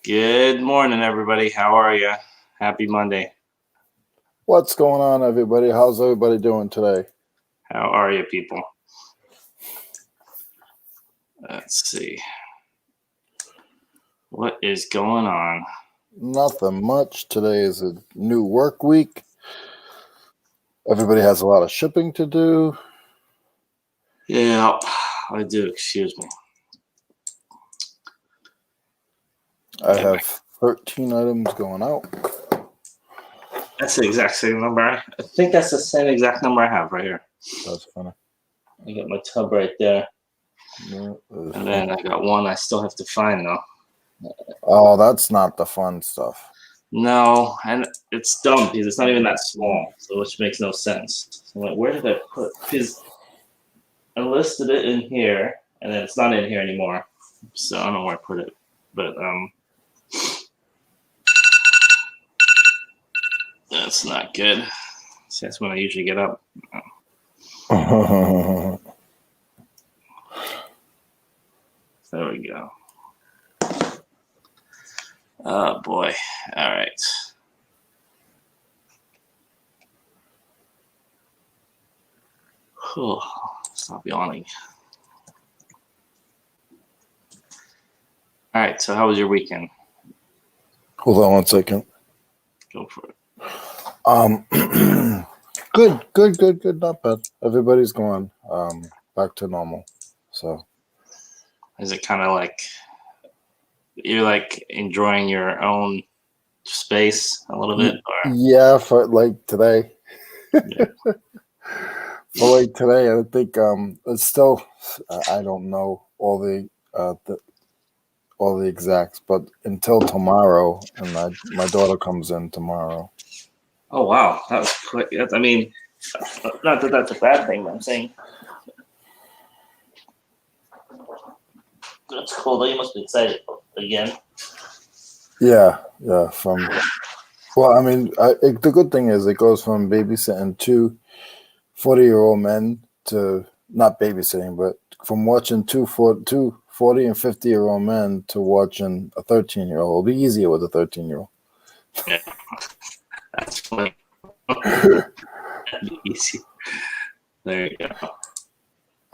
Good morning, everybody. How are you? Happy Monday. What's going on, everybody? How's everybody doing today? How are you, people? Let's see. What is going on? Nothing much. Today is a new work week. Everybody has a lot of shipping to do. Yeah, I do. Excuse me. I have 13 items going out. That's the exact same number. I think that's the same exact number I have right here. That's funny. I got my tub right there. Yeah, And then I got one I still have to find, though. Oh, that's not the fun stuff. No, and it's dumb because it's not even that small, so which makes no sense. So I'm like, where did I put? Because I listed it in here, and then it's not in here anymore. So I don't know where I put it, but that's not good. See, that's when I usually get up. There we go. Oh boy! All right. Whew. Stop yawning. All right. So how was your weekend? Hold on one second. Go for it. Good. Not bad. Everybody's going back to normal. So is it kind of like you're like enjoying your own space a little bit? Or? Yeah, for like today. Yeah. For like today, I think it's still I don't know all the exacts, but until tomorrow, and my daughter comes in tomorrow. Oh wow, that was quick. I mean, not that that's a bad thing, but I'm saying that's cool. Though you must be excited again. Yeah. Well, I mean, the good thing is it goes from babysitting two 40-year-old men to not babysitting, but from watching two 40 and 50-year-old men to watching a 13-year-old. It'll be easier with a 13-year-old. Yeah, that's funny. Easy. There you go.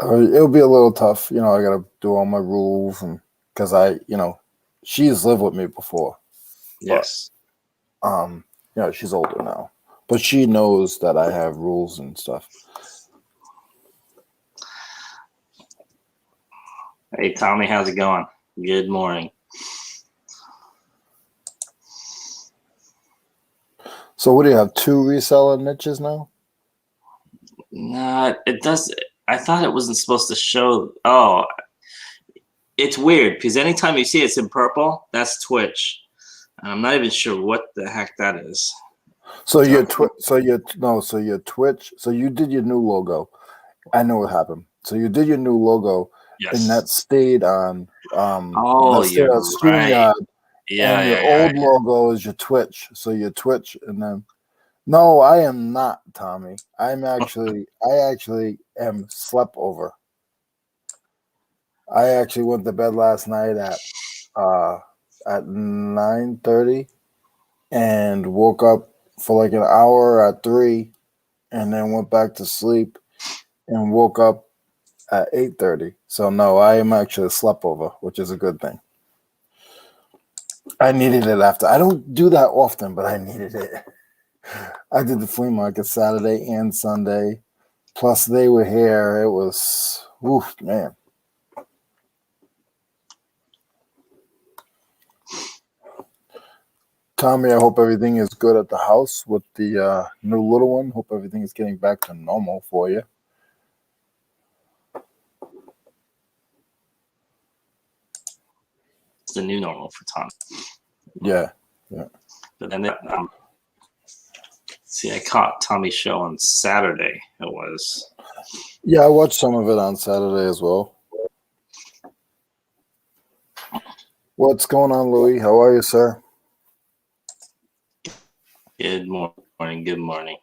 It'll be a little tough. I got to do all my rules, and because she's lived with me before. Yes. But, she's older now, but she knows that I have rules and stuff. Hey, Tommy, how's it going? Good morning. So what do you have? 2 reseller niches now? Nah, it does. I thought it wasn't supposed to show. Oh, it's weird because anytime you see it's in purple, that's Twitch. I'm not even sure what the heck that is. So your Twitch. So you did your new logo. I know what happened. So you did your new logo, Yes. and that stayed on. Oh, you're right. StreamYard, Yeah, and your old logo is your Twitch. So your Twitch, and then. No, I am not, Tommy. I actually am slept over. I actually went to bed last night at 9:30 and woke up for like an hour at 3 and then went back to sleep and woke up at 8:30. So no, I am actually slept over, which is a good thing. I needed it after. I don't do that often, but I needed it. I did the flea market Saturday and Sunday. Plus they were here. It was, oof, man. Tommy, I hope everything is good at the house with the new little one. Hope everything is getting back to normal for you. It's the new normal for Tom. Yeah. But then, see, I caught Tommy's show on Saturday. It was. Yeah, I watched some of it on Saturday as well. What's going on, Louis? How are you, sir? Good morning. Good morning.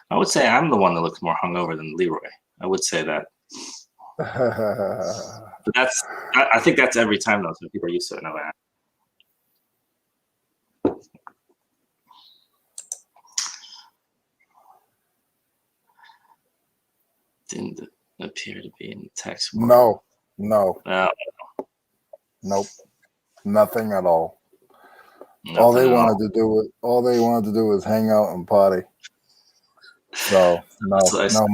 I would say I'm the one that looks more hungover than Leroy. I would say that. But I think that's every time though, so people are used to it now. Didn't appear to be in the text. No. No, Nope. Nothing at all. nothing All they at all. wanted to do was hang out and party. So That's what I said.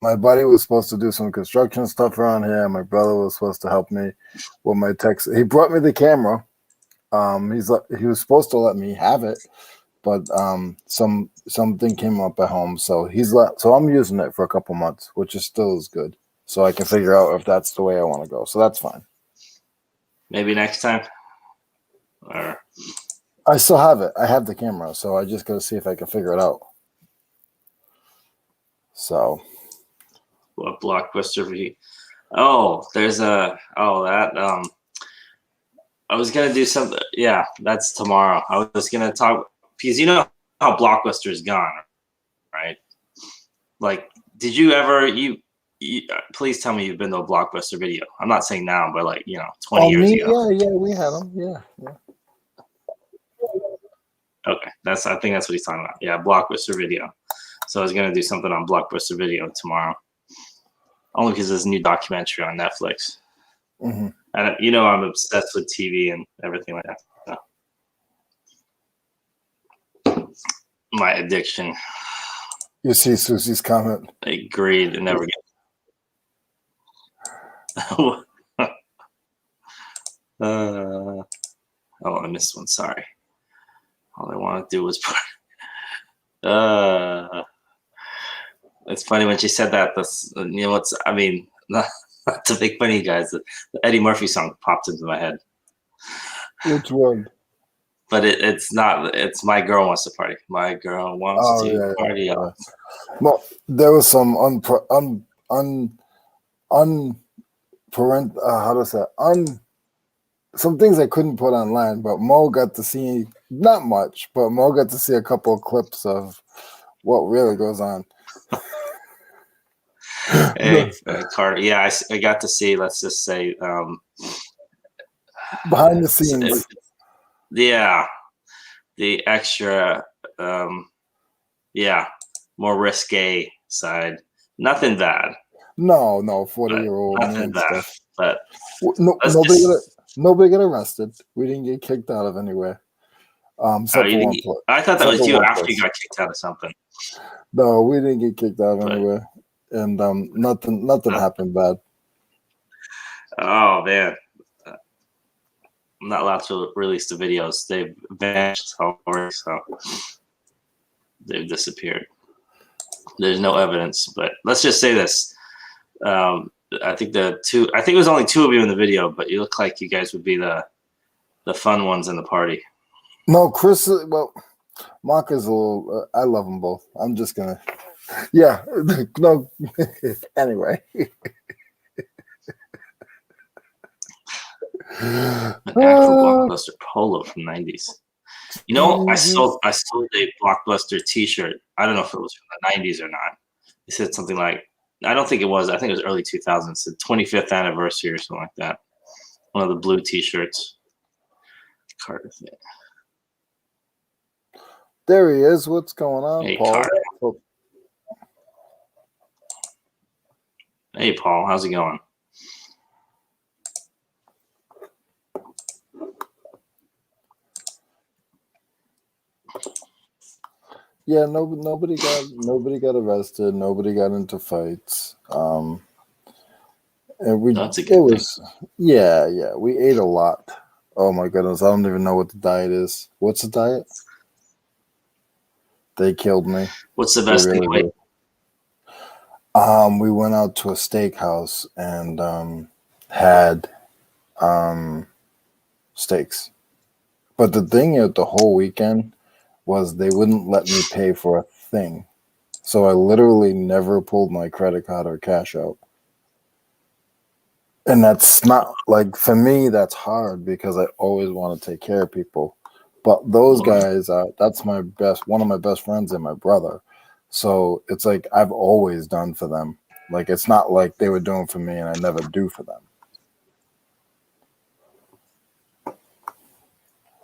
my buddy was supposed to do some construction stuff around here. My brother was supposed to help me with my text. He brought me the camera. He was supposed to let me have it, but something came up at home, so so I'm using it for a couple months, which is still as good. So I can figure out if that's the way I want to go. So that's fine. Maybe next time. Or I still have it. I have the camera, so I just got to see if I can figure it out. So what Blockbuster video? Oh, there's that I was gonna do something. Yeah, that's tomorrow. I was gonna talk because you know how Blockbuster is gone, right? Like, did you ever please tell me you've been to a Blockbuster video. I'm not saying now, but like 20 years ago. Yeah, we had them. Yeah. Okay, I think that's what he's talking about. Yeah, Blockbuster Video. So I was gonna do something on Blockbuster Video tomorrow, only because there's a new documentary on Netflix. Mm-hmm. And I'm obsessed with TV and everything like that. So. My addiction. You see Susie's comment. I agreed and never get. Oh, I missed one. Sorry. All I want to do was put. It's funny when she said that. Not to make fun of you guys. The Eddie Murphy song popped into my head. Which one? But it's not. It's My Girl Wants to Party. My girl wants to party. Yeah. Well, there was some some things I couldn't put online, but Mo got to see, not much, but Mo got to see a couple of clips of what really goes on. Hey, Carter. Yeah, I got to see, let's just say, behind the scenes. The extra, more risque side. Nothing bad. No, 40-year-old man stuff. But nobody got arrested. We didn't get kicked out of anywhere. I thought that was you after you got kicked out of something. No, we didn't get kicked out of anywhere, and nothing happened bad. Oh man, I'm not allowed to release the videos. They've vanished already, so they've disappeared. There's no evidence, but let's just say this. I think it was only two of you in the video, but you look like you guys would be the fun ones in the party. No, Chris. Well, Mark is a little. I love them both. I'm just gonna. Yeah. No. Anyway. An actual Blockbuster polo from the 90s. I sold a Blockbuster T-shirt. I don't know if it was from the 90s or not. It said something like, I don't think it was. I think it was early 2000s. The 25th anniversary or something like that. One of the blue T-shirts. Carter thing. There he is. What's going on, hey, Paul? Carter. Hey, Paul. How's it going? Yeah, nobody got arrested. Nobody got into fights. And That's a good thing. We ate a lot. Oh my goodness, I don't even know what the diet is. What's the diet? They killed me. What's the best thing to eat? We went out to a steakhouse and had steaks. But the thing is, the whole weekend was they wouldn't let me pay for a thing. So I literally never pulled my credit card or cash out. And that's not, like, for me, that's hard because I always want to take care of people. But those guys, that's one of my best friends and my brother. So it's like I've always done for them. Like, it's not like they were doing for me and I never do for them.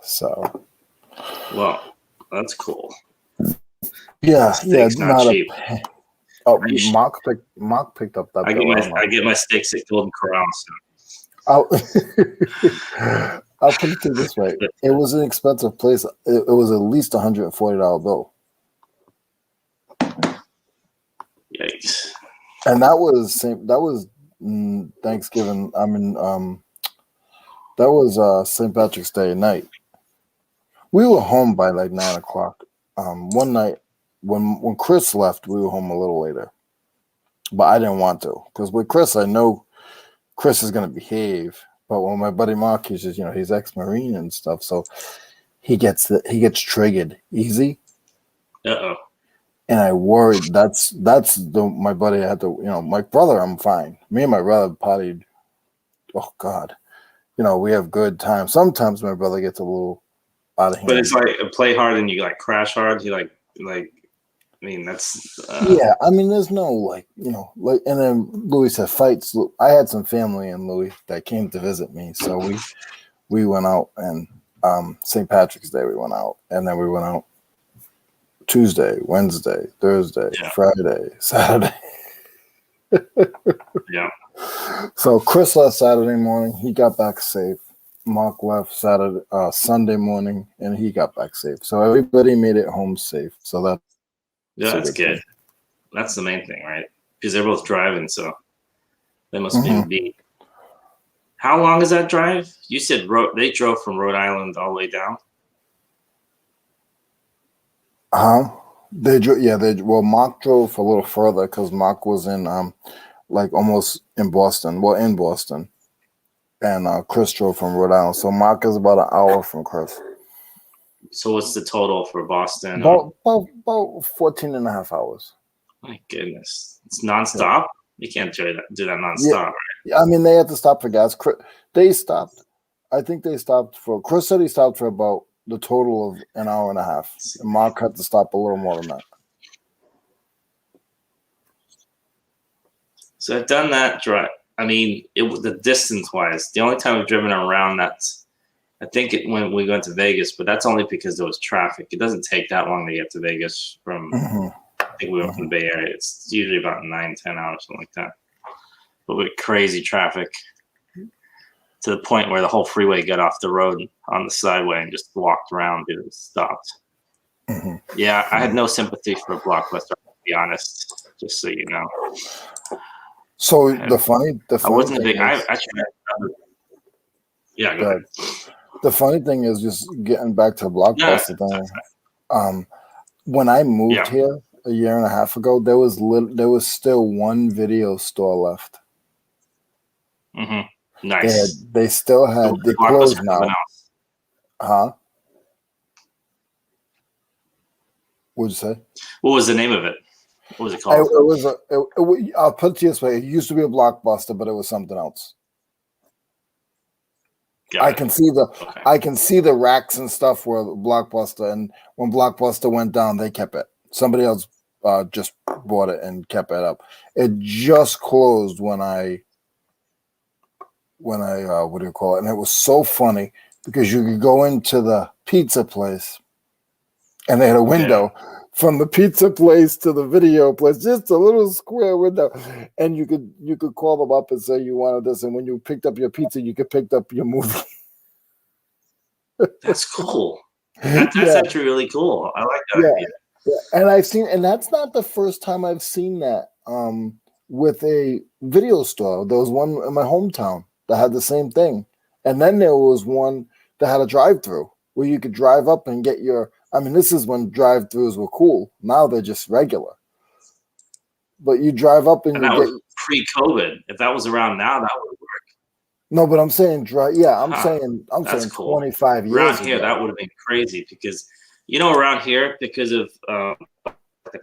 So. Well, that's cool. Yeah, Steak's not cheap. Oh, Mark picked up that bill. I get my steaks at Golden Corral. I'll, I'll put it to you this way: it was an expensive place. It was at least $140 bill, Yikes! and that was Thanksgiving. I mean, that was St. Patrick's Day night. We were home by like 9:00. One night when Chris left, we were home a little later, but I didn't want to because with Chris, I know Chris is going to behave. But when my buddy Mark, he's just, he's ex-Marine and stuff, so he gets triggered easy. Uh-oh. And I worried. That's my buddy. I had to, my brother. I'm fine. Me and my brother partied. Oh God, we have good times. Sometimes my brother gets a little out of hand. But it's like play hard and you like crash hard. You like. I mean, that's. Yeah, I mean, there's no and then Louis said fights. I had some family in Louis that came to visit me, so we went out, and St. Patrick's Day we went out, and then we went out Tuesday, Wednesday, Thursday, Friday, Saturday. Yeah. So Chris left Saturday morning. He got back safe. Mark left Sunday morning, and he got back safe. So everybody made it home safe. So that's good. That's the main thing, right? Because they're both driving, so they must be. How long is that drive? You said they drove from Rhode Island all the way down. They drove. Yeah, well, Mark drove a little further because Mark was in like almost in Boston. Well, in Boston, and Chris drove from Rhode Island. So Mark is about an hour from Chris. So what's the total for Boston? About 14 and a half hours. My goodness. It's nonstop? You can't do that nonstop, right? I mean, they had to stop for gas. They stopped. I think they stopped Chris said he stopped for about the total of an hour and a half. And Mark had to stop a little more than that. So I've done that drive. I mean, it was the distance-wise. The only time I've driven around I think when we went to Vegas, but that's only because there was traffic. It doesn't take that long to get to Vegas from, I think we went from the Bay Area. It's usually about 9-10 hours, something like that. But with crazy traffic to the point where the whole freeway got off the road on the sideway and just walked around because it stopped. Yeah, I had no sympathy for Blockbuster, to be honest, just so you know. So the funny I wasn't a big. Yeah, go ahead. The funny thing is, just getting back to Blockbuster thing. When I moved here a year and a half ago, there was still one video store left. Nice. They still had. They closed now. Huh? What'd you say? What was the name of it? What was it called? I'll put it to you this way: it used to be a Blockbuster, but it was something else. I can see the racks and stuff where Blockbuster, and when Blockbuster went down, they kept it. Somebody else just bought it and kept it up. It just closed when I what do you call it? And it was so funny because you could go into the pizza place, and they had a window from the pizza place to the video place, just a little square window, and you could call them up and say you wanted this, and when you picked up your pizza, you could pick up your movie. That's cool. That's actually really cool. I like that idea. Yeah. And that's not the first time I've seen that with a video store. There was one in my hometown that had the same thing, and then there was one that had a drive-through where you could drive up and get your. I mean, this is when drive-thrus were cool. Now they're just regular. But you drive up and that was pre-COVID. If that was around now, that would work. No, but I'm saying I'm saying cool. 25 years around here, that would have been crazy because around here, because of the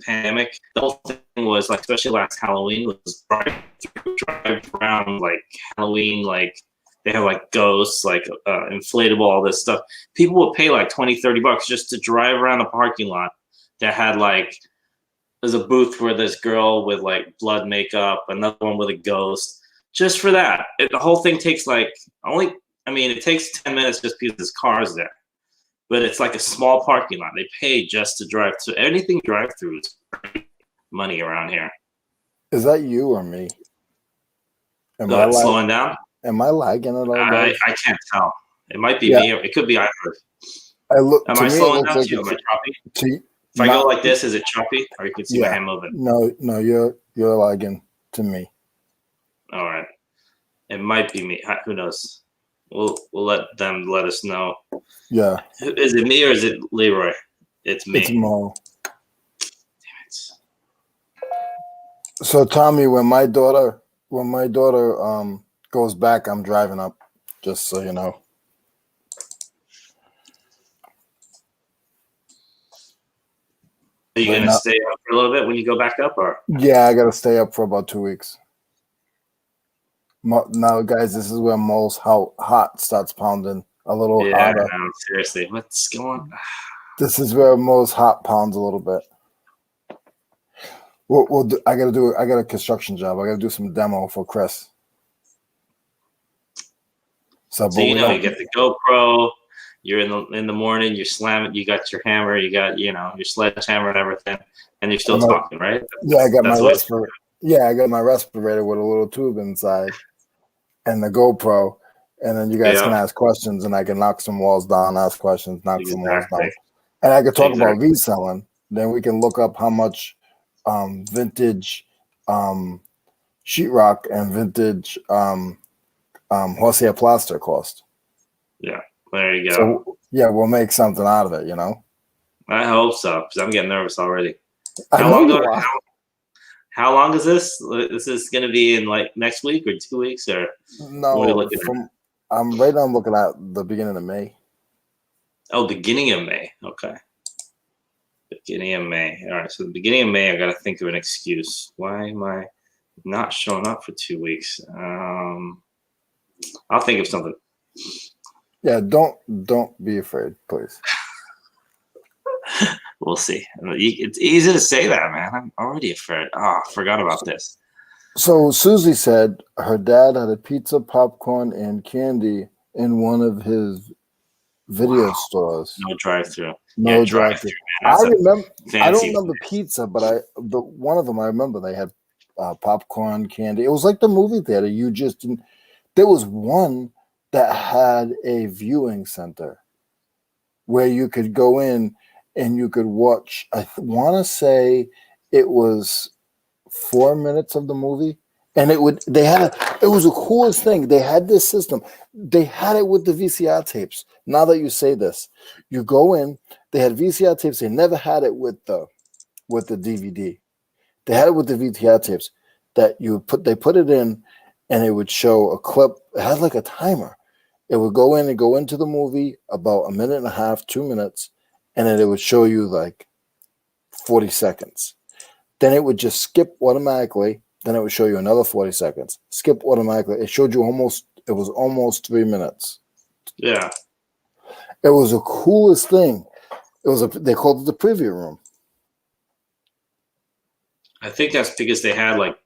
pandemic, the whole thing was like, especially last Halloween, was drive around like Halloween, like they have like ghosts, like inflatable, all this stuff. People would pay like $20-$30 just to drive around the parking lot that had like, there's a booth where this girl with like blood makeup, another one with a ghost, just for that. The whole thing takes like it takes 10 minutes just because there's cars there, but it's like a small parking lot. They pay just to drive to anything drive-through is money around here. Is that you or me? Am I Slowing down? Am I lagging at all, guys? I can't tell. It might be Yeah, me. Or it could be either. I look. Am To I me, it slowing looks down like to you? Am it's I choppy? to If I go not. like this, is it choppy? Or you can see my Yeah. hand moving. No, you're lagging to me. All right. It might be me. Who knows? We'll let them let us know. Yeah, Is it me or is it Leroy? It's it's me. Mo. It's, So Tommy, when my daughter goes back, I'm driving up. Just so you know. are you Right gonna now, stay up for a little bit when you go back up, or? yeah, I gotta stay up for about 2 weeks. Now, guys, this is where Mo's heart starts pounding a little Yeah, harder. no, seriously, what's going? This is where Mo's heart pounds a little bit. I got a construction job. I gotta do some demo for Chris. So, So but you we know, you don't. get the GoPro. You're in the morning. You slam it. You got your hammer. You got your sledgehammer and everything, and you're still talking, right? Yeah, I got my That's always respirator. Yeah, I got my respirator with a little tube inside, and the GoPro. And then you guys can yeah, ask questions, and I can knock some walls down, ask questions, knock some walls exactly, down, and I could talk about exactly. reselling. Then we can look up how much vintage sheetrock and vintage horsehair plaster cost. Yeah, there you go. So yeah, we'll make something out of it, you know. I hope so because I'm getting nervous already. I How know long you do are. How long is this? Is this going to be in like next week or 2 weeks or what are you No, looking at? I'm right now. I'm looking at the beginning of May. Oh, beginning of May. Okay. Beginning of May. All right. So the beginning of May, I got to think of an excuse. Why am I not showing up for 2 weeks? I'll think of something. Yeah, don't be afraid, please. We'll see. It's easy to say that, man. I'm already afraid. Oh, I forgot about this. So Susie said her dad had a pizza, popcorn, and candy in one of his video stores. No drive-through. Yeah, No drive-through, drive-through. man. That's a I don't fancy. remember pizza, but the one of them I remember they had popcorn, candy. It was like the movie theater. You just didn't. There was one that had a viewing center where you could go in and you could watch. I want to say it was 4 minutes of the movie, and it was the coolest thing. They had this system. They had it with the VCR tapes. Now that you say this, you go in. They had VCR tapes. They never had it with the DVD. They had it with the VCR tapes that they put it in, and it would show a clip. It had like a timer. It would go in and go into the movie about a minute and a half, 2 minutes, and then it would show you like 40 seconds. Then it would just skip automatically. Then it would show you another 40 seconds. Skip automatically. It was almost 3 minutes. Yeah. It was the coolest thing. They called it the preview room. I think that's because they had like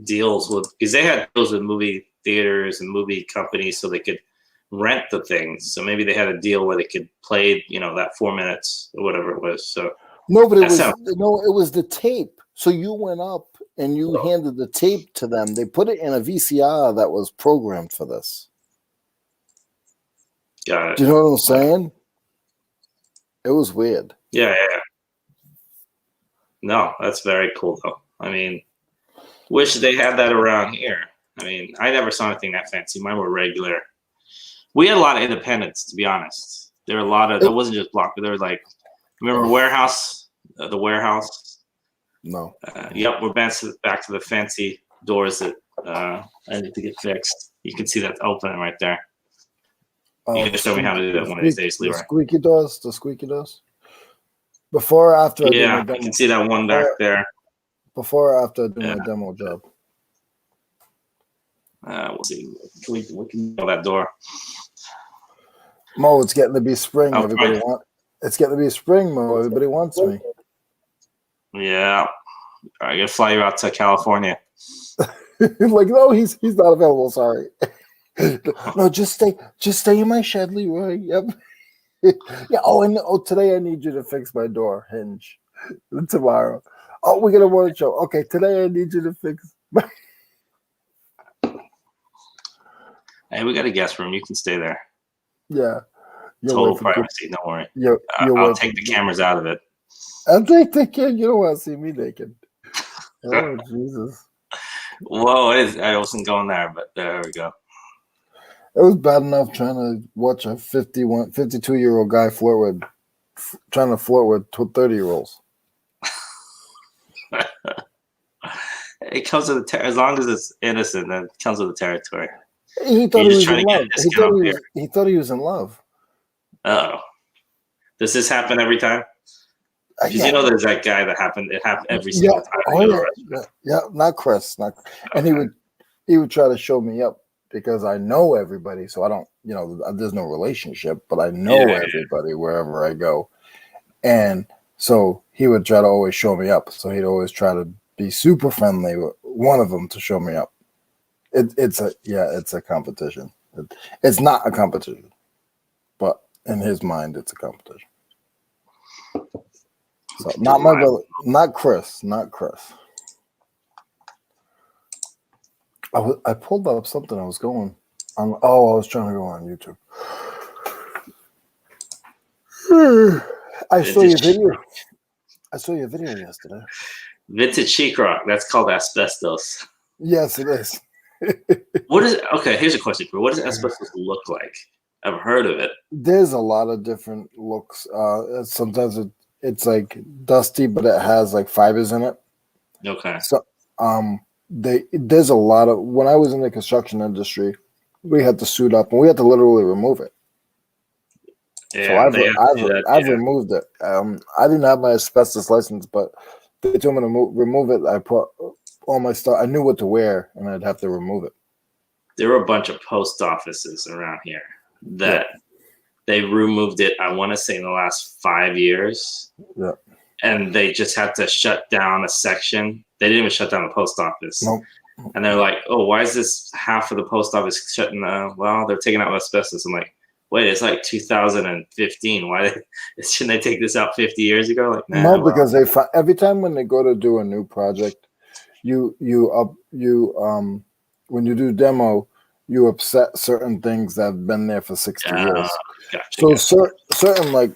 deals because they had deals with movie theaters and movie companies so they could rent the things. So maybe they had a deal where they could play, that 4 minutes or whatever it was. So No, but it sounds was the tape. So you went up and you handed the tape to them. They put it in a VCR that was programmed for this. got it. Do you know what I'm saying? It was weird. Yeah. No, that's very cool though. I mean, wish they had that around here. I mean, I never saw anything that fancy. Mine were regular. We had a lot of independents, to be honest. There were a lot of. That wasn't just Block, but there was like, remember Warehouse, the Warehouse. No. Yep, we're back to the fancy doors that I need to get fixed. You can see that opening right there. You can show me how to do that one of these days, Leroy. The squeaky doors. Before or after I do my Yeah, demo? you can see that one back there. Before or after I do my demo job? We'll see. We can know that door. Mo, it's getting to be spring. Oh, It's getting to be spring, Mo. Everybody wants me. Yeah. I gotta fly you out to California. Like, no, he's not available. Sorry. No, just stay in my shed, Leroy. Yep. Yeah. Oh, and today I need you to fix my door hinge. Tomorrow, Oh, we're gonna want to show. Okay, today I need you to fix. Hey, we got a guest room. You can stay there. Yeah, your Total wife. privacy. Don't worry. Your I'll wife. take the cameras out of it. I'll take the kid. You don't want to see me naked. Oh Jesus! Whoa, I wasn't going there, but there we go. It was bad enough trying to watch a 52-year-old guy trying to flirt with 30-year-olds. It comes with the as long as it's innocent, then it comes with the territory. He thought You're he just was trying in to get a love. discount beer. He thought he was in love. Oh, does this happen every time? Because Yeah. you know, there's that guy that happened. It happened every Yeah. single time. Oh yeah. Not Chris. And he would try to show me up because I know everybody, so I don't. There's no relationship, but I know everybody wherever I go, and so he would try to always show me up. So he'd always try to be super friendly with one of them to show me up. It's a competition. It's not a competition, but in his mind, it's a competition. So not my brother, not Chris. I pulled up something. I was going on. Oh, I was trying to go on YouTube. I saw your video. I saw your video yesterday. Vintage sheetrock. That's called asbestos. Yes, it is. What is it? Okay, here's a question for you. What does asbestos look like? I've heard of it. There's a lot of different looks. Sometimes it's like dusty, but it has like fibers in it. Okay. So there's a lot of, when I was in the construction industry, we had to suit up and we had to literally remove it. Yeah, so I've removed it. I didn't have my asbestos license, but they told me to remove it. I put all my stuff. I knew what to wear, and I'd have to remove it. There were a bunch of post offices around here that they removed it. I want to say in the last 5 years. Yeah. And they just had to shut down a section. They didn't even shut down the post office. Nope. And they're like, "Oh, why is this half of the post office shutting down?" Well, they're taking out asbestos. I'm like, wait, it's like 2015. Why shouldn't they take this out 50 years ago? Like, nah, no, because every time when they go to do a new project, when you do demo, you upset certain things that have been there for 60 years. Gotcha. Certain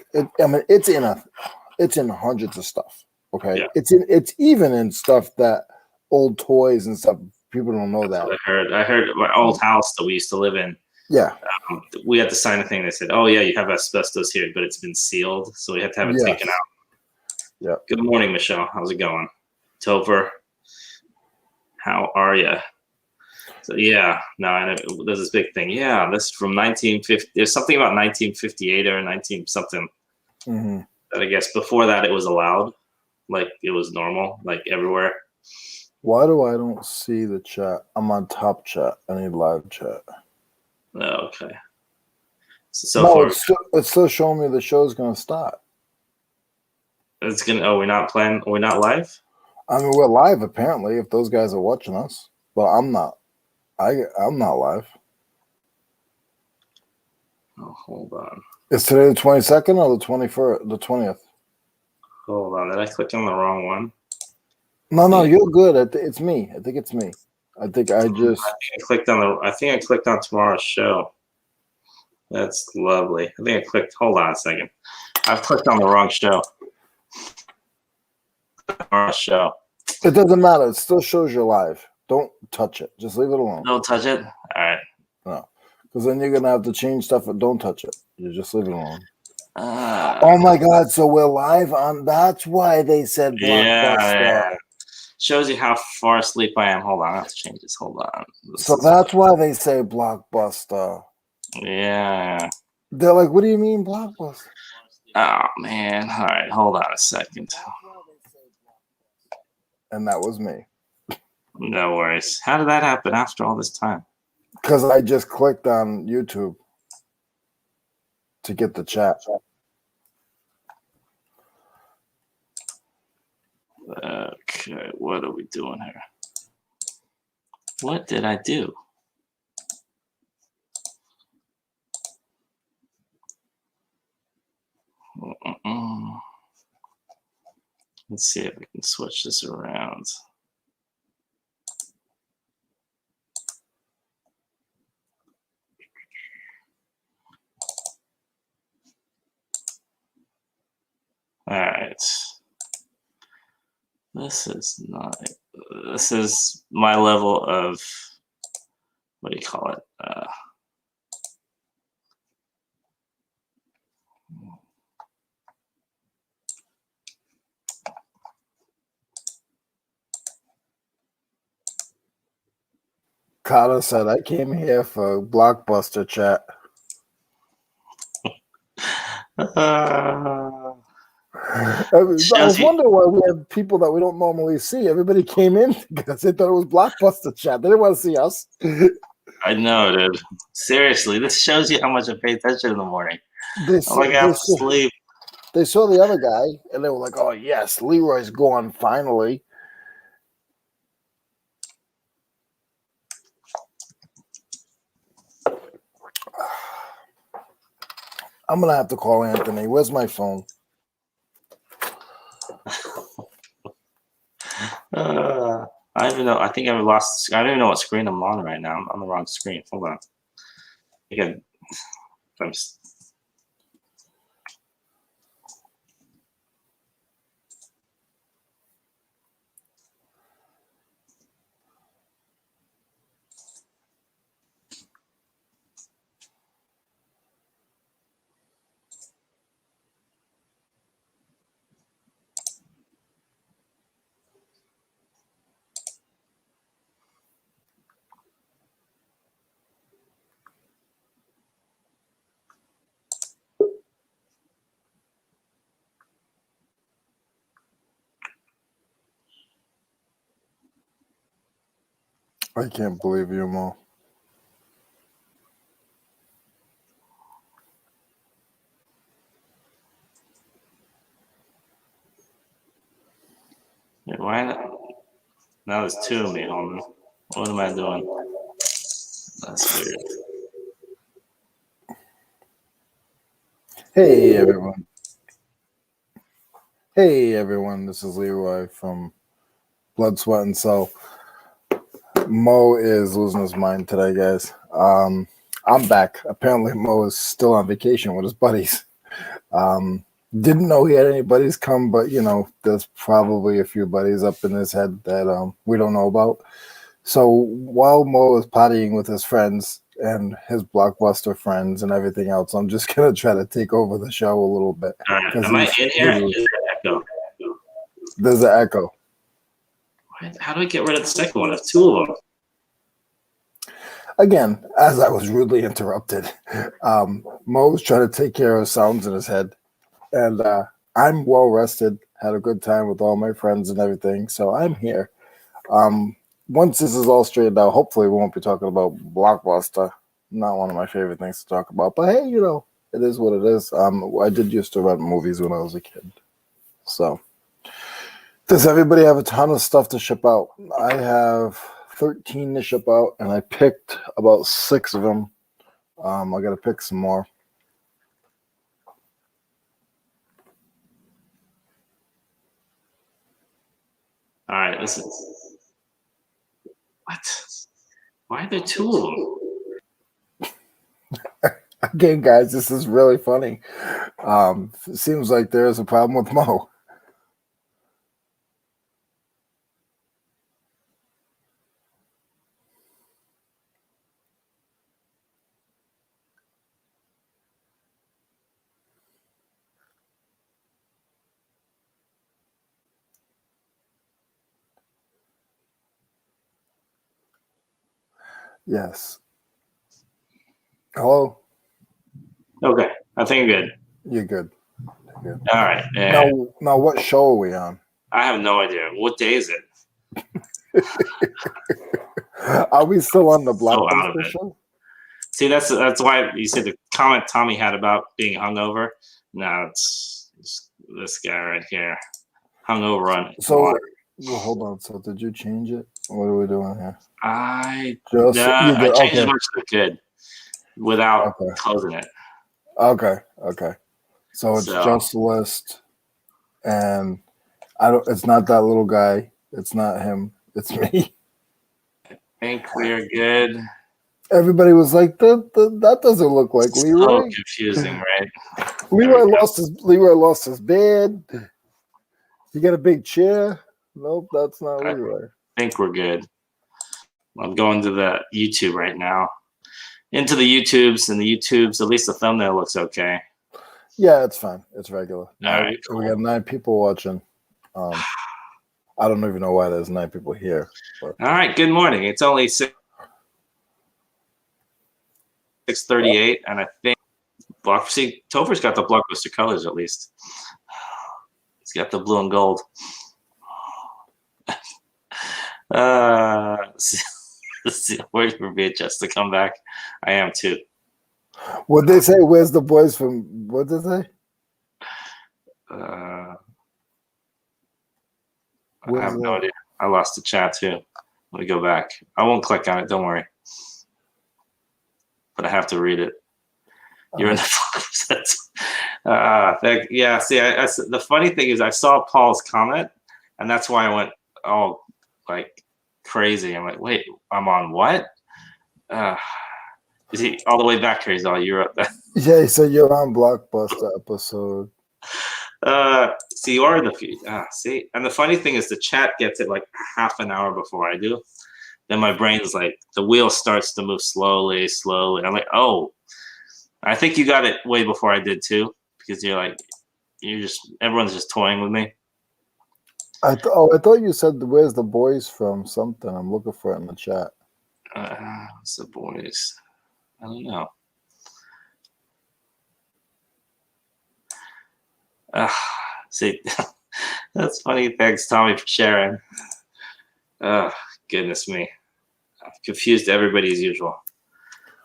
it's in hundreds of stuff. Okay, Yeah. it's even in stuff that old toys and stuff. People don't know that. I heard my old house that we used to live in. Yeah. We had to sign a thing that said, "Oh yeah, you have asbestos here, but it's been sealed, so we had to have it taken out." Yeah. Good morning, Michelle. How's it going? Topher, how are you? So yeah, no, and there's this big thing. Yeah, this is from 1950. There's something about 1958 or 19 something. Mm-hmm. That I guess before that it was allowed, like it was normal, like everywhere. Why do I don't see the chat? I'm on top chat. I need live chat. Oh, okay. It's still showing me the show's gonna start. It's gonna. Oh, we're not playing. We're not live. I mean, we're live apparently if those guys are watching us, but I'm not. I'm not live. Oh, hold on. Is today the 22nd or the 21st? The 20th? Hold on. Did I click on the wrong one? No, you're good. It's me. I think it's me. I think I clicked on I think I clicked on tomorrow's show. That's lovely. I think I clicked. Hold on a second. I've clicked on the wrong show. Show. It doesn't matter. It still shows you're live. Don't touch it. Just leave it alone. Don't touch it. All right. No, because then you're gonna have to change stuff. And don't touch it. You just leave it alone. Oh my God! So we're live on. That's why they said Blockbuster. Yeah. Shows you how far asleep I am. Hold on. I have to change this. Hold on. So that's why they say Blockbuster. Yeah. They're like, what do you mean Blockbuster? Oh man. All right. Hold on a second. And that was me. No worries. How did that happen after all this time? Because I just clicked on YouTube to get the chat. Okay, what are we doing here? What did I do? Let's see if we can switch this around. All right. This is my level of, what do you call it? Carter said, I came here for Blockbuster chat. I was wondering why we have people that we don't normally see. Everybody came in because they thought it was Blockbuster chat. They didn't want to see us. I know, dude. Seriously, this shows you how much I pay attention in the morning. They I'm like half asleep. They saw the other guy and they were like, "Oh yes, Leroy's gone finally." I'm gonna have to call Anthony. Where's my phone? I don't even know. I think I've lost. I don't even know what screen I'm on right now. I'm on the wrong screen. Hold on. Again, I'm just. I can't believe you, Mo. Why not? Now there's two of me on. What am I doing? That's weird. Hey everyone. Hey everyone, this is Leroy from Blood, Sweat, and Soul. Mo is losing his mind today, guys. I'm back. Apparently Mo is still on vacation with his buddies. Didn't know he had any buddies come, but you know, there's probably a few buddies up in his head that we don't know about. So while Mo is partying with his friends and his Blockbuster friends and everything else, I'm just gonna try to take over the show a little bit. Am I in here? Is there echo? There's an echo. How do I get rid of the second one? There's two of them. Again, as I was rudely interrupted, Mo's trying to take care of sounds in his head, and I'm well rested. Had a good time with all my friends and everything, so I'm here. Once this is all straightened out, hopefully we won't be talking about Blockbuster. Not one of my favorite things to talk about, but hey, you know, it is what it is. I did used to rent movies when I was a kid. So, does everybody have a ton of stuff to ship out? I have 13 to ship out, and I picked about 6 of them. I got to pick some more. All right, listen. What? Why are there two of them? Again, guys, this is really funny. It seems like there is a problem with Mo. Yes. Hello? Okay, I think I'm good. You're good. You're good. All right. Now, what show are we on? I have no idea. What day is it? Are we still on the So out of Blockbuster it. show? See, that's why you see the comment Tommy had about being hungover. No, it's this guy right here, hungover on. So, well, hold on. So, did you change it? What are we doing here? I Just, I changed as much as I could without closing it. Okay. So it's just list, and I don't. It's not that little guy. It's not him. It's me. Think we're good. Everybody was like, that doesn't look like So Leroy. confusing, right? There we Leroy go. lost his bed. He got a big chair. Nope, that's not I Leroy. think we're good. I'm going to the YouTube right now. Into the YouTubes, and the YouTubes, at least the thumbnail looks okay. Yeah, it's fine. It's regular. All right, cool. We got 9 people watching. I don't even know why there's 9 people here. But. All right, good morning. It's only 6:38, and I think Topher's got the blockbuster colors at least. He's got the blue and gold. Waiting for VHS to come back. I am too. What'd they say? Where's the boys from? What'd they say? I have no idea. I lost the chat too. Let me go back. I won't click on it. Don't worry. But I have to read it. You're in the yeah. See, the funny thing is, I saw Paul's comment, and that's why I went all like crazy. I'm like, wait, I'm on what? Is he all the way back here? He's all you wrote that. Yeah, he said you're on Blockbuster episode. See, you are in the feed. See, and the funny thing is, the chat gets it like half an hour before I do. Then my brain's like, the wheel starts to move slowly. I'm like, oh, I think you got it way before I did too, because everyone's just toying with me. I thought you said where's the boys from something. I'm looking for it in the chat. What's the boys? I don't know. See, that's funny. Thanks, Tommy, for sharing. Goodness me. I've confused everybody as usual,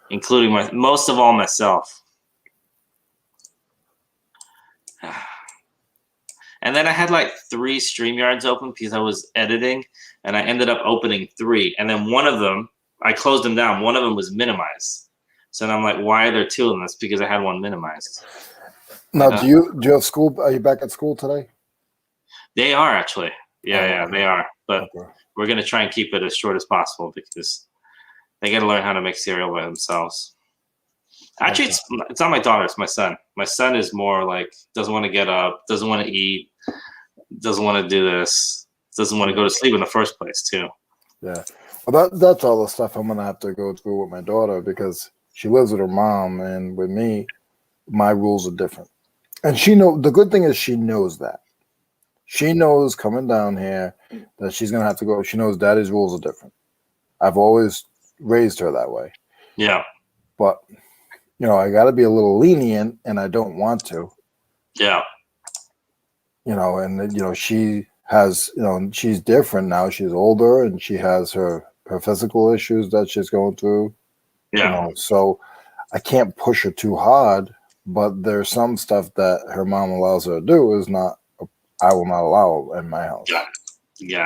including most of all myself. And then I had like 3 StreamYards open because I was editing, and I ended up opening 3. And then one of them, I closed them down. One of them was minimized. So then I'm like, why are there 2 of them? That's because I had one minimized. Now, do you have school? Are you back at school today? They are actually. Yeah, they are. But we're going to try and keep it as short as possible because they got to learn how to make cereal by themselves. Actually, it's not my daughter. It's my son. My son is more like doesn't want to get up, doesn't want to eat, doesn't want to do this, doesn't want to go to sleep in the first place too. Yeah. Well, that's all the stuff I'm going to have to go through with my daughter because she lives with her mom, and with me, my rules are different. And the good thing is she knows that. She knows coming down here that she's going to have to go. She knows daddy's rules are different. I've always raised her that way. Yeah. But, I got to be a little lenient, and I don't want to. Yeah. And, she has, she's different now. She's older, and she has her physical issues that she's going through. Yeah. So I can't push her too hard, but there's some stuff that her mom allows her to do I will not allow in my house. Got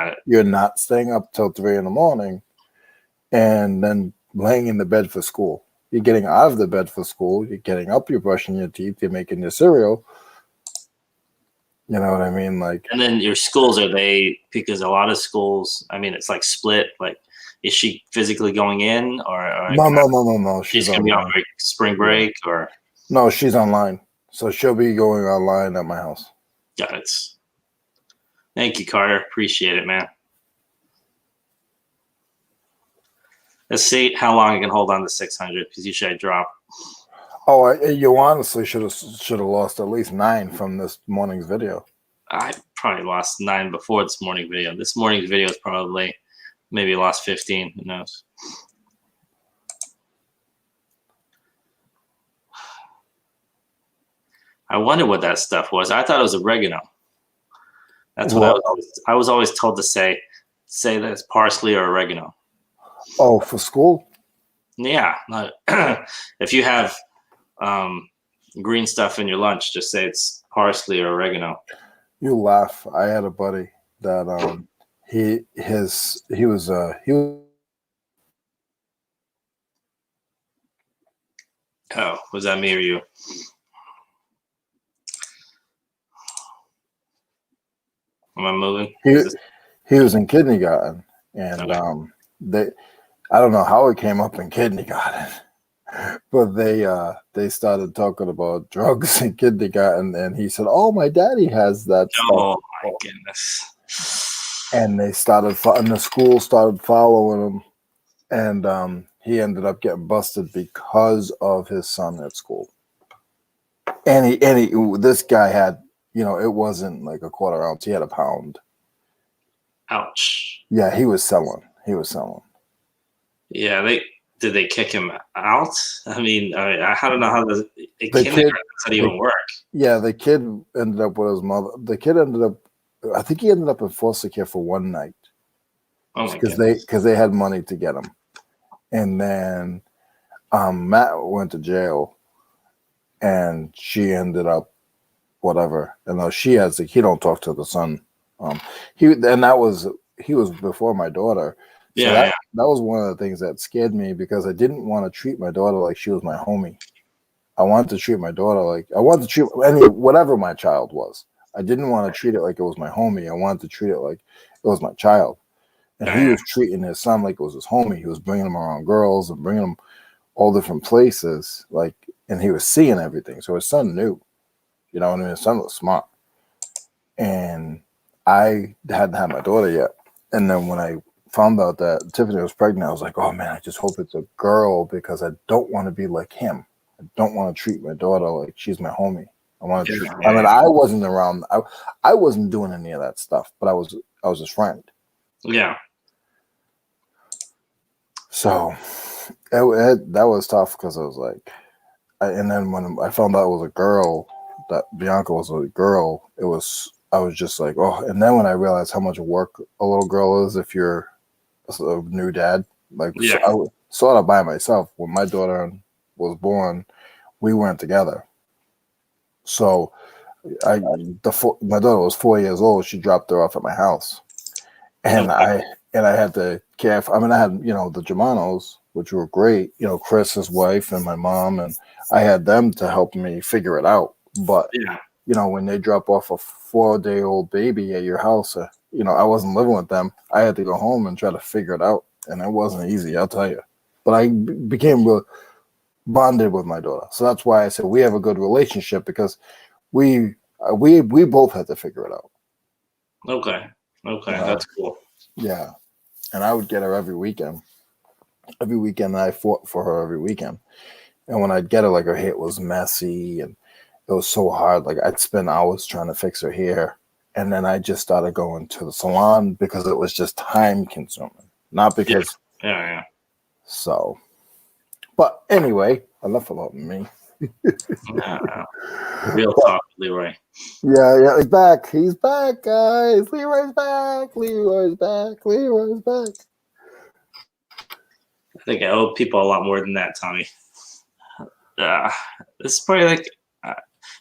it. You're not staying up till 3 a.m. and then laying in the bed for school. You're getting out of the bed for school. You're getting up. You're brushing your teeth. You're making your cereal. You know what I mean? And then your schools, because a lot of schools, I mean, it's like split. Like, is she physically going in or no. She's going to be on spring break or? No, she's online. So she'll be going online at my house. Got it. Thank you, Carter. Appreciate it, man. Let's see how long I can hold on to 600 because usually I drop. Oh, you honestly should have lost at least 9 from this morning's video. I probably lost 9 before this morning video. This morning's video is probably maybe lost 15. Who knows? I wonder what that stuff was. I thought it was oregano. That's what I was always told to say that it's parsley or oregano. Oh, for school? Yeah. If you have green stuff in your lunch, just say it's parsley or oregano. You laugh. I had a buddy that he was Oh, was that me or you? Am I moving? He he was in kindergarten, and Okay. they I don't know how it came up in kindergarten, but they started talking about drugs in kindergarten, and he said, "Oh, my daddy has that stuff." Oh my goodness. And they started, and the school started following him, and he ended up getting busted because of his son at school. And this guy had, it wasn't like a quarter ounce; he had a pound. Ouch. Yeah, he was selling. He was selling. Yeah, did they kick him out? I mean, I don't know how a The kindergarten kid, does that the, even work. yeah, the kid ended up with his mother. The kid ended up, I think he ended up in foster care for one night Oh my goodness. because they had money to get him. And then Matt went to jail, and she ended up whatever. And she has he don't talk to the son. He was before my daughter, so Yeah, that yeah. that was one of the things that scared me because I didn't want to treat my daughter like she was my homie. I wanted to treat my daughter like I wanted to treat whatever my child was. I didn't want to treat it like it was my homie. I wanted to treat it like it was my child. And Yeah, he yeah. was treating his son like it was his homie. He was bringing him around girls and bringing him all different places, and he was seeing everything. So his son knew, you know what I mean? His son was smart. And I hadn't had my daughter yet. And then when I found out that Tiffany was pregnant, I was like, oh man, I just hope it's a girl because I don't want to be like him. I don't want to treat my daughter like she's my homie. I want to treat. I mean, I wasn't around. I wasn't doing any of that stuff, but I was his friend. Yeah. So that was tough because I was like, and then when I found out it was a girl, that Bianca was a girl, I was just like, oh. And then when I realized how much work a little girl is if you're a new dad, so I saw it by myself. When my daughter was born, we weren't together. So my daughter was 4 years old. She dropped her off at my house, and I had to care. I mean, I had the Germanos, which were great. Chris, his wife, and my mom, and I had them to help me figure it out. But when they drop off a 4-day-old baby at your house, I wasn't living with them. I had to go home and try to figure it out, and it wasn't easy, I'll tell you. But I became real bonded with my daughter, so that's why I said we have a good relationship because we both had to figure it out. Okay, that's cool. Yeah, and I would get her every weekend. Every weekend, I fought for her every weekend. And when I'd get her, her hair was messy and it was so hard. I'd spend hours trying to fix her hair. And then I just started going to the salon because it was just time consuming. Not because. Yeah. So. But anyway, enough about me. Real talk, Leroy. Yeah, he's back. He's back, guys. Leroy's back. I think I owe people a lot more than that, Tommy. This is probably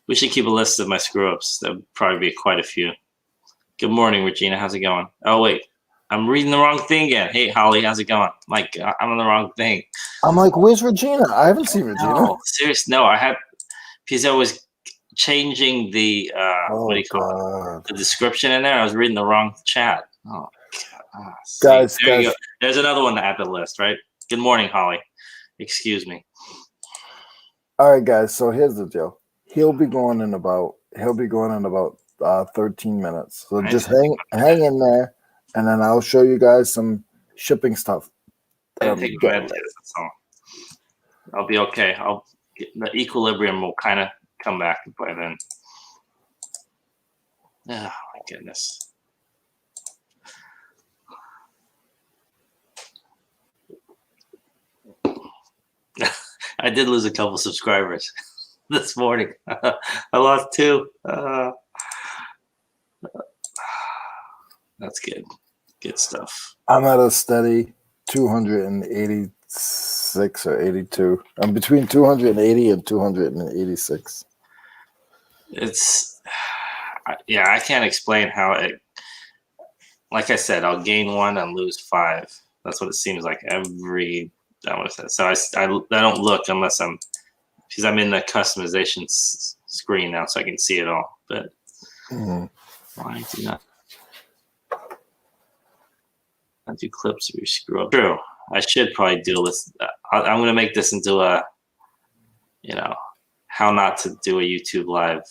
we should keep a list of my screw-ups. There'll probably be quite a few. Good morning, Regina. How's it going? Oh, wait. I'm reading the wrong thing again. Hey, Holly. How's it going? Mike, I'm on the wrong thing. I'm like, where's Regina? I haven't seen Regina. No, seriously. No, I had because I was changing the what do you call it? The description in there. I was reading the wrong chat. Oh, God. Guys, there you go. There's another one to add to the list, right? Good morning, Holly. Excuse me. All right, guys. So here's the deal. He'll be going in about 13 minutes. So just hang in there, and then I'll show you guys some shipping stuff. I'll be okay. The equilibrium will kind of come back by then. Oh my goodness. I did lose a couple subscribers this morning. I lost 2. That's good. Good stuff. I'm at a steady 286 or 82. I'm between 280 and 286. I can't explain how it. Like I said, I'll gain 1 and lose 5. That's what it seems like every. So I don't look unless because I'm in the customization screen now, so I can see it all. But why do not? I do clips if you screw up. True. I should probably do this. I'm going to make this into a, how not to do a YouTube live.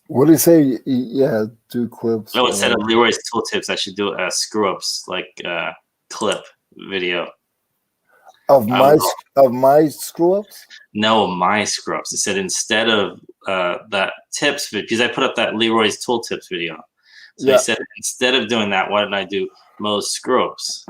What do you say? Yeah, do clips. No, instead of Leroy's tooltips, I should do a screw ups like clip video of my screw ups. No, my screw ups. It said instead of that tips, because I put up that Leroy's tooltips video. So I said instead of doing that, why didn't I do Mo's screw ups?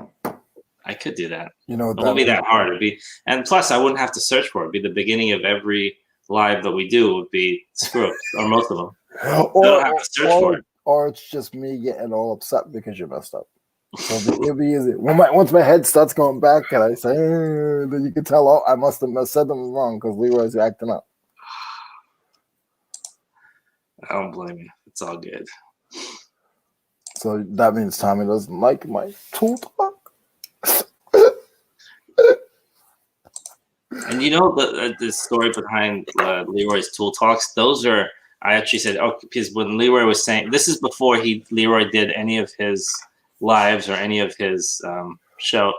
I could do that. It wouldn't be that hard. It'd be, and plus I wouldn't have to search for it. It'd be the beginning of every live that we do would be screw ups, or most of them. I don't have to search for it. Or it's just me getting all upset because you messed up. So it'll be easy. Once my head starts going back and I say, then you can tell, oh, I must have said them wrong because Leroy's acting up. I don't blame you. It's all good. So that means Tommy doesn't like my tool talk. And the story behind Leroy's tool talks, those are, I actually said, because when Leroy was saying, this is before Leroy did any of his lives or any of his show,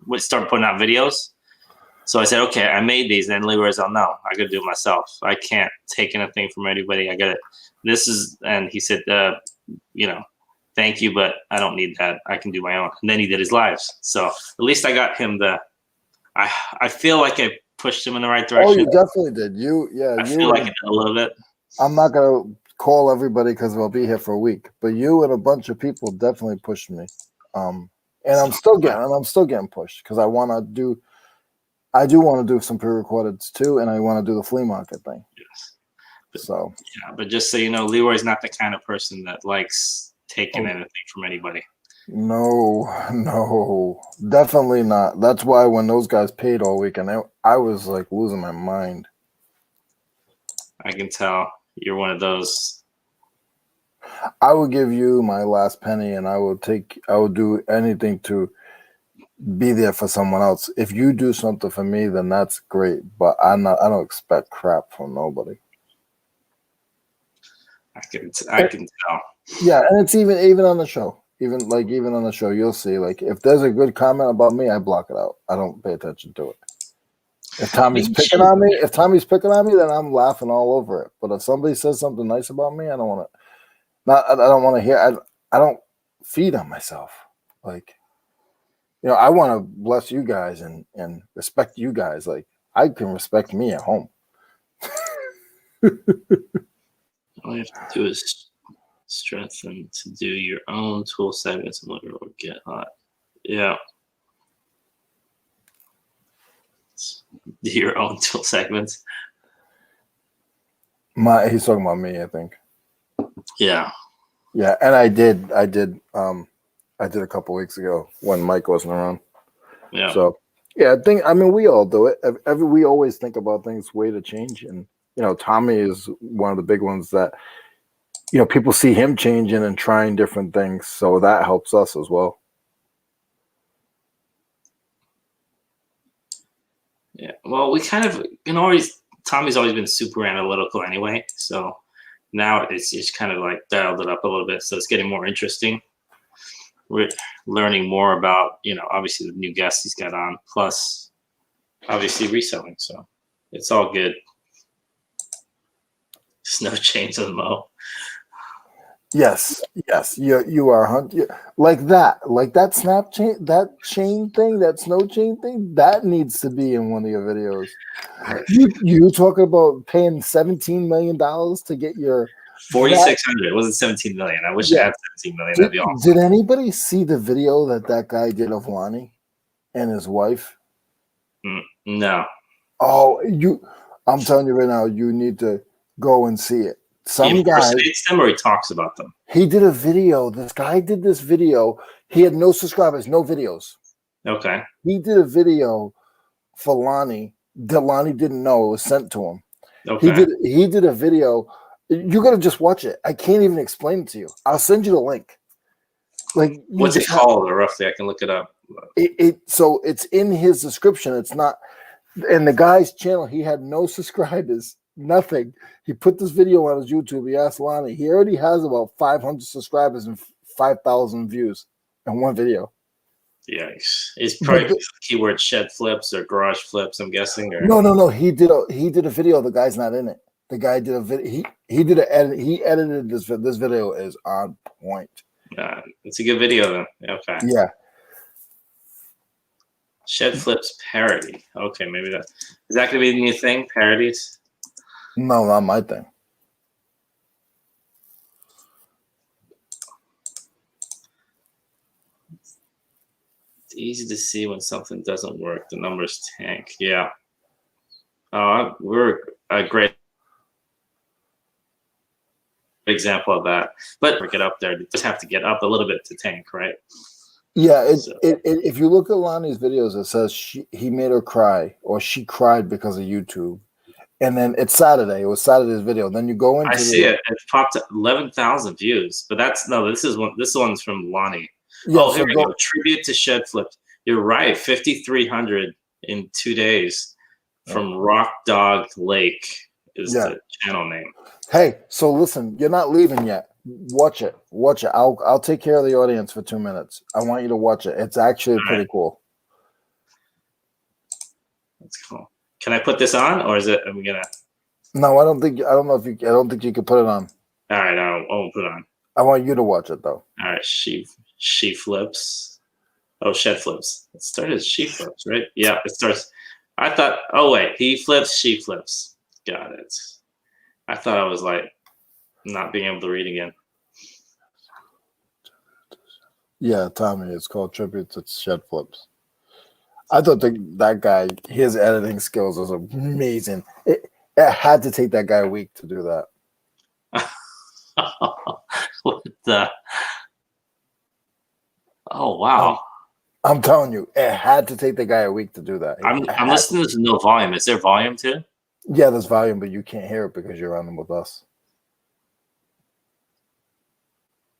would start putting out videos. So I said, okay, I made these. And Leroy's, oh no, I got to do it myself. I can't take anything from anybody. I got it. And he said, thank you, but I don't need that. I can do my own. And then he did his lives. So at least I got him I feel like I pushed him in the right direction. Oh, you definitely did. I feel like I did a little bit. I'm not going to call everybody because we'll be here for a week, but you and a bunch of people definitely pushed me. And I'm still getting pushed because I do want to do some pre-recordeds too, and I want to do the flea market thing. Yes. But just so you know, Leroy's not the kind of person that likes taking anything from anybody. No, definitely not. That's why when those guys paid all weekend, I was like losing my mind. I can tell you're one of those. I would give you my last penny, and I would do anything to be there for someone else. If you do something for me, then that's great. But I don't expect crap from nobody. I can tell. Yeah, and it's even on the show. Even on the show, you'll see. Like if there's a good comment about me, I block it out. I don't pay attention to it. If Tommy's picking on me, then I'm laughing all over it. But if somebody says something nice about me, I don't want to. I don't want to hear. I don't feed on myself. Like, I want to bless you guys and respect you guys. Like I can respect me at home. All you have to do is strengthen to do your own tool segments and let it get hot. Yeah. Do your own tool segments. He's talking about me, I think. Yeah. Yeah, and I did a couple weeks ago when Mike wasn't around. Yeah. So yeah, we all do it. We always think about things, way to change, and Tommy is one of the big ones that people see him changing and trying different things, so that helps us as well. Yeah, well, we kind of Tommy's always been super analytical anyway, so now it's just kind of like dialed it up a little bit, so it's getting more interesting. We're learning more about, obviously the new guests he's got on, plus obviously reselling, so it's all good. Just no chains on Mo. Yes, you are like that snap chain, that chain thing, that snow chain thing, that needs to be in one of your videos. You talking about paying $17 million to get your 4,600. It wasn't 17 million. I wish I had 17 million. That'd be awesome. Did anybody see the video that guy did of Lonnie and his wife? No. Oh, I'm telling you right now, you need to go and see it. Some guy impersonates them, or he talks about them. He did a video. This guy did this video. He had no subscribers, no videos. Okay. He did a video for Lonnie that Lonnie didn't know it was sent to him. Okay. He did a video. You got to just watch it. I can't even explain it to you. I'll send you the link. Like, what's it called? Or roughly, I can look it up. So it's in his description. It's not. And the guy's channel, he had no subscribers. Nothing. He put this video on his YouTube. He asked Lonnie. He already has about 500 subscribers and 5,000 views in one video. Yikes! It's But probably keyword shed flips or garage flips. I'm guessing. Or no. He did a video. The guy's not in it. The guy did a video. He did a edit. He edited this. This video is on point. it's a good video then. Okay. Yeah. Shed flips parody. Okay, maybe that is that gonna be the new thing? Parodies. No, not my thing. It's easy to see when something doesn't work. The numbers tank. Yeah. We're a great example of that. But get up there, you just have to get up a little bit to tank, right? Yeah, if you look at Lonnie's videos, it says he made her cry, or she cried because of YouTube. And then it's Saturday. It was Saturday's video. Then you go into I see it. It popped up 11,000 views. But that's no. This one's from Lonnie. Yeah, here we go. Tribute to Shed Flips. You're right. 5,300 in 2 days from Rock Dog Lake is the channel name. Hey, so listen, you're not leaving yet. Watch it. I'll take care of the audience for 2 minutes. I want you to watch it. It's actually pretty cool. That's cool. Can I put this on, or is it? Are we gonna? No, I don't think you can put it on. All right, I won't put it on. I want you to watch it though. All right, she flips. Oh, shed flips. It started as she flips, right? Yeah, it starts. I thought. Oh wait, he flips, she flips. Got it. I thought I was like not being able to read again. Yeah, Tommy, it's called Tribute to Shed Flips. I thought that guy, his editing skills was amazing. It had to take that guy a week to do that. What the? Oh, wow. I'm telling you, it had to take the guy a week to do that. I'm listening to no volume. Is there volume too? Yeah, there's volume, but you can't hear it because you're on them with us.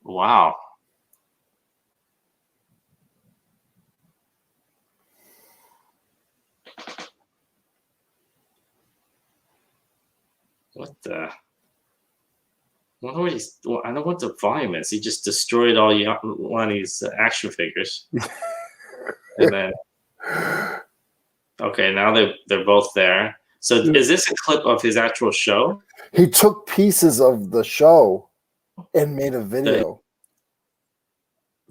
Wow. What the? I know what the volume is. He just destroyed all Lonnie's action figures. And then, okay, now they're both there. So is this a clip of his actual show? He took pieces of the show and made a video.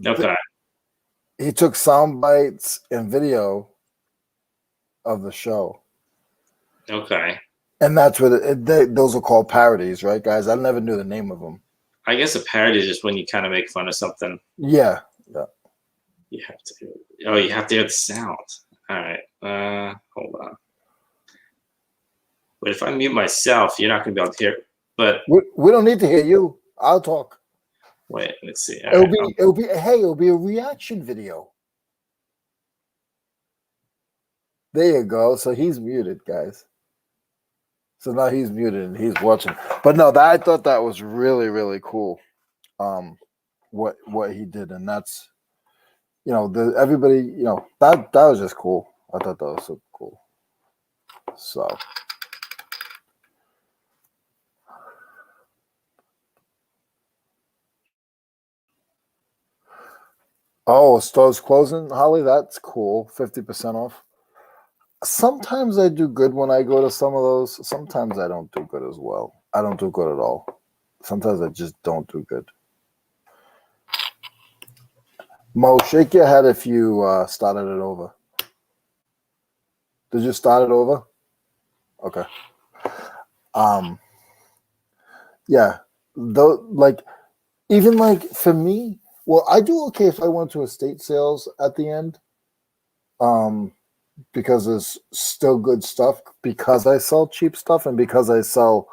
Okay. He took sound bites and video of the show. Okay. And that's what those are called parodies, right, guys? I never knew the name of them. I guess a parody is just when you kind of make fun of something. Yeah. You have to. Oh, you have to hear the sound. All right. Hold on. But if I mute myself, you're not going to be able to hear it. But we don't need to hear you. I'll talk. Wait, let's see. It'll be a reaction video. There you go. So he's muted, guys. So now he's muted and he's watching. But no, I thought that was really, really cool. What he did, and that's everybody, that was just cool. I thought that was super cool. So store's closing, Holly. That's cool. 50% off. Sometimes I do good when I go to some of those. Sometimes I don't do good as well. I don't do good at all. Sometimes I just don't do good. Mo, shake your head if you started it over. Did you start it over? Okay. Yeah. Even for me, well, I do okay if I went to estate sales at the end. Because there's still good stuff, because I sell cheap stuff, and because I sell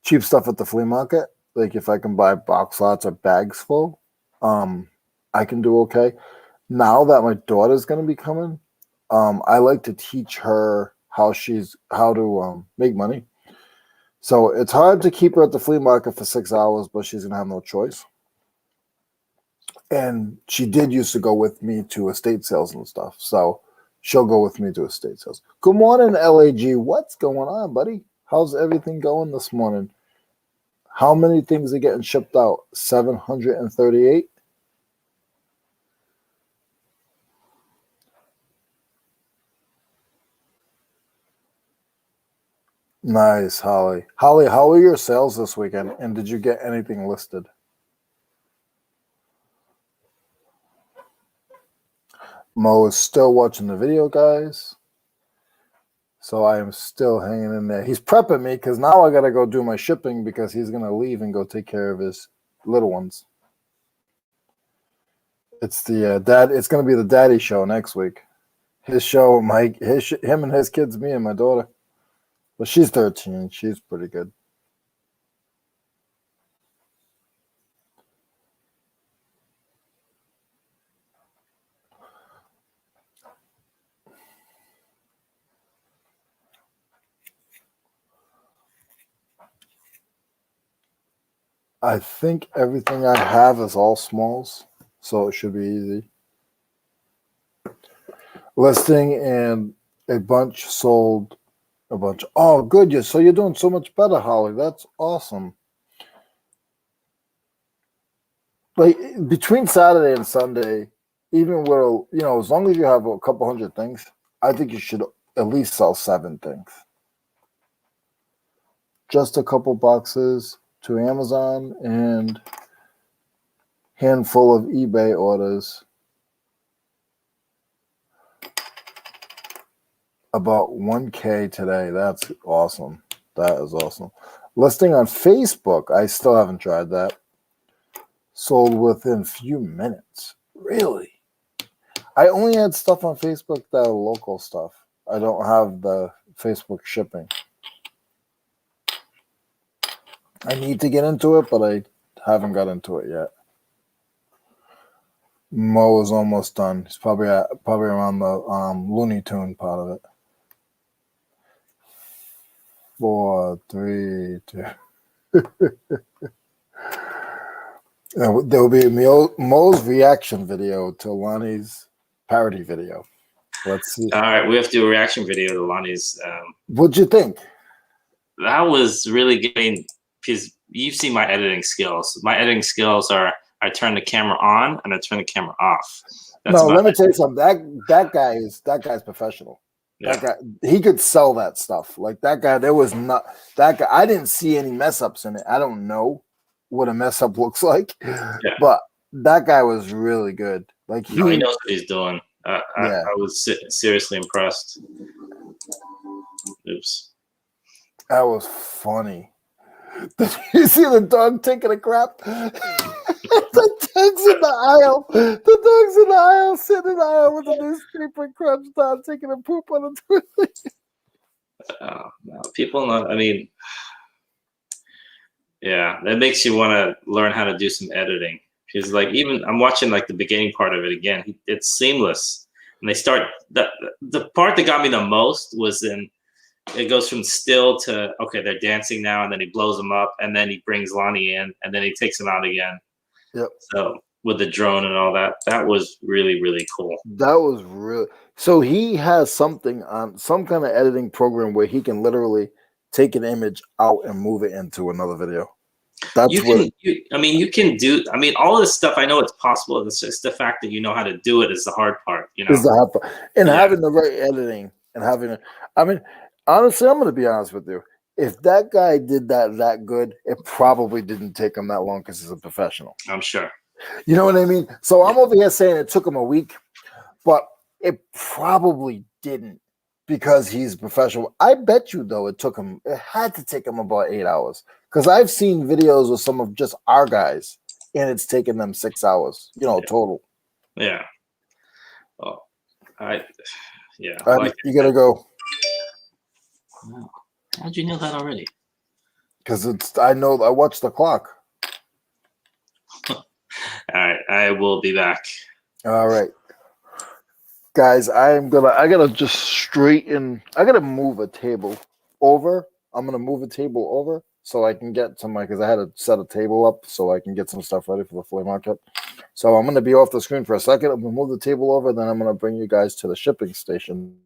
cheap stuff at the flea market. Like if I can buy box lots or bags full, I can do okay. Now that my daughter's going to be coming, I like to teach her how to make money. So it's hard to keep her at the flea market for 6 hours, but she's going to have no choice. And she did used to go with me to estate sales and stuff. So she'll go with me to estate sales. Good morning, LAG. What's going on, buddy? How's everything going this morning? How many things are getting shipped out? 738? Nice, Holly. Holly, how are your sales this weekend? And did you get anything listed? Mo is still watching the video, guys. So I am still hanging in there. He's prepping me because now I got to go do my shipping because he's going to leave and go take care of his little ones. It's the dad. It's going to be the daddy show next week. His show, him and his kids, me and my daughter. But she's 13. She's pretty good. I think everything I have is all smalls, so it should be easy. Listing and a bunch sold a bunch. Oh, good. So you're doing so much better, Holly. That's awesome. Like between Saturday and Sunday, even with as long as you have a couple hundred things, I think you should at least sell 7 things. Just a couple boxes to Amazon and handful of eBay orders. About 1K today. That's awesome. That is awesome. Listing on Facebook. I still haven't tried that. Sold within a few minutes. Really? I only had stuff on Facebook that are local stuff. I don't have the Facebook shipping. I need to get into it, but I haven't got into it yet. Mo is almost done. He's probably around the Looney Tune part of it. 4, 3, 2. There will be Mo's reaction video to Lonnie's parody video. Let's see. All right, we have to do a reaction video to Lonnie's. What'd you think? That was really good. Because you've seen my editing skills. My editing skills are I turn the camera on and I turn the camera off. Let me tell you something. That guy's professional. Yeah. That guy, he could sell that stuff. Like that guy, I didn't see any mess ups in it. I don't know what a mess up looks like, but that guy was really good. Like he knows what he's doing. I was seriously impressed. Oops. That was funny. Did you see the dog taking a crap? The dog's in the aisle. The dog's in the aisle, sitting in the aisle with a newspaper crunched down, taking a poop on the toilet. No, people know. I mean, yeah, that makes you want to learn how to do some editing. Because even I'm watching the beginning part of it again. It's seamless, and they start the part that got me the most was in. It goes from still to okay, they're dancing now, and then he blows them up, and then he brings Lonnie in, and then he takes him out again. Yep. So with the drone and all that, that was really, really cool. That was really so. He has something on some kind of editing program where he can literally take an image out and move it into another video. You can do. I mean, all of this stuff. I know it's possible. It's just the fact that you know how to do it is the hard part. Is the hard part, and having the right editing and having. Honestly, I'm going to be honest with you. If that guy did that good, it probably didn't take him that long because he's a professional. I'm sure. You know what I mean? So I'm over here saying it took him a week, but it probably didn't because he's a professional. I bet you, though, it had to take him about 8 hours because I've seen videos of some of just our guys, and it's taken them 6 hours, total. Yeah. Oh, you got to go. Wow. How'd you know that already? Because I watched the clock. All right, I will be back. All right, guys, I gotta just straighten. I gotta move a table over. I'm gonna move a table over so I can get some because I had to set a table up so I can get some stuff ready for the flea market. So I'm gonna be off the screen for a second. I'm gonna move the table over, then I'm gonna bring you guys to the shipping station.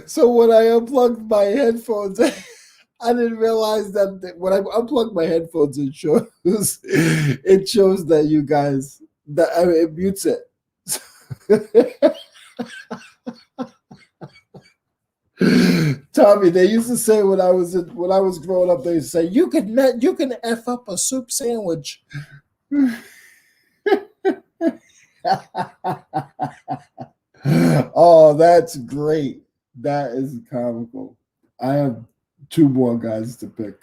So when I unplugged my headphones, I didn't realize that when I unplugged my headphones, it shows that you guys that I mean, it mutes it. Tommy, they used to say when I was growing up, they used to say you can f up a soup sandwich. Oh, that's great. That is comical. I have two more guys to pick.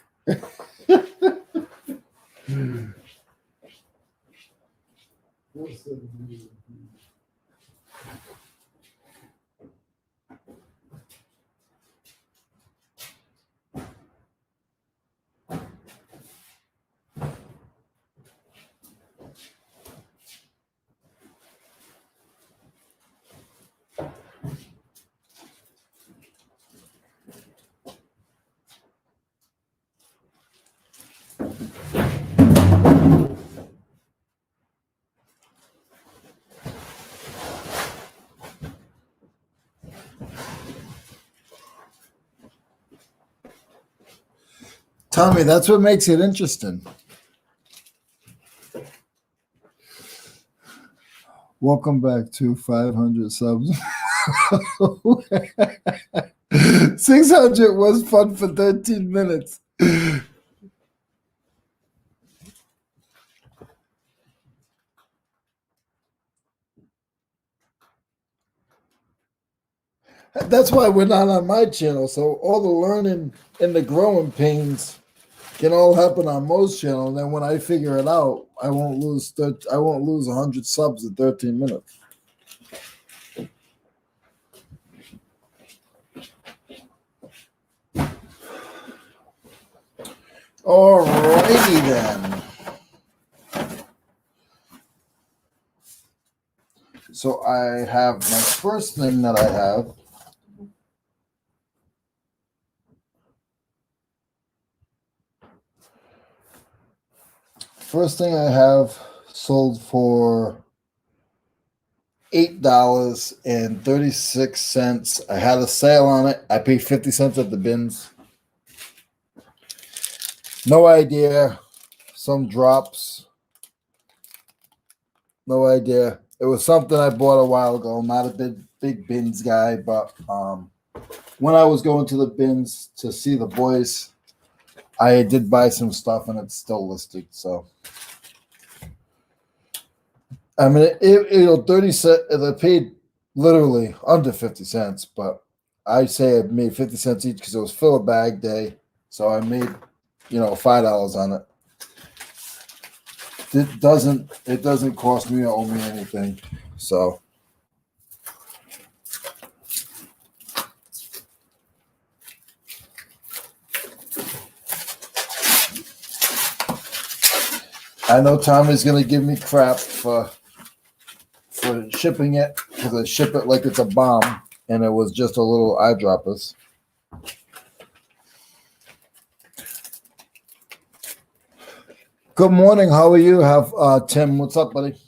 Tommy, that's what makes it interesting. Welcome back to 500 subs. 600 was fun for 13 minutes. That's why we're not on my channel. So all the learning and the growing pains can all happen on Mo's channel. And then when I figure it out, I won't lose 100 subs in 13 minutes. All righty then. So I have my first thing that I have. First thing I have sold for $8.36. I had a sale on it. I paid 50 cents at the bins. No idea. Some drops. No idea. It was something I bought a while ago. Not a big bins guy, but when I was going to the bins to see the boys, I did buy some stuff and it's still listed. So I mean, it 30 cents. I paid literally under 50 cents, but I say I made 50 cents each because it was fill a bag day. So I made, $5 on it. It doesn't cost me or owe me anything. So I know Tommy's gonna give me crap for shipping it because I ship it like it's a bomb, and it was just a little eyedroppers. Good morning. How are you? Tim? What's up, buddy?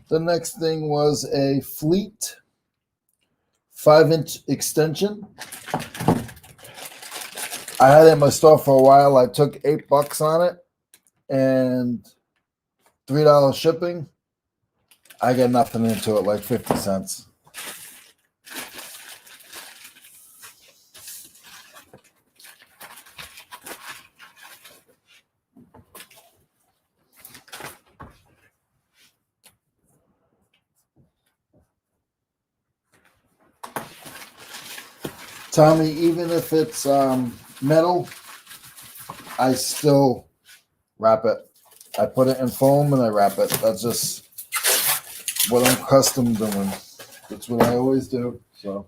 The next thing was a Fleet 5-inch extension. I had it in my store for a while. I took $8 on it and $3 shipping. I get nothing into it, like 50 cents. Tommy, even if it's metal, I still wrap it. I put it in foam and I wrap it. That's just what I'm accustomed doing. That's what I always do. So.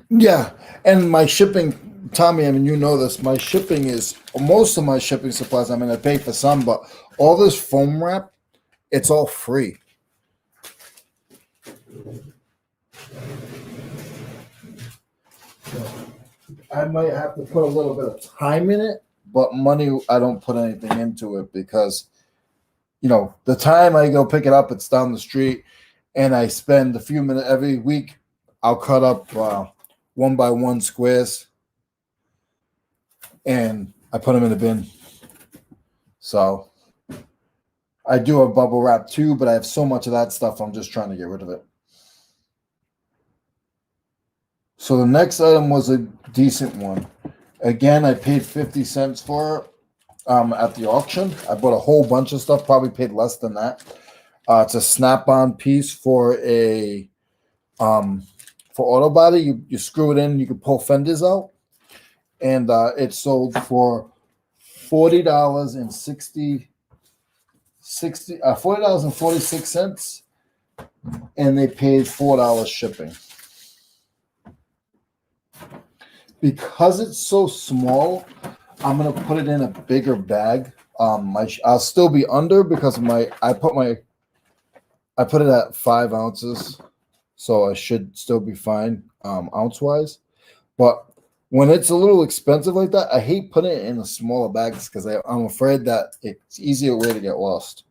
Yeah, and my shipping, Tommy, I mean, you know this. My shipping is most of my shipping supplies. I mean, I pay for some, but all this foam wrap, it's all free. I might have to put a little bit of time in it, but money, I don't put anything into it because, the time I go pick it up, it's down the street, and I spend a few minutes every week. I'll cut up 1 by 1 squares, and I put them in the bin. So I do a bubble wrap too, but I have so much of that stuff, I'm just trying to get rid of it. So the next item was a decent one. Again, I paid 50 cents for it at the auction. I bought a whole bunch of stuff, probably paid less than that. It's a snap-on piece for a for auto body. You screw it in, you can pull fenders out, and it sold for $40.46, and they paid $4 shipping. Because it's so small, I'm gonna put it in a bigger bag. I'll still be under because I put it at 5 ounces, so I should still be fine ounce wise. But when it's a little expensive like that, I hate putting it in a smaller bags because I'm afraid that it's easier way to get lost.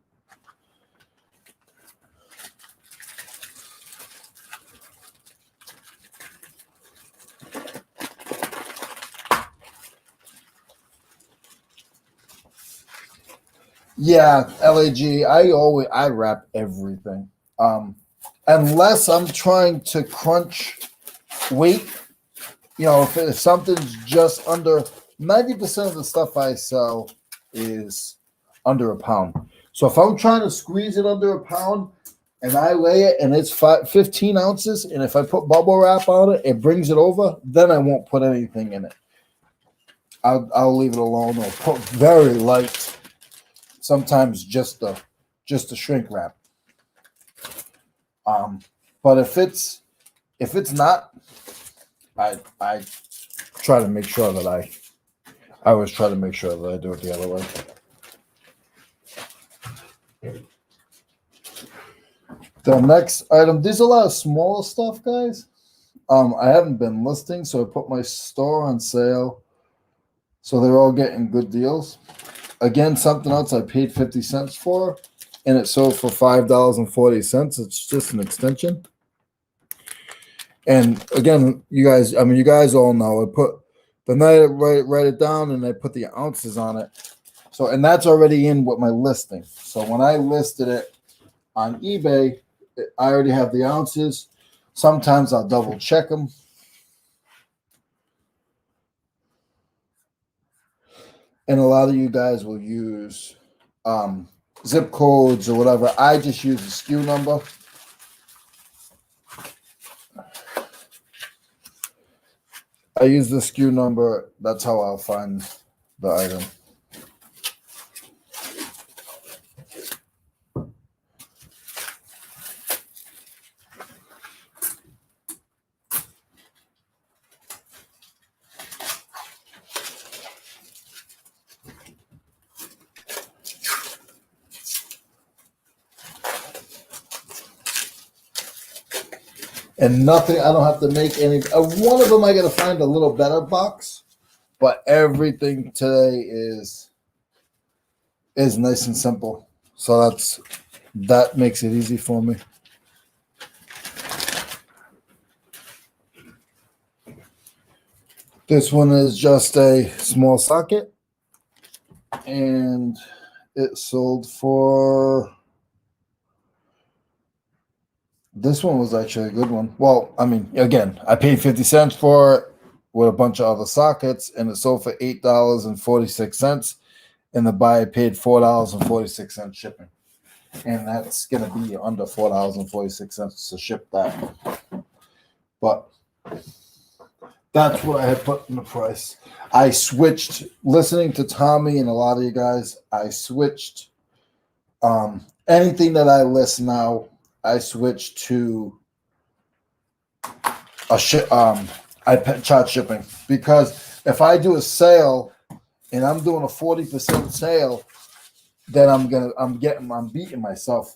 Yeah, LAG. I wrap everything. Unless I'm trying to crunch weight, if something's just under 90% of the stuff I sell is under a pound. So if I'm trying to squeeze it under a pound and I weigh it and it's 15 ounces, and if I put bubble wrap on it, it brings it over, then I won't put anything in it. I'll leave it alone or put very light. Sometimes just the shrink wrap. But if it's not, I try to make sure that I always try to make sure that I do it the other way. The next item, there's a lot of smaller stuff, guys. I haven't been listing, so I put my store on sale, so they're all getting good deals. Again, something else I paid 50 cents for, and it sold for $5.40. It's just an extension. And again, you guys all know I put the night write it down, and I put the ounces on it. So, and that's already in with my listing. So when I listed it on eBay, I already have the ounces. Sometimes I'll double check them. And a lot of you guys will use zip codes or whatever. I just use the SKU number. I use the SKU number. That's how I'll find the item. And nothing, I don't have to make any. One of them I got to find a little better box, but everything today is nice and simple. So that makes it easy for me. This one is just a small socket, and it sold for. This one was actually a good one. Well, I mean, again, I paid 50 cents for it with a bunch of other sockets, and it sold for $8.46. And the buyer paid $4.46 shipping. And that's going to be under $4.46 to ship that. But that's what I had put in the price. I switched, listening to Tommy and a lot of you guys, I switched anything that I list now. I switched to charge shipping, because if I do a sale and I'm doing a 40% sale, then I'm beating myself.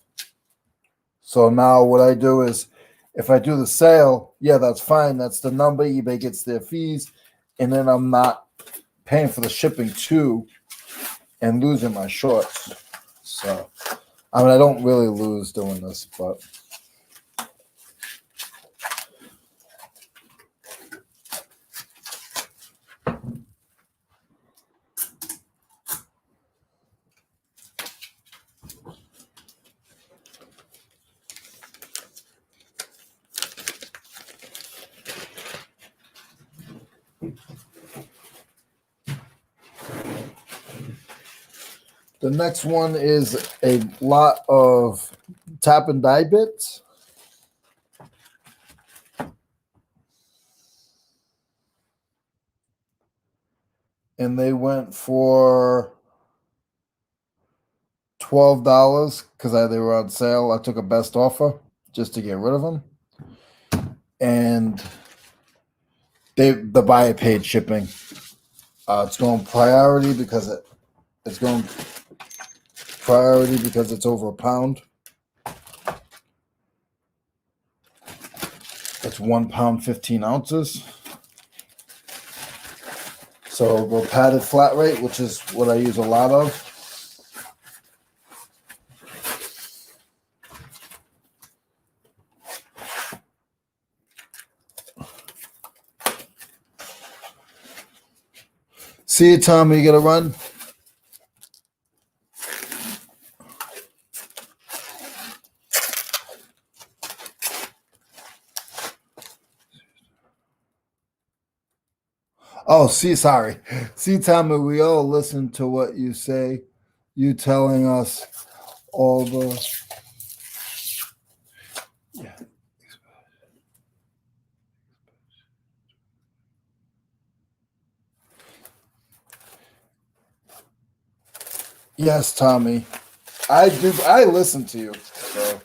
So now what I do is, if I do the sale, yeah, that's fine. That's the number. eBay gets their fees, and then I'm not paying for the shipping too and losing my shorts. So, I mean, I don't really lose doing this, but the next one is a lot of tap and die bits. And they went for $12 because they were on sale. I took a best offer just to get rid of them. And the buyer paid shipping. It's going priority because it's going priority because it's over a pound. It's 1 pound 15 ounces. So we'll padded flat rate, which is what I use a lot of. See you, Tommy. You got to run. Oh, sorry. See, Tommy, we all listen to what you say. You telling us all the. Yeah. Yes, Tommy. I do. I listen to you. So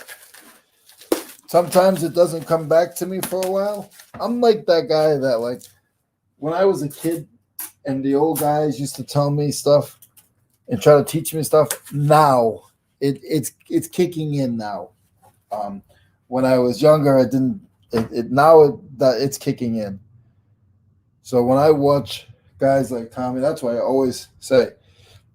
sometimes it doesn't come back to me for a while. I'm like that guy that, like, when I was a kid and the old guys used to tell me stuff and try to teach me stuff. Now it's kicking in now. When I was younger, it didn't. It's kicking in. So when I watch guys like Tommy, that's why I always say,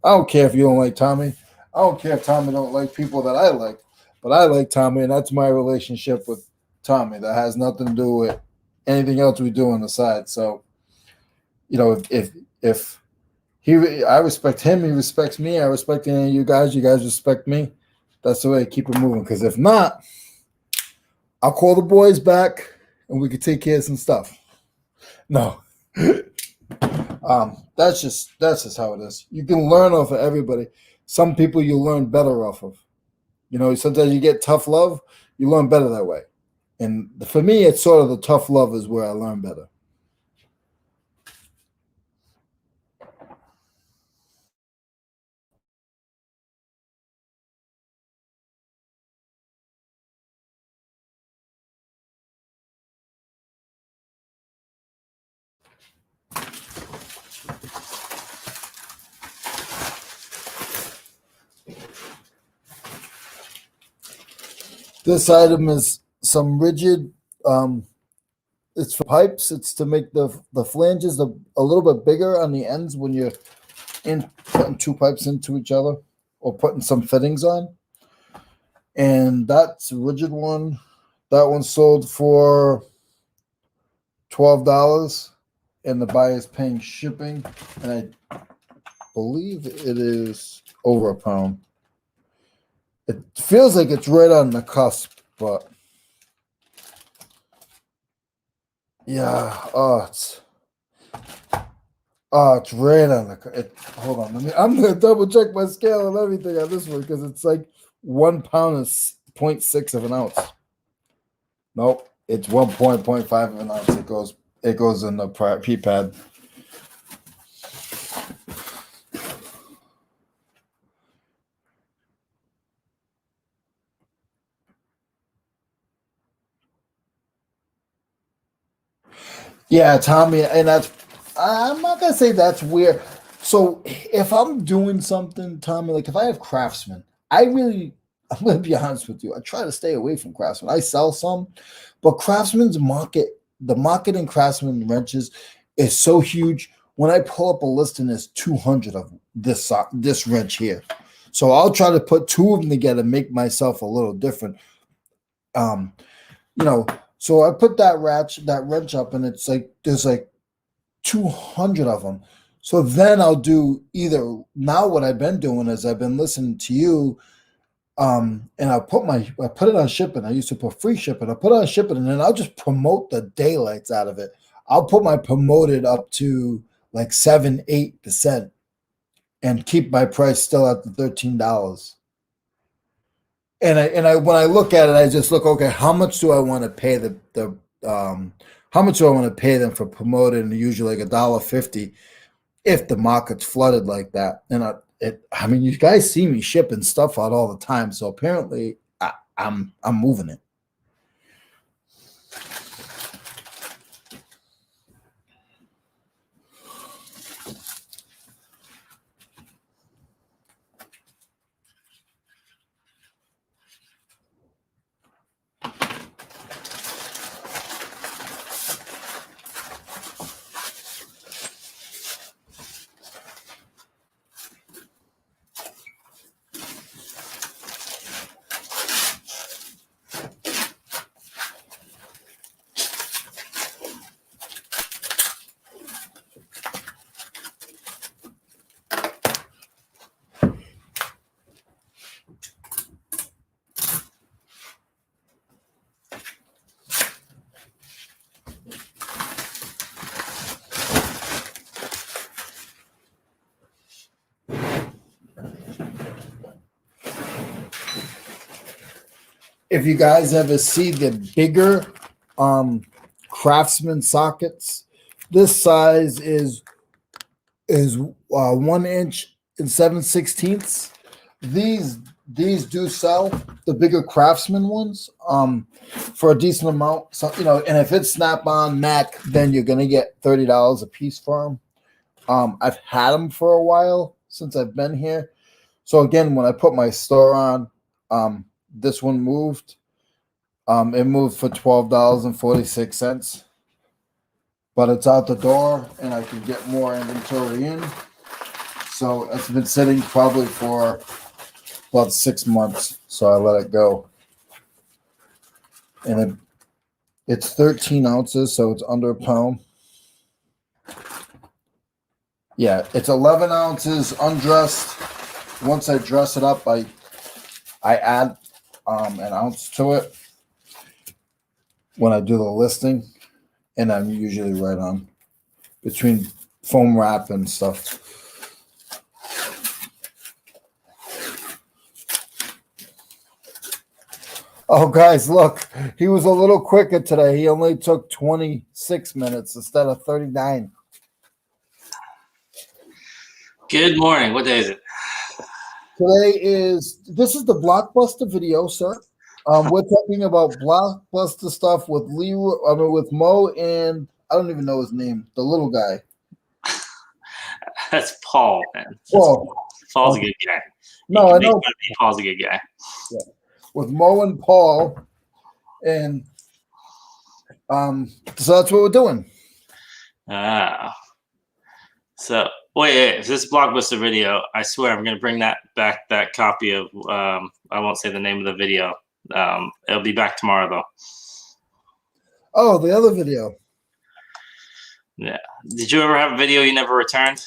I don't care if you don't like Tommy. I don't care if Tommy don't like people that I like, but I like Tommy, and that's my relationship with Tommy. That has nothing to do with anything else we do on the side. So, if I respect him, he respects me. I respect any of you guys. You guys respect me. That's the way I keep it moving. Because if not, I'll call the boys back and we could take care of some stuff. No. That's just how it is. You can learn off of everybody. Some people you learn better off of. Sometimes you get tough love, you learn better that way. And for me, it's sort of the tough love is where I learn better. This item is some rigid. It's for pipes. It's to make the flanges a little bit bigger on the ends when you're putting two pipes into each other or putting some fittings on. And that's a rigid one. That one sold for $12, and the buyer's paying shipping. And I believe it is over a pound. It feels like it's right on the cusp, but yeah. It's right on the. Hold on, I'm gonna double check my scale and everything on this one because it's like 1 pound is 0.6 of an ounce. Nope, it's 1.5 of an ounce. It goes in the pea pad. Yeah, Tommy, and I'm not gonna say that's weird. So if I'm doing something, Tommy, like if I have Craftsman, I'm gonna be honest with you. I try to stay away from Craftsman. I sell some, but Craftsman's market, the market in Craftsman wrenches is so huge. When I pull up a list and there's 200 of this wrench here, so I'll try to put two of them together, make myself a little different. Um, you know, so I put that wrench up, and it's like there's like 200 of them. So then I'll do either now what I've been doing is I've been listening to you, and I put it on shipping. I used to put free shipping. I put it on shipping, and then I'll just promote the daylights out of it. I'll put my promoted up to like 7-8% and keep my price still at the $13. And I when I look at it, I just look, okay, how much do I want to pay the how much do I want to pay them for promoted, and usually like $1.50 if the market's flooded like that. And I mean, you guys see me shipping stuff out all the time, so apparently I'm moving it. If you guys ever see the bigger Craftsman sockets, this size is 1 inch and 7/16. These do sell, the bigger Craftsman ones, for a decent amount. So and if it's Snap on Mac, then you're gonna get $30 a piece for them. I've had them for a while since I've been here. So again, when I put my store on, this one moved. It moved for $12.46, but it's out the door, and I can get more inventory in. So it's been sitting probably for about 6 months. So I let it go, and it's 13 ounces, so it's under a pound. Yeah, it's 11 ounces undressed. Once I dress it up, I add an ounce to it when I do the listing, and I'm usually right on between foam wrap and stuff. Oh, guys, look, he was a little quicker today. He only took 26 minutes instead of 39. Good morning. What day is it? This is the Blockbuster video, sir. We're talking about Blockbuster stuff with Leroy, with Mo, and I don't even know his name, the little guy. That's Paul, man. Paul's a good guy. No, I know. Paul's a good guy. Yeah. With Mo and Paul, and so that's what we're doing. So wait, if this Blockbuster video, I swear I'm gonna bring that copy of I won't say the name of the video. It'll be back tomorrow though. Oh, the other video. Yeah. Did you ever have a video you never returned?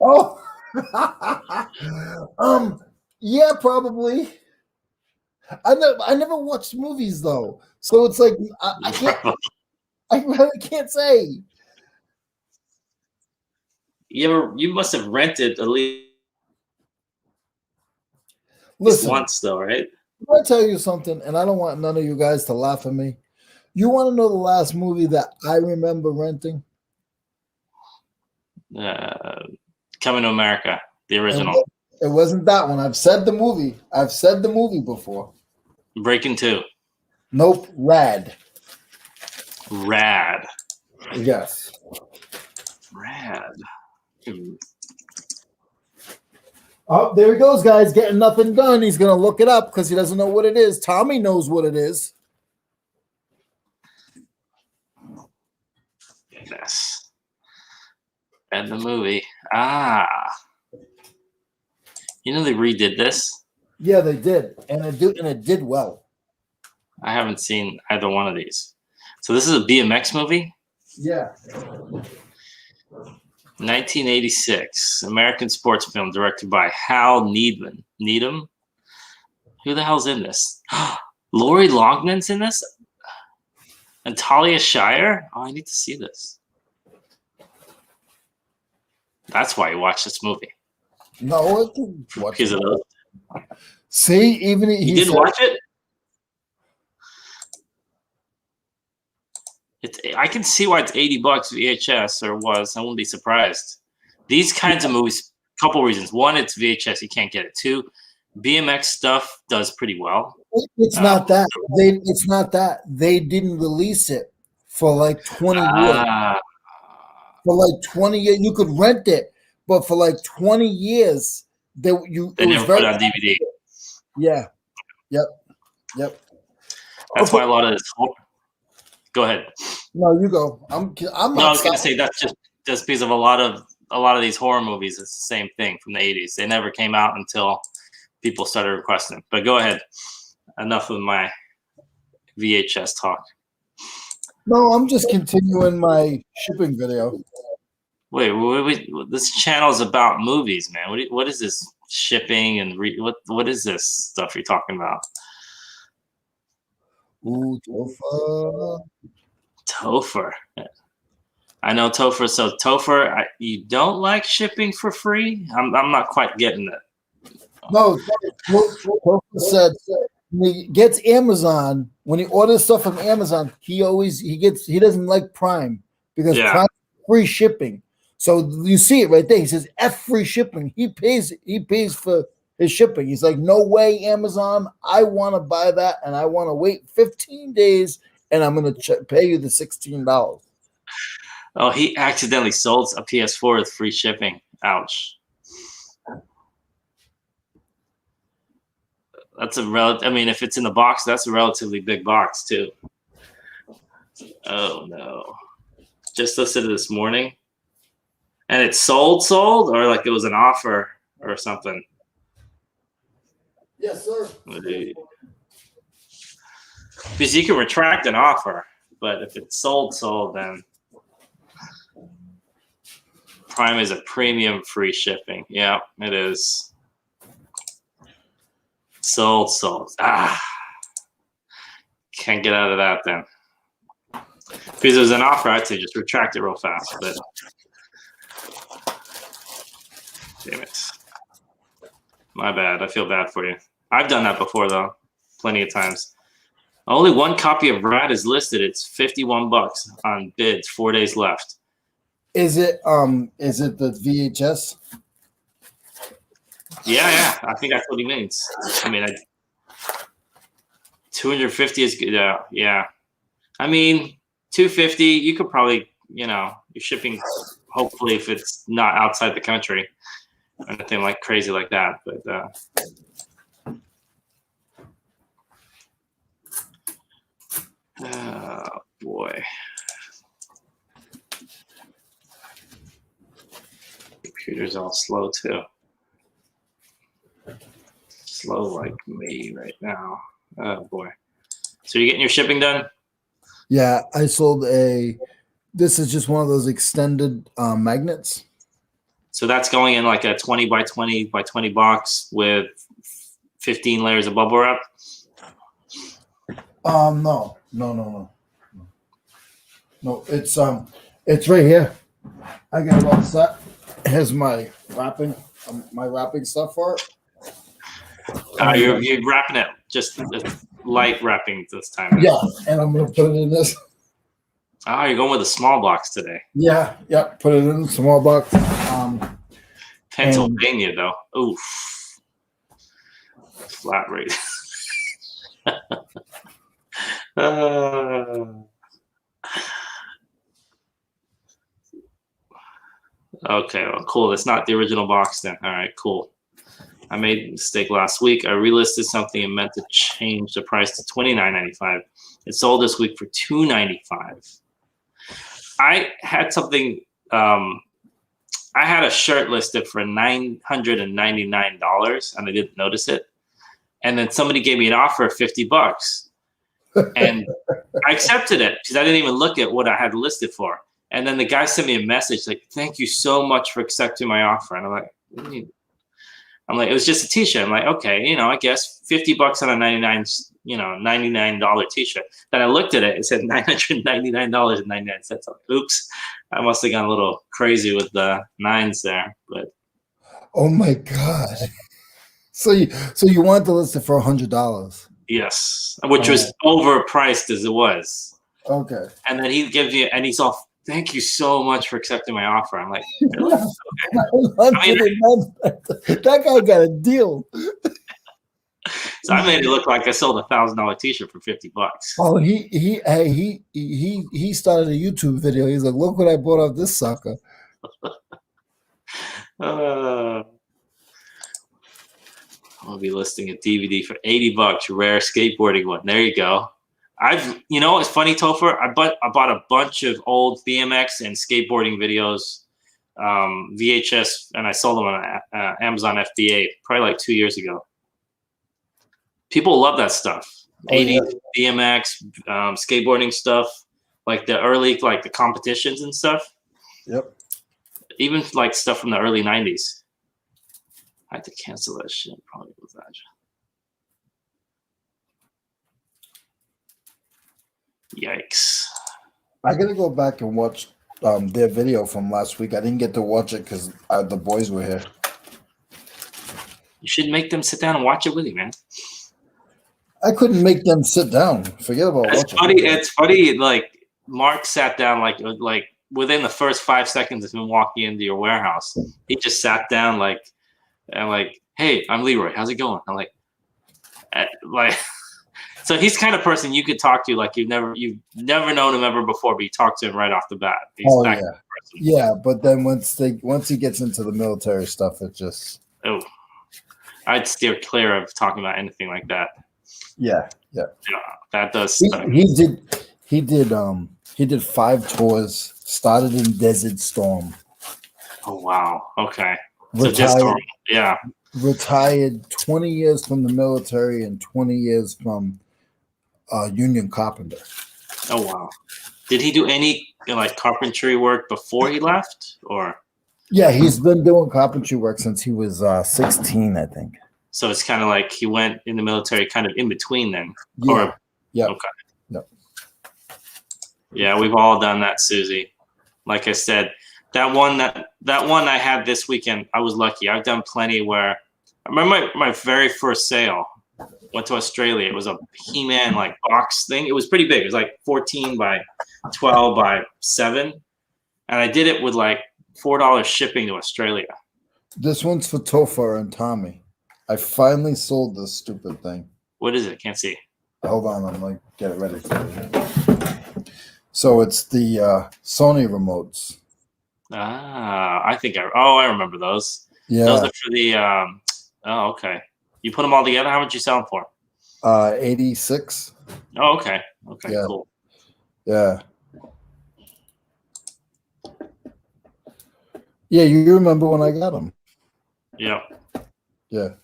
Oh, yeah, probably. I never watched movies though, so it's like I really can't say. You must have rented at least once though, right? I'll tell you something, and I don't want none of you guys to laugh at me. You want to know the last movie that I remember renting? Coming to America, the original. It wasn't that one. I've said the movie before. Breaking 2. Nope. Rad. Rad. Yes. Rad. Oh, there he goes, guys, getting nothing done. He's going to look it up because he doesn't know what it is. Tommy knows what it is. Goodness. And the movie. Ah. You know they redid this? Yeah, they did. And it did well. I haven't seen either one of these. So this is a BMX movie? Yeah. 1986. American sports film directed by Hal Needham? Who the hell's in this? Lori Loughnan's in this? And Talia Shire? Oh, I need to see this. That's why you watch this movie. No, I didn't watch Because it. of those. See, even You didn't watch it? I can see why it's $80 VHS, or was. I wouldn't be surprised. These kinds of movies, couple reasons. One, it's VHS, you can't get it. Two, BMX stuff does pretty well. It's not that. It's not that. They didn't release it for like 20 years. For like 20 years, you could rent it, but for like 20 years, they never put it on DVD. Yeah. Yep. That's why a lot of this. Go ahead. No, you go. I'm no, I was going to say that's just because of a lot of these horror movies. It's the same thing from the 80s. They never came out until people started requesting. But go ahead. Enough of my VHS talk. No, I'm just continuing my shipping video. Wait, this channel is about movies, man. What is this shipping and what is this stuff you're talking about? Ooh, Topher. I know Topher. So Topher, you don't like shipping for free? I'm not quite getting it. No, Topher said when he gets Amazon, when he orders stuff from Amazon, he doesn't like Prime because Prime is free shipping. So you see it right there. He says F free shipping. He pays for his shipping. He's like, no way, Amazon. I want to buy that, and I want to wait 15 days, and I'm going to pay you the $16. Oh, he accidentally sold a PS4 with free shipping. Ouch. That's I mean, if it's in the box, that's a relatively big box too. Oh no. Just listed this morning. And it's sold, or like it was an offer or something? Yes, sir. Because you can retract an offer, but if it's sold, then Prime is a premium free shipping. Yeah, it is. Sold. Can't get out of that then. Because there's an offer, I'd say just retract it real fast, but damn it. My bad. I feel bad for you. I've done that before though, plenty of times. Only one copy of Rad is listed. It's $51 on bids. 4 days left. Is it the VHS? Yeah. I think that's what he means. I mean, 250 is good. Yeah. I mean, 250. You could probably, you're shipping. Hopefully, if it's not outside the country, anything like crazy like that. But oh boy. Computer's all slow too. Slow like me right now. Oh boy. So you're getting your shipping done? Yeah, I sold this is just one of those extended magnets. So that's going in like a 20 by 20 by 20 box with 15 layers of bubble wrap? No, it's right here. I got it all set. Here's my wrapping stuff for it. You're wrapping it, just light wrapping this time. Yeah, and I'm gonna put it in this. Oh, you're going with a small box today. Yeah, put it in a small box. Pennsylvania though. Oof. Flat rate. Okay, well, cool. It's not the original box then. All right, cool. I made a mistake last week. I relisted something and meant to change the price to $29.95. It sold this week for $2.95. I had something. I had a shirt listed for $999, and I didn't notice it. And then somebody gave me an offer of $50, and I accepted it because I didn't even look at what I had listed for. And then the guy sent me a message like, "Thank you so much for accepting my offer." And I'm like, "What do you mean?" I'm like, "It was just a T-shirt." I'm like, "Okay, I guess $50 on a $99 T-shirt." Then I looked at it; it said $999.99. I'm like, oops, I must have gone a little crazy with the nines there. But Oh my god! So you wanted to list it for $100? yes, which was overpriced as it was. Okay. And then he gives you, and he's all, "Thank you so much for accepting my offer." I'm like, really? Okay. That guy got a deal. So I made it look like I sold a $1,000 T-shirt for $50. Oh, he started a YouTube video. He's like, "Look what I bought off this sucker." I'll be listing a DVD for $80, rare skateboarding one. There you go. It's funny, Topher. I bought a bunch of old BMX and skateboarding videos, VHS, and I sold them on Amazon FBA probably like 2 years ago. People love that stuff. 80s BMX, skateboarding stuff, like the early, like the competitions and stuff. Yep. Even like stuff from the early 90s. I had to cancel that shit. Probably with that. Yikes. I gotta go back and watch their video from last week. I didn't get to watch it because the boys were here. You should make them sit down and watch it with you, man. I couldn't make them sit down. Forget about watching. It's funny. Like Mark sat down like within the first 5 seconds of him walking into your warehouse. He just sat down and "Hey, I'm Leroy. How's it going?" I'm like. So he's the kind of person you could talk to like you've never known him ever before, but you talk to him right off the bat. He's that kind of person. Yeah, but then once he gets into the military stuff, it just I'd steer clear of talking about anything like that. Yeah, that does. He did 5 tours. Started in Desert Storm. Oh wow! Okay, Retired, so just yeah. Retired 20 years from the military and 20 years from union carpenter. Oh wow! Did he do any carpentry work before he left, or? Yeah, he's been doing carpentry work since he was 16, I think. So it's kind of like he went in the military, kind of in between then. Yeah. Okay. Yep. Yeah, we've all done that, Susie. Like I said, that one I had this weekend, I was lucky. I've done plenty where I remember my very first sale. Went to Australia. It was a He-Man box thing. It was pretty big. It was like 14 by 12 by 7. And I did it with $4 shipping to Australia. This one's for Topher and Tommy. I finally sold this stupid thing. What is it? Can't see. Hold on, I'm get it ready for you. So it's the Sony remotes. I remember those. Yeah. Those are for the okay. You put them all together. How much you sell them for? 86. Oh, okay. Okay, yeah. Cool. Yeah. Yeah, you remember when I got them? Yeah. Yeah.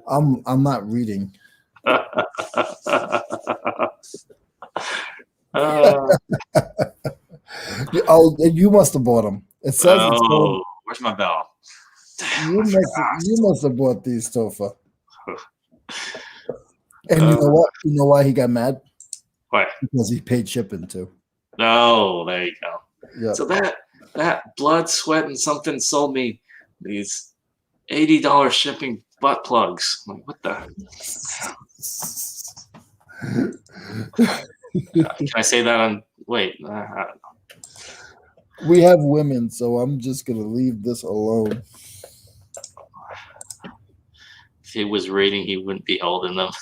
I'm not reading. You must have bought them. It says. Where's my bell? Damn, you must have bought these, Topher. And you know what? You know why he got mad? Why? Because he paid shipping too. Oh, there you go. Yeah. So that blood, sweat, and something sold me these $80 shipping butt plugs. I'm like, what the? Can I say that on? Wait, I don't know. We have women, so I'm just gonna leave this alone. If he was reading, he wouldn't be holding them.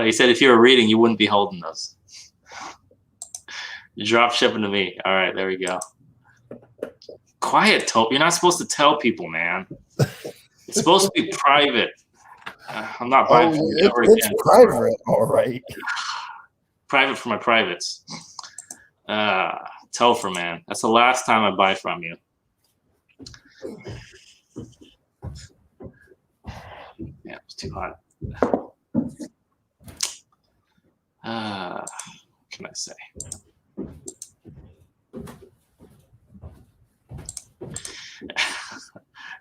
He said if you were reading, you wouldn't be holding those. You drop shipping to me. All right, there we go. Quiet, Tope. You're not supposed to tell people, man. It's supposed to be private. I'm not buying from you ever it's again. private, all right. Private for my privates. Topher, man. That's the last time I buy from you. Yeah, it's too hot. What can I say?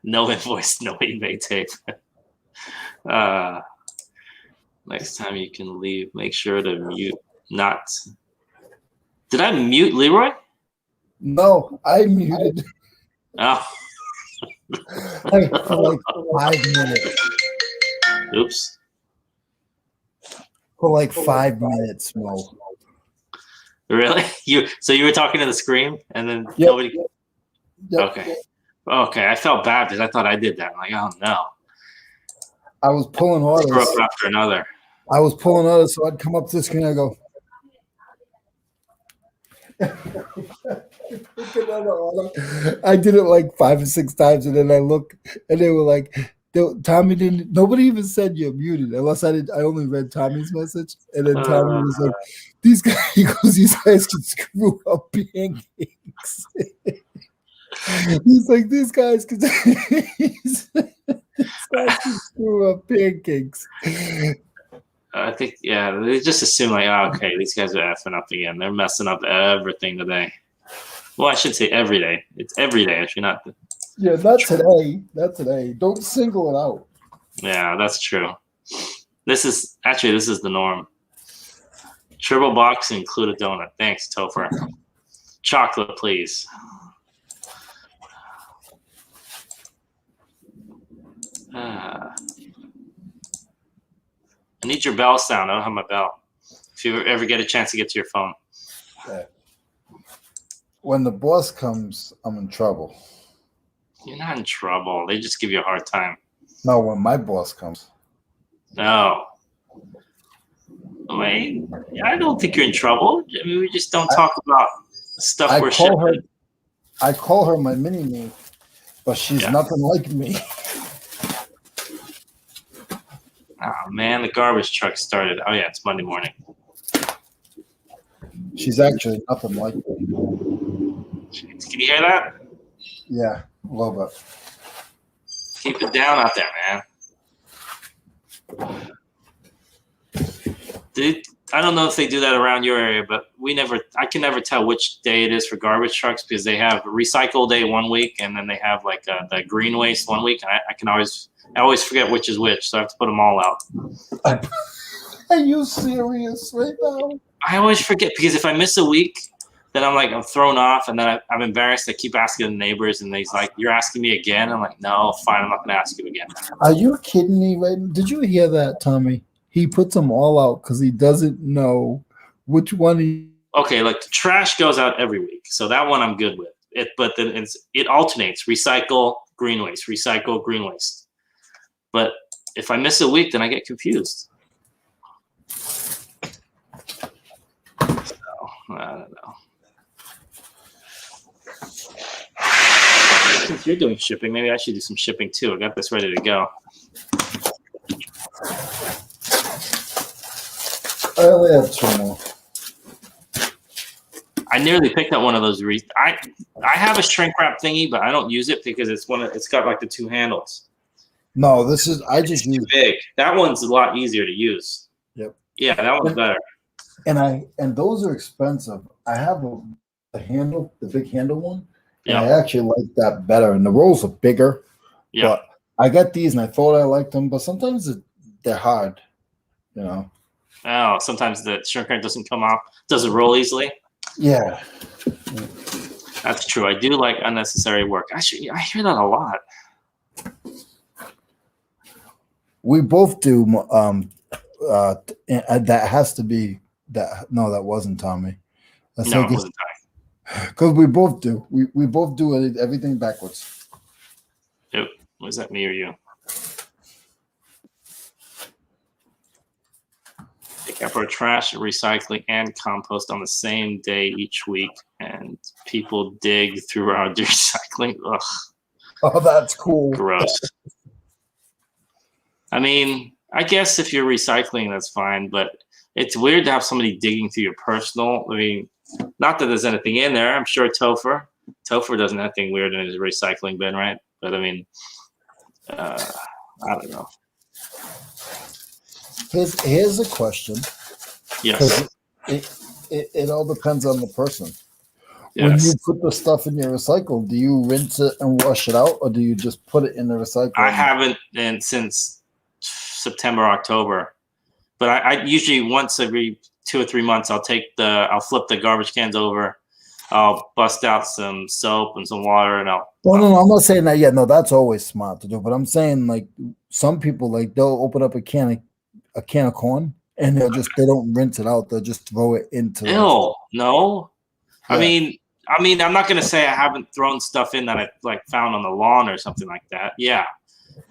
No invoice, no eBay tape. Next time you can leave, make sure to mute. Not. Did I mute Leroy? No, I muted. Oh. For like 5 minutes. Oops. For like 5 minutes, Mo. Really? So you were talking to the screen and then Yep. nobody. Yep. Okay. Okay. I felt bad because I thought I did that. I'm like, oh no. I was pulling orders. Screw up after another. I was pulling orders, so I'd come up to the screen and I go. I did it like 5 or 6 times, and then I look, and they were like, Tommy didn't. Nobody even said you're muted, unless I did. I only read Tommy's message, and then Tommy was like, "These guys," he goes, "These guys can screw up pancakes." He's like, "These guys can." These guys can screw up pancakes. I think, yeah, they just assume like, oh, okay, these guys are effing up again. They're messing up everything today. Well, I should say every day. It's every day, actually, not. Yeah, not today. Not today. Don't single it out. Yeah, that's true. This is the norm. Triple box, include a donut. Thanks, Topher. Chocolate, please. I need your bell sound. I don't have my bell. If you ever get a chance to get to your phone. Yeah. When the boss comes, I'm in trouble. You're not in trouble. They just give you a hard time. No, when my boss comes. No. Wait, I don't think you're in trouble. I mean, we just don't talk about stuff we're shipping. I call her my mini-me, but she's nothing like me. Oh, man, the garbage truck started. Oh, yeah, it's Monday morning. She's actually nothing like me. Can you hear that? Yeah, a little bit. Keep it down out there, man. I don't know if they do that around your area, but I can never tell which day it is for garbage trucks because they have recycle day one week and then they have like the green waste one week. And I always forget which is which, so I have to put them all out. Are you serious right now? I always forget because if I miss a week, then I'm thrown off, and then I'm embarrassed. I keep asking the neighbors, and he's like, "You're asking me again?" I'm like, "No, fine, I'm not going to ask you again." Are you kidding me? Right? Did you hear that, Tommy? He puts them all out because he doesn't know which one. Okay, like the trash goes out every week, so that one I'm good with. But then it alternates: recycle, green waste, recycle, green waste. But if I miss a week, then I get confused. So I don't know. Since you're doing shipping, maybe I should do some shipping too. I got this ready to go. I only have 2 more. I nearly picked up one of those. I have a shrink wrap thingy, but I don't use it because it's got like the 2 handles. No, I just use big. That one's a lot easier to use. Yep. Yeah, that one's better. And those are expensive. I have the handle, the big handle one. And Yeah. I actually like that better. And the rolls are bigger. Yeah. But I got these and I thought I liked them, but sometimes they're hard, you know. Oh, sometimes the shrink wrap doesn't come off. Doesn't roll easily. Yeah. That's true. I do like unnecessary work. Actually, I hear that a lot. We both do. That has to be that. No, that wasn't Tommy. No, it wasn't Tommy. Because we both do. We both do everything backwards. Yep. Was that me or you? for trash, recycling, and compost on the same day each week, and people dig through our recycling. Ugh, Oh, that's cool. gross. I mean, I guess if you're recycling, that's fine, but it's weird to have somebody digging through your personal. I mean, not that there's anything in there. I'm sure Topher doesn't have anything weird in his recycling bin, right? But I mean, I don't know. Here's a question. Yes. It all depends on the person. Yes. When you put the stuff in your recycle, do you rinse it and wash it out, or do you just put it in the recycle? I haven't since September, October, but I usually once every 2 or 3 months I'll flip the garbage cans over. I'll bust out some soap and some water, and no, I'm not saying that yet. No, that's always smart to do. But I'm saying like some people they'll open up a can of corn and they don't rinse it out. They'll just throw it into. Ew, no. Yeah. I mean, I'm not gonna say I haven't thrown stuff in that I like found on the lawn or something like that. Yeah,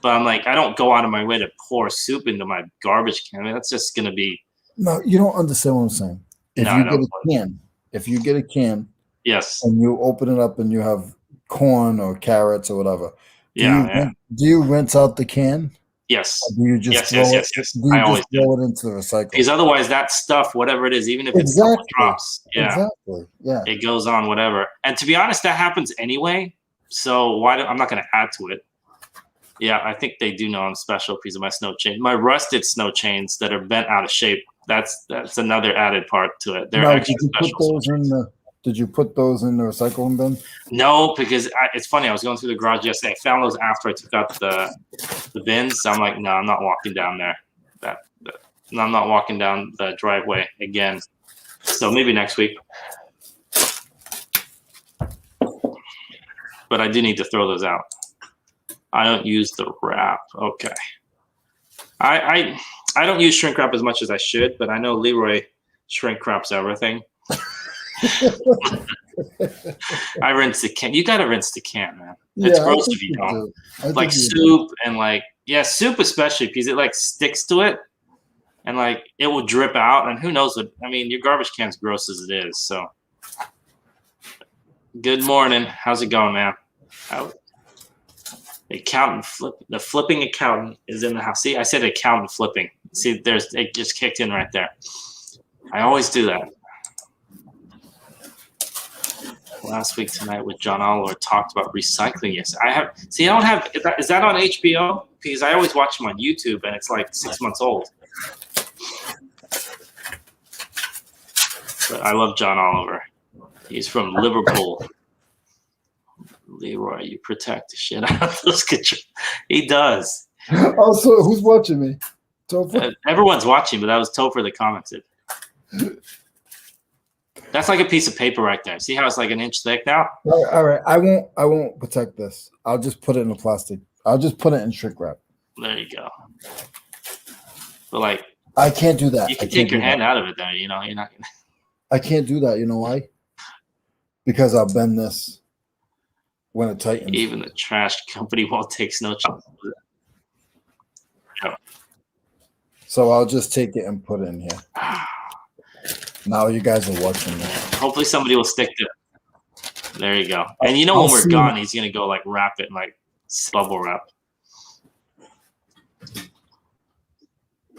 but I'm like, I don't go out of my way to pour soup into my garbage can. I mean, that's just gonna be. No, you don't understand what I'm saying. If you get a can, yes, and you open it up and you have corn or carrots or whatever, do you rinse out the can? Yes. Or do you just yes. Do you just throw it into the recycle? Because otherwise, that stuff, whatever it is, even if it's a couple drops, it goes on whatever. And to be honest, that happens anyway. So I'm not going to add to it. Yeah, I think they do know I'm special because of my snow chain. My rusted snow chains that are bent out of shape. That's another added part to it. They're actually special. Did you put those in the recycling bin? No, because it's funny. I was going through the garage yesterday. I found those after I took out the bins. So I'm like, no, I'm not walking down there. I'm not walking down the driveway again. So maybe next week. But I do need to throw those out. I don't use the wrap. Okay. I don't use shrink wrap as much as I should, but I know Leroy shrink wraps everything. I rinse the can. You gotta rinse the can, man. It's gross if you don't. Like soup and soup especially because it like sticks to it and like it will drip out. And who knows what? I mean, your garbage can's gross as it is. So, good morning. How's it going, man? The flipping accountant is in the house. See, I said accountant flipping. See, it just kicked in right there. I always do that. Last week tonight with John Oliver talked about recycling. Yes, I don't have. Is that on HBO? Because I always watch him on YouTube, and it's like 6 months old. But I love John Oliver. He's from Liverpool. Leroy, you protect the shit out of those controls. He does. Also, who's watching me? Topher? Everyone's watching, but that was Topher that commented. That's like a piece of paper right there. See how it's like an inch thick now? All right. I won't protect this. I'll just put it in the plastic. I'll just put it in shrink wrap. There you go. But like, I can't do that. You can take your hand out of it though. You know, you're not gonna. I can't do that. You know why? Because I'll bend this when it tightens. Even the trash company won't take snow chunks. Yeah. So I'll just take it and put it in here. Now you guys are watching me. Hopefully somebody will stick to it. There you go. And you know when we're gone, he's going to go like wrap it in like bubble wrap.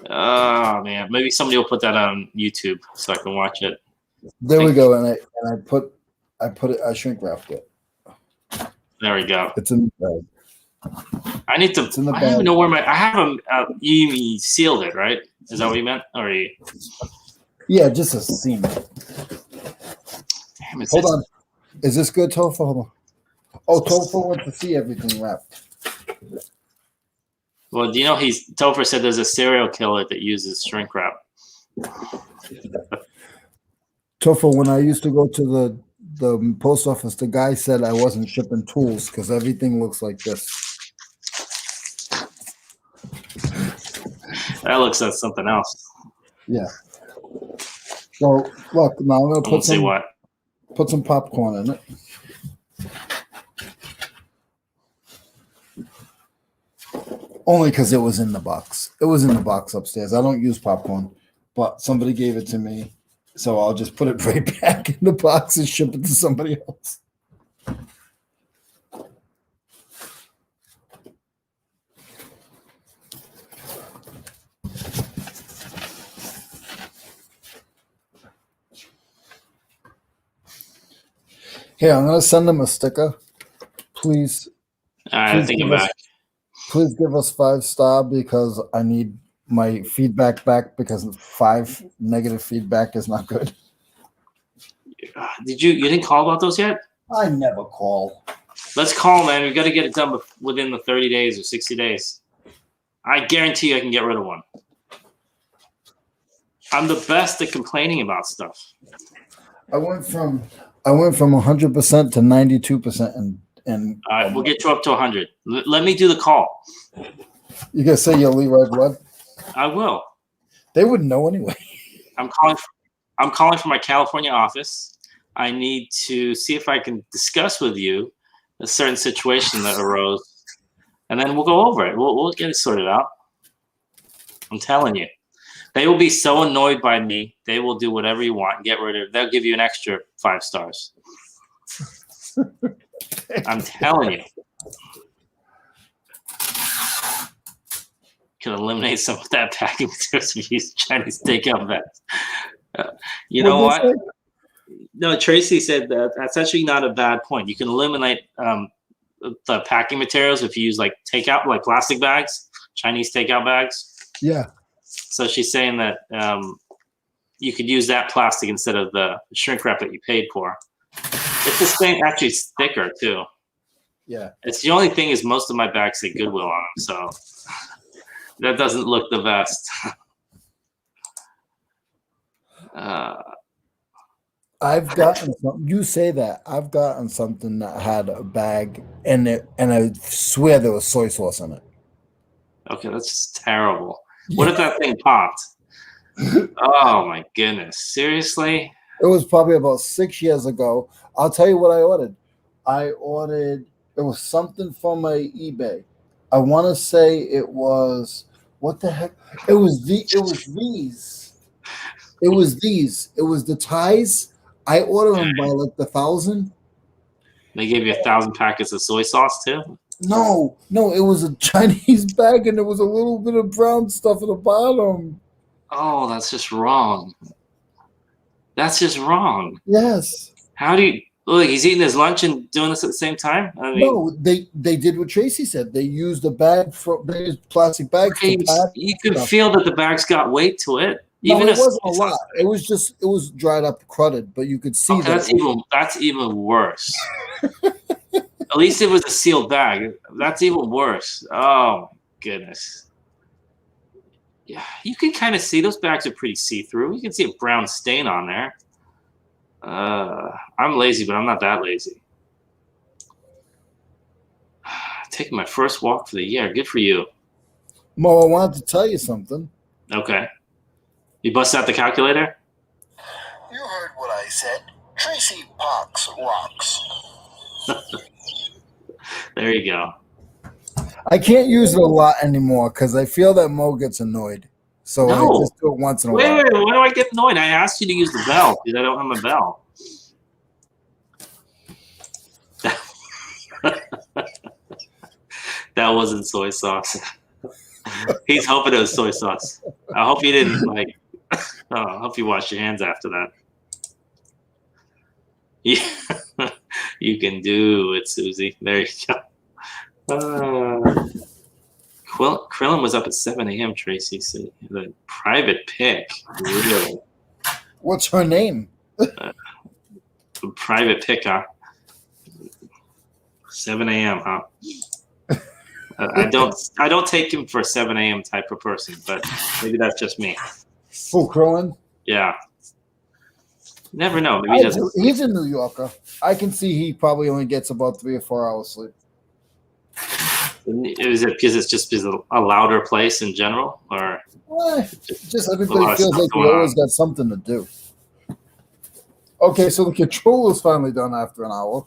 Oh, man. Maybe somebody will put that on YouTube so I can watch it. There we go. And I shrink wrapped it. There we go. It's in the bag. I need to. I don't even know where I have them. You sealed it, right? Is that what you meant? Or you? Yeah, just a seam. Damn, Hold on. Is this good, Topher? Hold on. Oh, Topher wants to see everything wrapped. Well, do you know Topher said there's a serial killer that uses shrink wrap. Topher, when I used to go to the post office, the guy said I wasn't shipping tools because everything looks like this. That looks like something else. Yeah. So look, now I'm gonna put some popcorn in it. Only because it was in the box. It was in the box upstairs. I don't use popcorn, but but somebody gave it to me, so I'll just put it right back in the box and ship it to somebody else. Here, I'm gonna send them a sticker. Please, All right, I think I'm back. please give us 5-star because I need my feedback back because 5 negative feedback is not good. You didn't call about those yet? I never call. Let's call, man. We've got to get it done within the 30 days or 60 days. I guarantee you I can get rid of one. I'm the best at complaining about stuff. I went from 100% to 92%, and all right, we'll get you up to 100. Let me do the call. You gonna say you're Leroy Blood? I will. They wouldn't know anyway. I'm calling from my California office. I need to see if I can discuss with you a certain situation that arose, and then we'll go over it. We'll get it sorted out. I'm telling you. They will be so annoyed by me. They will do whatever you want and get rid of it. They'll give you an extra 5 stars. I'm telling you. Can eliminate some of that packing materials if you use Chinese takeout bags. You know what? No, Tracy said that's actually not a bad point. You can eliminate the packing materials if you use like takeout, like plastic bags, Chinese takeout bags. Yeah. So she's saying that you could use that plastic instead of the shrink wrap that you paid for. It's the same, actually it's thicker too. Yeah. It's the only thing is most of my bags say Goodwill on them, so that doesn't look the best. I've gotten something. You say that. I've gotten something that had a bag and I swear there was soy sauce in it. Okay, that's just terrible. What if that thing popped? Oh my goodness. Seriously? It was probably about 6 years ago. I'll tell you what I ordered. It was something from my eBay. I want to say it was, what the heck? It was these. It was the ties. I ordered them by like the 1,000. They gave you 1,000 packets of soy sauce too? No, it was a Chinese bag and there was a little bit of brown stuff at the bottom. Oh, that's just wrong. That's just wrong. Yes. How do you look? He's eating his lunch and doing this at the same time. I mean, no, they did what Tracy said. They used they used plastic bags. You could feel that the bags got weight to it. Even it wasn't a lot. It was dried up, cruded, but you could see that. That's even worse. At least it was a sealed bag. That's even worse. Oh goodness. Yeah, you can kind of see those bags are pretty see-through. You can see a brown stain on there. I'm lazy, but I'm not that lazy. Taking my first walk for the year. Good for you. Mo, I wanted to tell you something. Okay. You bust out the calculator? You heard what I said. Tracy Parks rocks. There you go. I can't use it a lot anymore because I feel that Mo gets annoyed. So I just do it once in a while. Wait, why do I get annoyed? I asked you to use the bell because I don't have a bell. That wasn't soy sauce. He's hoping it was soy sauce. I hope you didn't I hope you washed your hands after that. Yeah, you can do it, Susie. There you go. Krillin was up at 7 a.m. Tracy said the private pick. Really? What's her name? Private pick, huh? 7 a.m., huh? I don't take him for a 7 a.m. type of person, but maybe that's just me. Who, Krillin? Yeah. Never know. Maybe he's a New Yorker. I can see he probably only gets about 3 or 4 hours sleep. Is it because it's just a louder place in general, or just everybody feels like they always got something to do? Okay, so the controller's finally done after an hour.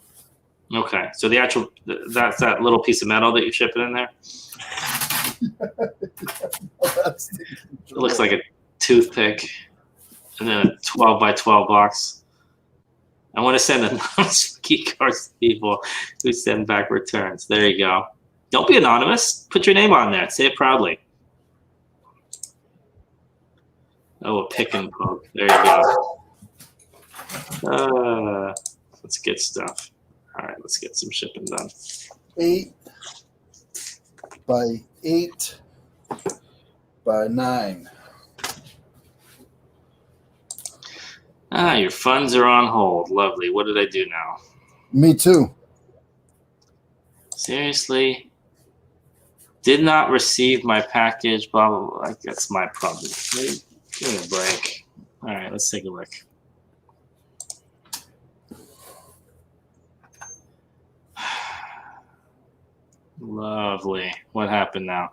Okay, so that's that little piece of metal that you're shipping in there. It looks like a toothpick, and then a 12 by 12 box. I want to send anonymous key cards to people who send back returns. There you go. Don't be anonymous. Put your name on there. Say it proudly. Oh, a pick and poke. There you go. That's good stuff. All right, let's get some shipping done. 8 by 8 by 9. Your funds are on hold. Lovely. What did I do now? Me too. Seriously? Did not receive my package, blah, blah, blah. That's my problem. Give me a break. All right, let's take a look. Lovely. What happened now?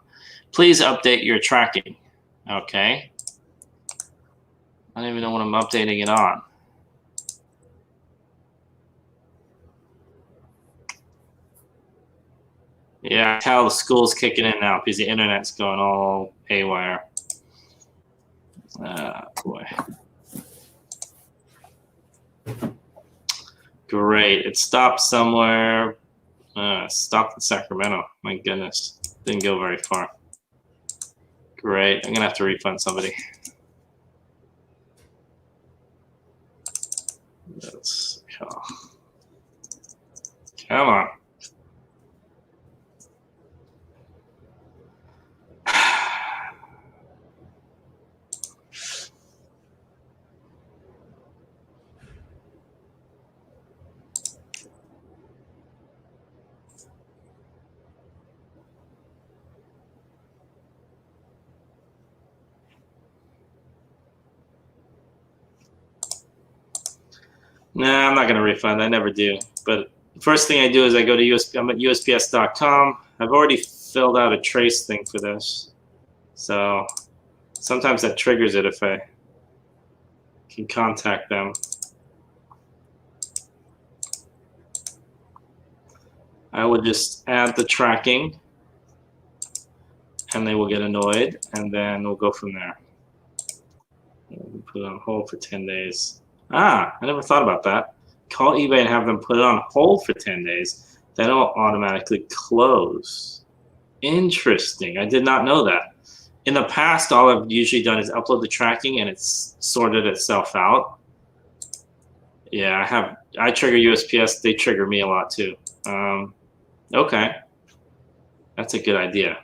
Please update your tracking. Okay. I don't even know what I'm updating it on. Yeah, I tell the school's kicking in now because the internet's going all haywire. Boy. Great. It stopped somewhere. Stopped in Sacramento. My goodness. Didn't go very far. Great. I'm going to have to refund somebody. Let's go. Come on. Nah, I'm not going to refund. I never do. But the first thing I do is I go to I'm at USPS.com. I've already filled out a trace thing for this. So sometimes that triggers it if I can contact them. I will just add the tracking and they will get annoyed and then we'll go from there. We'll put it on hold for 10 days. I never thought about that. Call eBay and have them put it on hold for 10 days. Then it'll automatically close. Interesting. I did not know that. In the past, all I've usually done is upload the tracking and it's sorted itself out. Yeah, I trigger USPS. They trigger me a lot too. Okay. That's a good idea.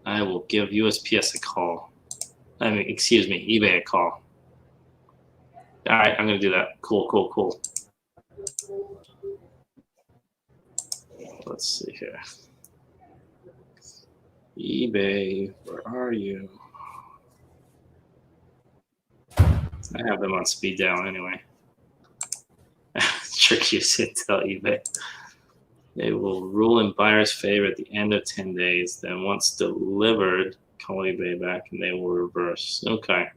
I will give USPS a call. Excuse me, eBay a call. All right, I'm going to do that. Cool, cool, cool. Let's see here. eBay, where are you? I have them on speed dial anyway. Tricky to tell eBay. They will rule in buyer's favor at the end of 10 days. Then once delivered, call eBay back and they will reverse. Okay.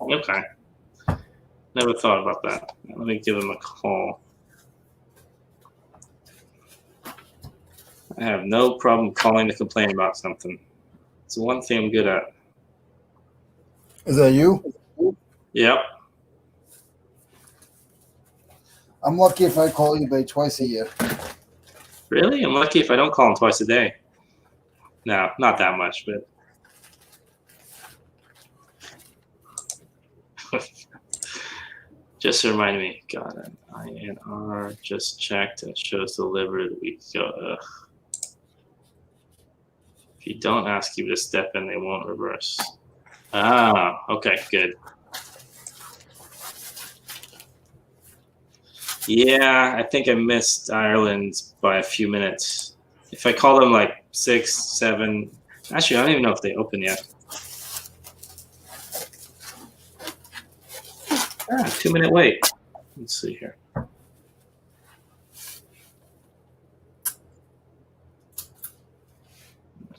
Okay. Never thought about that. Let me give them a call. I have no problem calling to complain about something. It's the one thing I'm good at. Is that you? Yep. I'm lucky if I call eBay twice a year. Really? I'm lucky if I don't call them twice a day. No, not that much, but. Just reminded me. Got an INR. Just checked and it shows delivered a week ago. If you don't ask you to step in, they won't reverse. Okay, good. Yeah, I think I missed Ireland by a few minutes. If I call them like 6, 7, actually, I don't even know if they open yet. 2-minute wait. Let's see here. All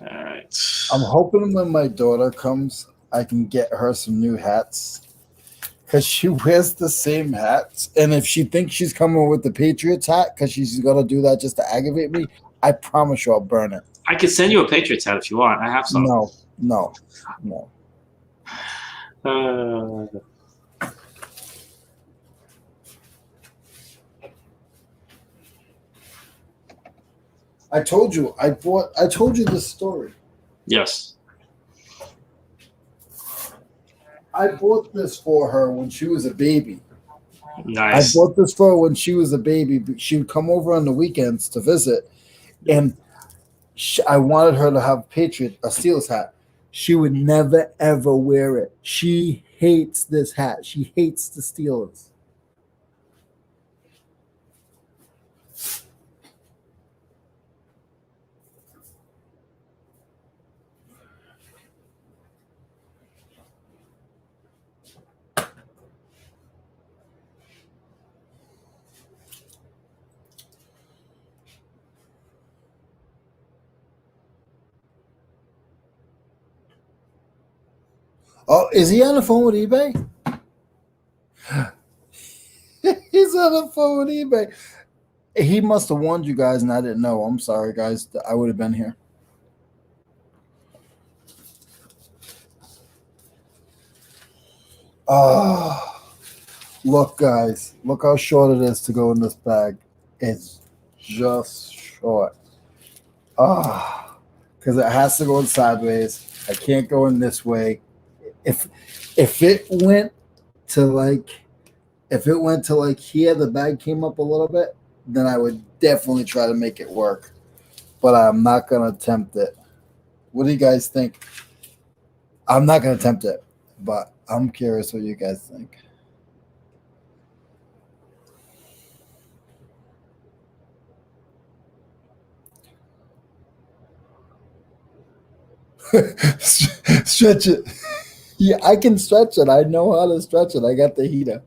right. I'm hoping when my daughter comes, I can get her some new hats. because she wears the same hats. And if she thinks she's coming with the Patriots hat because she's going to do that just to aggravate me, I promise you I'll burn it. I could send you a Patriots hat if you want. I have some. No. I told you this story. Yes. I bought this for her when she was a baby. Nice. I bought this for her when she was a baby. She would come over on the weekends to visit, and I wanted her to have a Steelers hat. She would never ever wear it. She hates this hat. She hates the Steelers. Oh, is he on the phone with eBay? He's on the phone with eBay. He must have warned you guys, and I didn't know. I'm sorry, guys. I would have been here. Oh, look, guys. Look how short it is to go in this bag. It's just short. Because it has to go in sideways. I can't go in this way. If it went to like here, the bag came up a little bit, then I would definitely try to make it work. But I'm not gonna attempt it. What do you guys think? I'm not gonna attempt it, but I'm curious what you guys think. Stretch it. Yeah, I can stretch it. I know how to stretch it. I got the heater.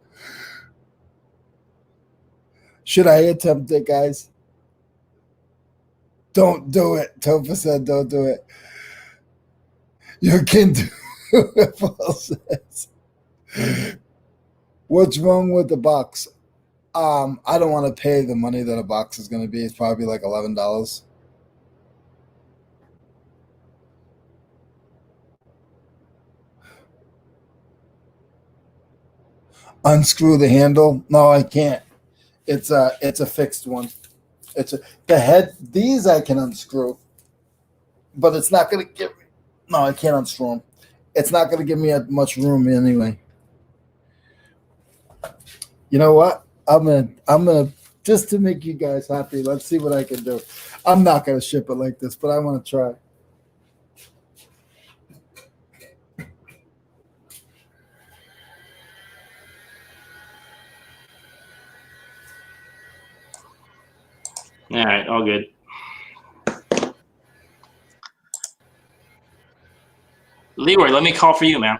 Should I attempt it, guys? Don't do it. Topher said don't do it. You can do it, Paul says. What's wrong with the box? I don't want to pay the money that a box is going to be. It's probably like $11. Unscrew the handle? No, I can't. It's a fixed one. The head. These I can unscrew, but it's not going to give me. No, I can't unscrew them. It's not going to give me much room anyway. You know what? I'm gonna just to make you guys happy. Let's see what I can do. I'm not gonna ship it like this, but I want to try. All right, all good. Leroy, let me call for you, man.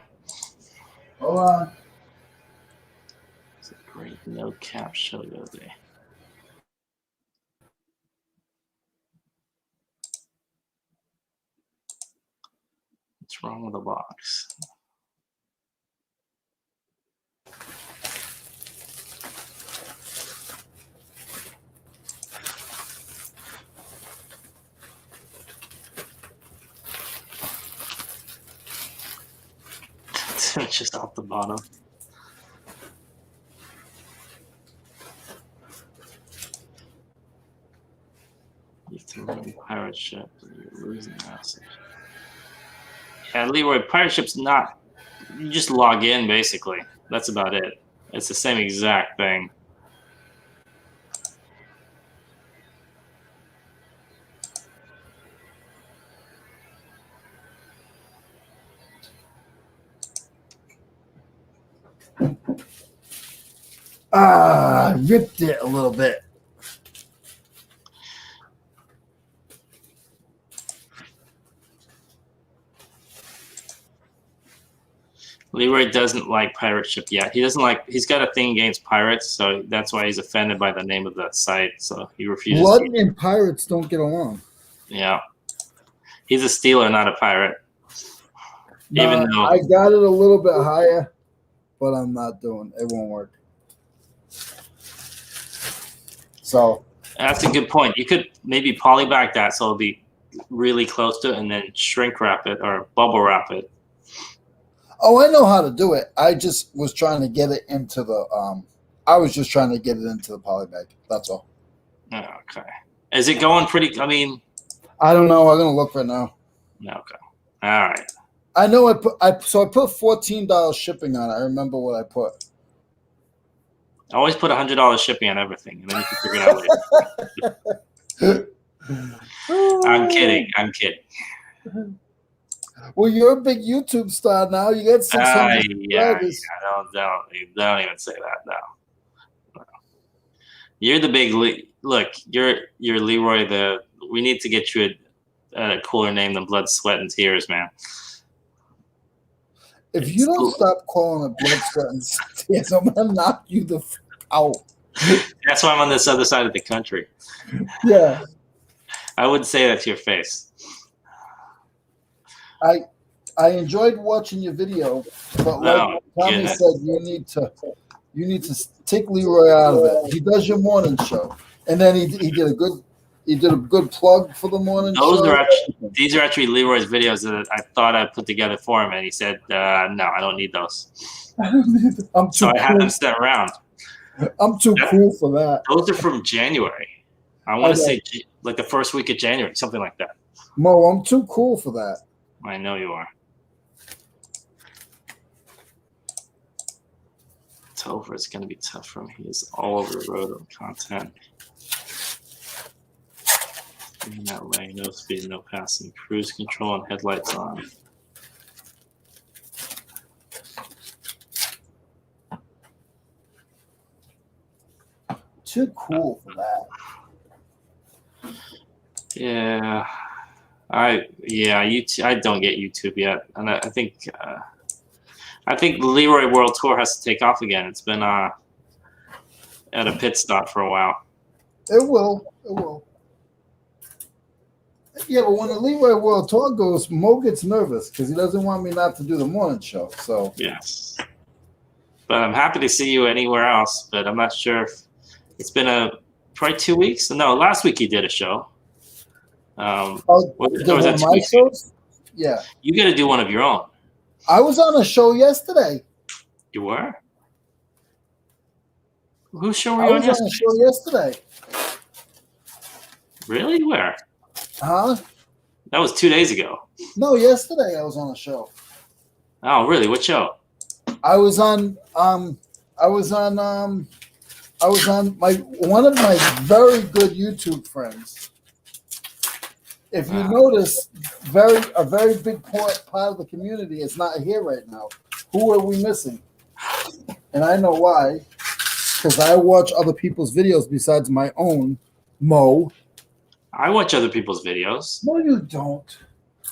Hold on. It's a great no cap show the other day. What's wrong with the box? It's just off the bottom. You can run pirate ship. You're losing message. Yeah, Leroy, pirate ship's not. You just log in basically. That's about it. It's the same exact thing. I ripped it a little bit. Leroy doesn't like pirate ship yet. He doesn't like. He's got a thing against pirates, so that's why he's offended by the name of the site. So he refuses. Blood and pirates don't get along. Yeah, he's a stealer, not a pirate. Nah, Even though I got it a little bit higher, but I'm not doing it. Won't work. So That's a good point. You could maybe polyback that so it'll be really close to it, and then shrink wrap it or bubble wrap it. I know how to do it. I just was trying to get it into the I was just trying to get it into the polybag. That's all. Okay. Is it going pretty? I mean, I don't know. I'm gonna look right now. Okay. All right. I know I put $14 shipping on it. I remember what I put. I always put $100 shipping on everything, and then you can figure it out later. I'm kidding. Well, you're a big YouTube star now. You got 600 subscribers. Don't even say that. No. You're the big look. You're Leroy. We need to get you a cooler name than Blood, Sweat, and Tears, man. If you don't stop calling it Blood, Sweat, and Tears, I'm gonna knock you the out. That's why I'm on this other side of the country. Yeah. I wouldn't say that to your face. I enjoyed watching your video, but like Tommy said, you need to take Leroy out of it. He does your morning show, and then he did a good plug for the morning show. These are actually Leroy's videos that I thought I put together for him, and he said, "No, I don't need those." I had them sent around. I'm too cool for that. Those are from January. I want to say like the first week of January, something like that. Mo, I'm too cool for that. I know you are. Topher is going to be tough for him. He is all over the road on content. In that way, no speed, no passing, cruise control, and headlights on. Too cool for that. Yeah. I don't get YouTube yet, and I think the Leroy World Tour has to take off again. It's been at a pit stop for a while. It will. Yeah, but when the Leroy World Tour goes, Mo gets nervous because he doesn't want me not to do the morning show. So yes, but I'm happy to see you anywhere else. But I'm not sure if it's been probably 2 weeks. No, last week he did a show. Was that 2 weeks ago? Yeah. You got to do one of your own. I was on a show yesterday. You were? Whose show were you on yesterday? I was on a show yesterday. Really? Where? Huh? That was 2 days ago. No, yesterday I was on a show. Oh, really? What show? I was on one of my very good YouTube friends. If you notice, a very big part of the community is not here right now. Who are we missing? And I know why. Because I watch other people's videos besides my own, Mo. I watch other people's videos. No, you don't.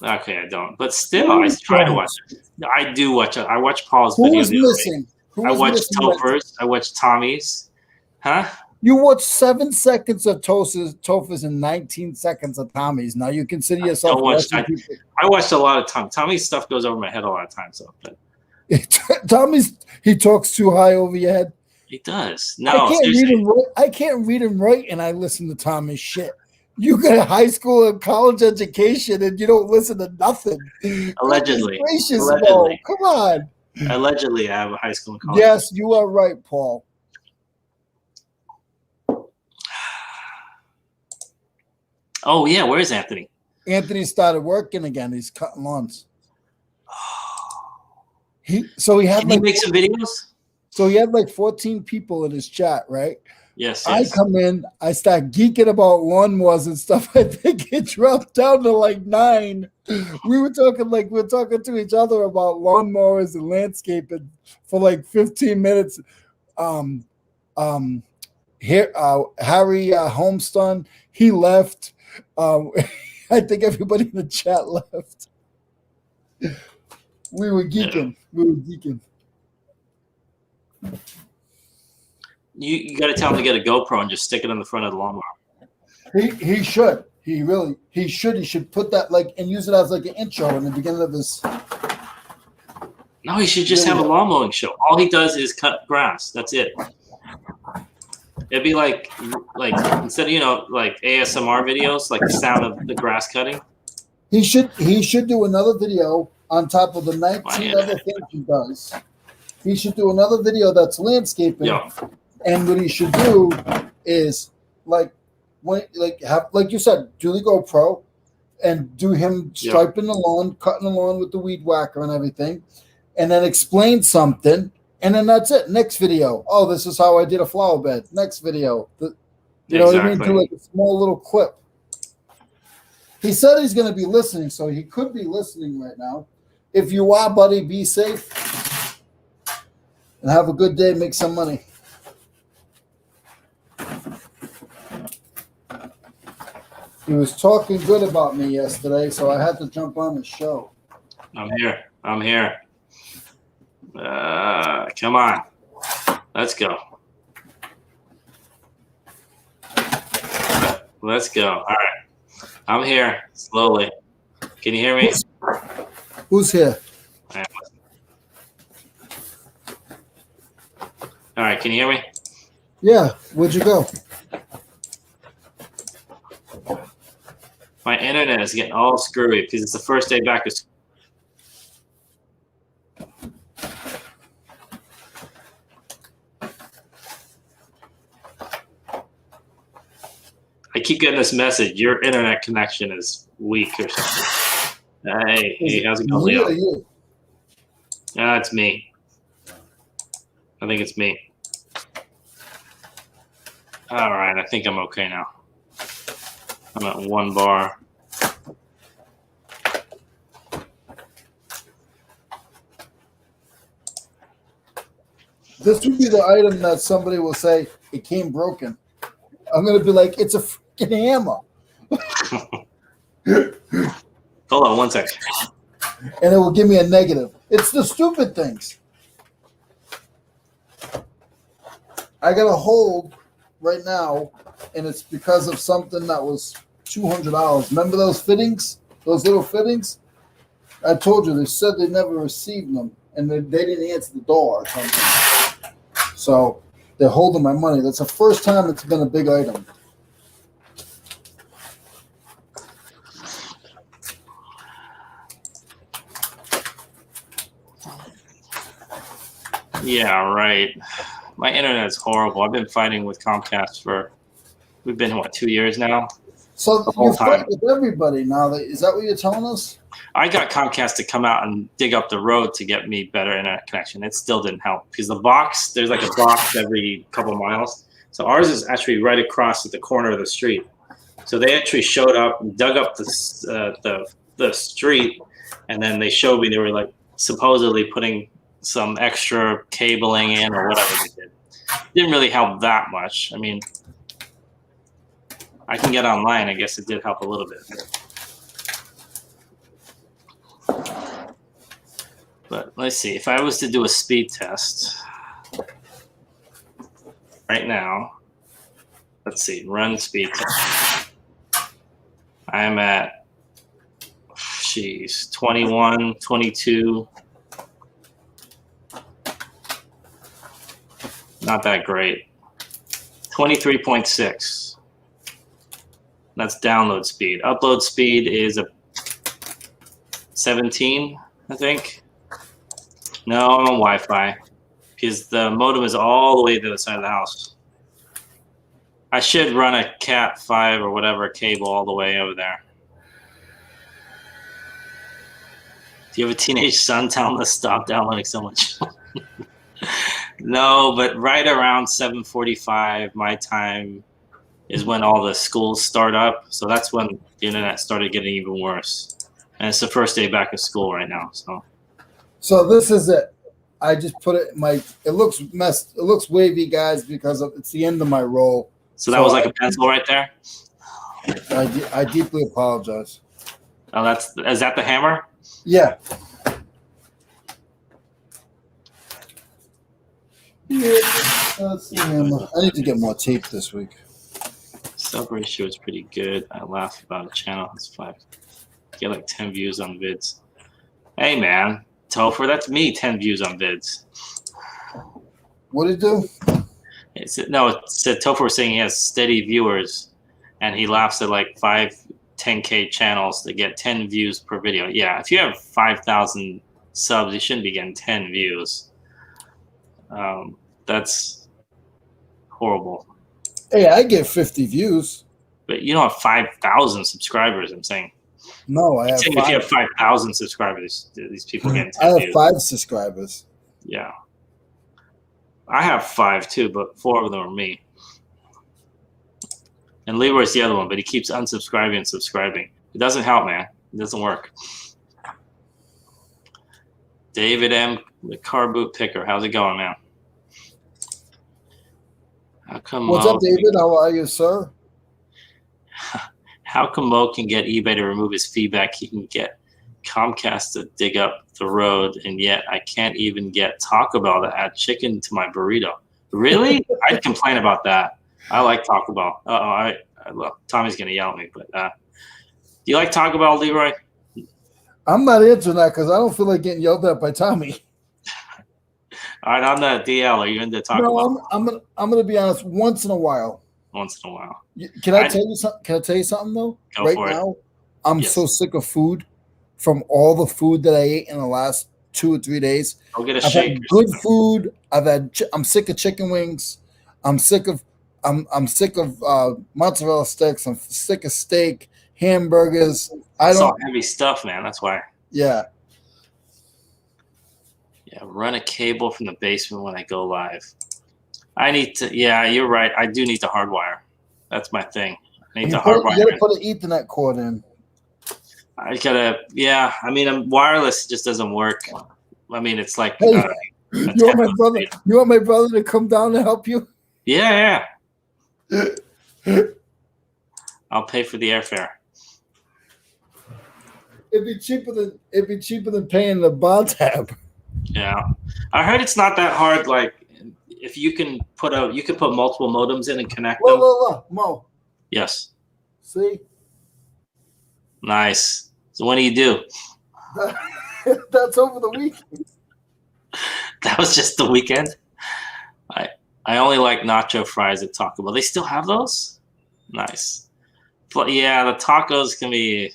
Okay, I don't. But still, I try to watch it. I do watch it. I watch Paul's videos. Who's missing? I watch Topher's. I watch Tommy's. Huh? You watch 7 seconds of Topher's and 19 seconds of Tommy's. Now you consider yourself. I watched a lot of Tom. Tommy's stuff goes over my head a lot of times. So, but he talks too high over your head. He does. No, I can't read and write, and I listen to Tommy's shit. You got a high school and college education, and you don't listen to nothing. Allegedly. Allegedly. Come on. Allegedly, I have a high school and college. Yes, you are right, Paul. Oh, yeah. Where's Anthony? Anthony started working again. He's cutting lawns. Can he make some videos? So he had like 14 people in his chat, right? Yes. I come in, I start geeking about lawnmowers and stuff. I think it dropped down to like 9. We were talking to each other about lawnmowers and landscaping for like 15 minutes. Harry Homestun, he left. I think everybody in the chat left. We were geeking. You got to tell him to get a GoPro and just stick it on the front of the lawnmower. He should. He should put that and use it as like an intro in the beginning of his. No, he should just have a lawn mowing show. All he does is cut grass. That's it. It'd be like instead of like ASMR videos, like the sound of the grass cutting. He should do another video on top of the 19 other things he does. He should do another video that's landscaping. Yeah. And what he should do is like you said, do the GoPro and do him striping the lawn, cutting the lawn with the weed whacker and everything, and then explain something, and then that's it. Next video. Oh, this is how I did a flower bed. Next video. You know what I mean? Do like a small little clip. He said he's going to be listening, so he could be listening right now. If you are, buddy, be safe and have a good day. Make some money. He was talking good about me yesterday, so I had to jump on the show. I'm here. Come on. Let's go. Let's go. All right. I'm here slowly. Can you hear me? Who's here? All right. Can you hear me? Yeah. Where'd you go? My internet is getting all screwy because it's the first day back to school. I keep getting this message. Your internet connection is weak or something. Hey, how's it going, Leo? It's me. I think it's me. All right, I think I'm okay now. I'm at 1 bar. This would be the item that somebody will say, it came broken. I'm going to be like, it's a freaking hammer. Hold on 1 second. And it will give me a negative. It's the stupid things. I got a hold right now, and it's because of something that was $200. Remember those fittings? Those little fittings? I told you, they said they never received them, and they didn't answer the door or something. So they're holding my money. That's the first time it's been a big item. Yeah, right. My internet is horrible. I've been fighting with Comcast we've been, 2 years now? So you're fighting with everybody now. Is that what you're telling us? I got Comcast to come out and dig up the road to get me better internet connection. It still didn't help because there's like a box every couple of miles. So ours is actually right across at the corner of the street. So they actually showed up, dug up the street, and then they showed me they were like supposedly putting some extra cabling in or whatever they did. Didn't really help that much. I mean, I can get online. I guess it did help a little bit. But let's see. If I was to do a speed test right now, let's see, run speed test. I am at, 21, 22. Not that great. 23.6. That's download speed. Upload speed is a 17, I think. No, I'm on Wi-Fi because the modem is all the way to the side of the house. I should run a Cat 5 or whatever cable all the way over there. Do you have a teenage son? Tell him to stop downloading so much. No, but right around 7:45 my time is when all the schools start up. So that's when the internet started getting even worse. And it's the first day back of school right now. So this is it. I just put it it looks messed. It looks wavy, guys, because it's the end of my roll. So that was like a pencil right there? I deeply apologize. Oh, is that the hammer? Yeah. Yeah, that's the hammer. I need to get more tape this week. Sub ratio is pretty good. I laugh about a channel. It's 5. Get like 10 views on vids. Hey, man. Topher, that's me. 10 views on vids. What did it do? It said Topher was saying he has steady viewers, and he laughs at like 10K channels to get 10 views per video. Yeah, if you have 5,000 subs, you shouldn't be getting 10 views. That's horrible. Hey, I get 50 views. But you don't have 5,000 subscribers, I'm saying. No, I have 5. If you have 5,000 subscribers, these people getting 10 I have views. 5 subscribers. Yeah. I have 5 too, but 4 of them are me. And Leroy's the other one, but he keeps unsubscribing and subscribing. It doesn't help, man. It doesn't work. David M., the car boot picker. How's it going, man? How come What's up, David? How are you, sir? How come Mo can get eBay to remove his feedback? He can get Comcast to dig up the road, and yet I can't even get Taco Bell to add chicken to my burrito. Really? I'd complain about that. I like Taco Bell. I love. Tommy's gonna yell at me, but do you like Taco Bell, Leroy? I'm not answering that because I don't feel like getting yelled at by Tommy. All right, on the DL, are you into Taco Bell? I'm gonna be honest. Once in a while. Once in a while. Can I tell you something? Can I tell you something though? Go right for it. now, I'm so sick of food. From all the food that I ate in the last 2 or 3 days, I'll get a I've shake. had good food. I'm sick of chicken wings. I'm sick of mozzarella sticks. I'm sick of steak, hamburgers. It's all heavy stuff, man. That's why. Yeah. Yeah, run a cable from the basement when I go live. I need to. Yeah, you're right. I do need to hardwire. That's my thing. I need to hardwire. You gotta put an Ethernet cord in. I gotta. Yeah, I mean, wireless just doesn't work. I mean, it's like. Hey, you want my brother? You want my brother to come down to help you? Yeah. I'll pay for the airfare. It'd be cheaper than paying the bar tab. Yeah, I heard it's not that hard. Like, if you can put multiple modems in and connect them. Mo. Yes. See. Nice. So what do you do? That's over the weekend. That was just the weekend. I only like nacho fries at Taco Bell. They still have those? Nice. But yeah, the tacos can be.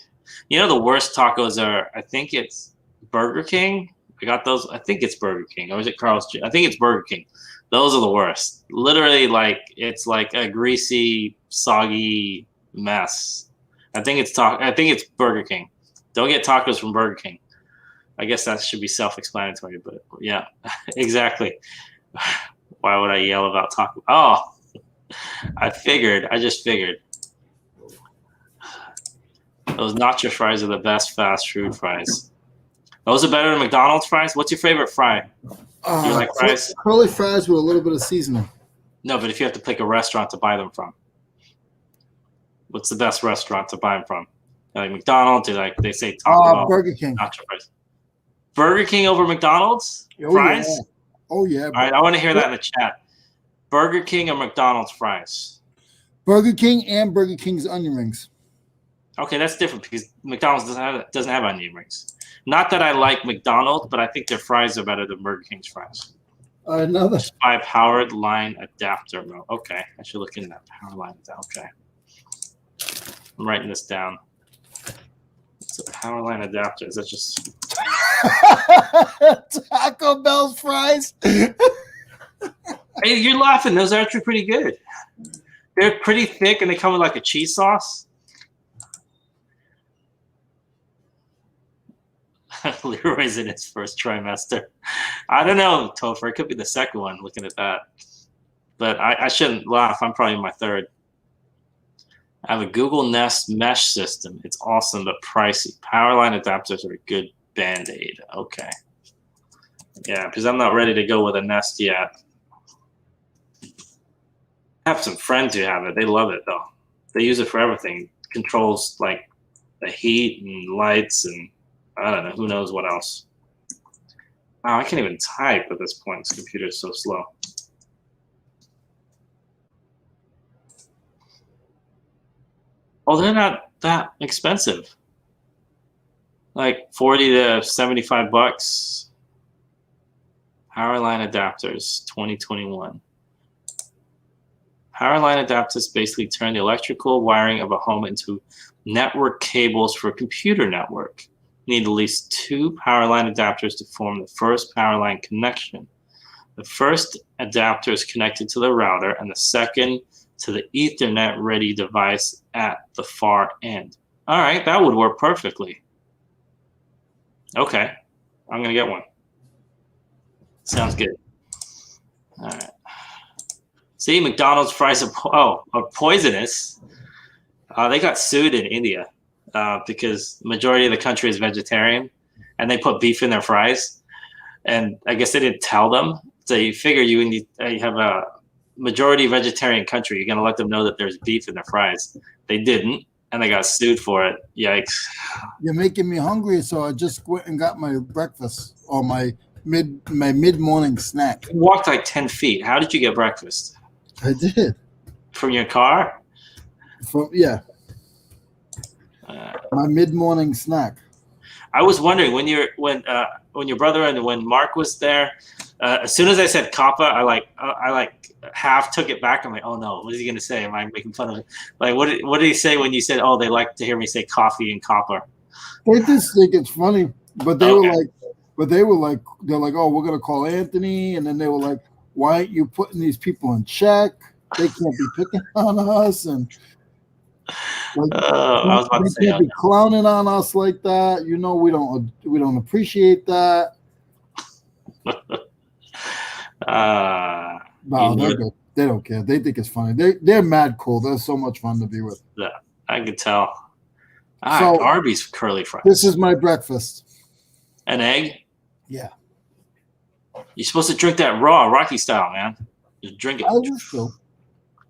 You know, the worst tacos are. I think it's Burger King. I got those. I think it's Burger King, or is it Carl's? I think it's Burger King. Those are the worst. Literally, it's like a greasy, soggy mess. I think it's Burger King. Don't get tacos from Burger King. I guess that should be self-explanatory, but yeah, exactly. Why would I yell about taco? Oh, I just figured. Those nacho fries are the best fast food fries. Those are better than McDonald's fries. What's your favorite fry? Do you like fries? Curly fries with a little bit of seasoning. No, but if you have to pick a restaurant to buy them from, what's the best restaurant to buy them from? Like McDonald's, or like they say Taco Bell, Burger King. nacho fries. Burger King over McDonald's fries? Yeah. Oh yeah. All right, I want to hear that in the chat. Burger King or McDonald's fries? Burger King and Burger King's onion rings. Okay, that's different because McDonald's doesn't have onion rings. Not that I like McDonald's, but I think their fries are better than Burger King's fries. Another 5 powered line adapter mode. Okay, I should look into that power line adapter. Okay, I'm writing this down. It's a power line adapter. Is that just Taco Bell's fries? Hey, you're laughing. Those are actually pretty good. They're pretty thick and they come with like a cheese sauce. Leroy's in his first trimester. I don't know, Topher. It could be the second one looking at that. But I shouldn't laugh. I'm probably in my third. I have a Google Nest mesh system. It's awesome, but pricey. Powerline adapters are a good Band-Aid. Okay. Yeah, because I'm not ready to go with a Nest yet. I have some friends who have it. They love it, though. They use it for everything. It controls, like, the heat and lights and I don't know. Who knows what else. Wow, I can't even type at this point. This computer is so slow. Oh, they're not that expensive. Like 40 to 75 bucks. Power line adapters, 2021. Power line adapters basically turn the electrical wiring of a home into network cables for a computer network. You need at least 2 power line adapters to form the first power line connection. The first adapter is connected to the router and the second to the Ethernet ready device at the far end. All right, that would work perfectly. Okay, I'm gonna get one. Sounds good. All right. See, McDonald's fries are poisonous. They got sued in India because the majority of the country is vegetarian, and they put beef in their fries. And I guess they didn't tell them. So you figure you have a majority vegetarian country, you're going to let them know that there's beef in their fries. They didn't, and they got sued for it. Yikes. You're making me hungry, so I just went and got my breakfast or my mid-morning snack. You walked like 10 feet. How did you get breakfast? I did. From your car? Yeah. My mid-morning snack. I was wondering when your brother and when Mark was there, as soon as I said Kappa, I like half took it back. I'm like, oh no, what is he gonna say? Am I making fun of him? Like, what did he say when you said, oh, they like to hear me say coffee and copper? They just think it's funny, but they were like, they're like, oh, we're gonna call Anthony, and then they were like, why aren't you putting these people in check? They can't be picking on us, and like, I was about to say, can't be clowning on us like that. You know, we don't appreciate that. No, they're good. They don't care. They think it's funny. They're mad cool. They're so much fun to be with. Yeah, I could tell. So, Arby's curly fries. This is my breakfast. An egg? Yeah. You're supposed to drink that raw, Rocky style, man. Just drink it. I used to.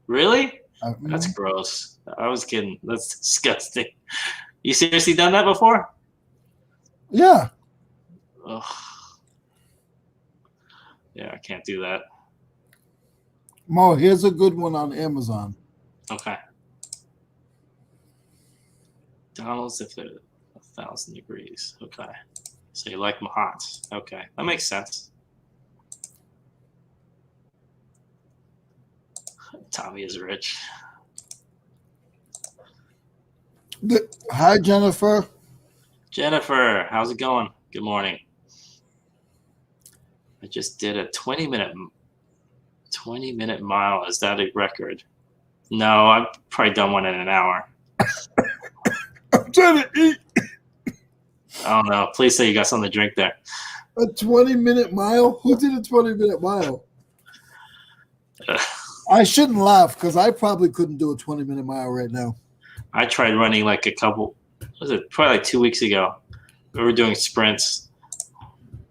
Really? That's gross. I was kidding. That's disgusting. You seriously done that before? Yeah. Ugh. Yeah, I can't do that. Mo, here's a good one on Amazon. Okay. McDonald's if they're 1,000 degrees. Okay. So you like them hot. Okay. That makes sense. Tommy is rich. Hi, Jennifer. Jennifer, how's it going? Good morning. I just did a 20-minute mile. Is that a record? No, I've probably done one in an hour. I'm trying to eat. Oh no, please say you got something to drink there. A 20-minute mile? Who did a 20-minute mile? I shouldn't laugh because I probably couldn't do a 20-minute mile right now. I tried running like probably like 2 weeks ago. We were doing sprints.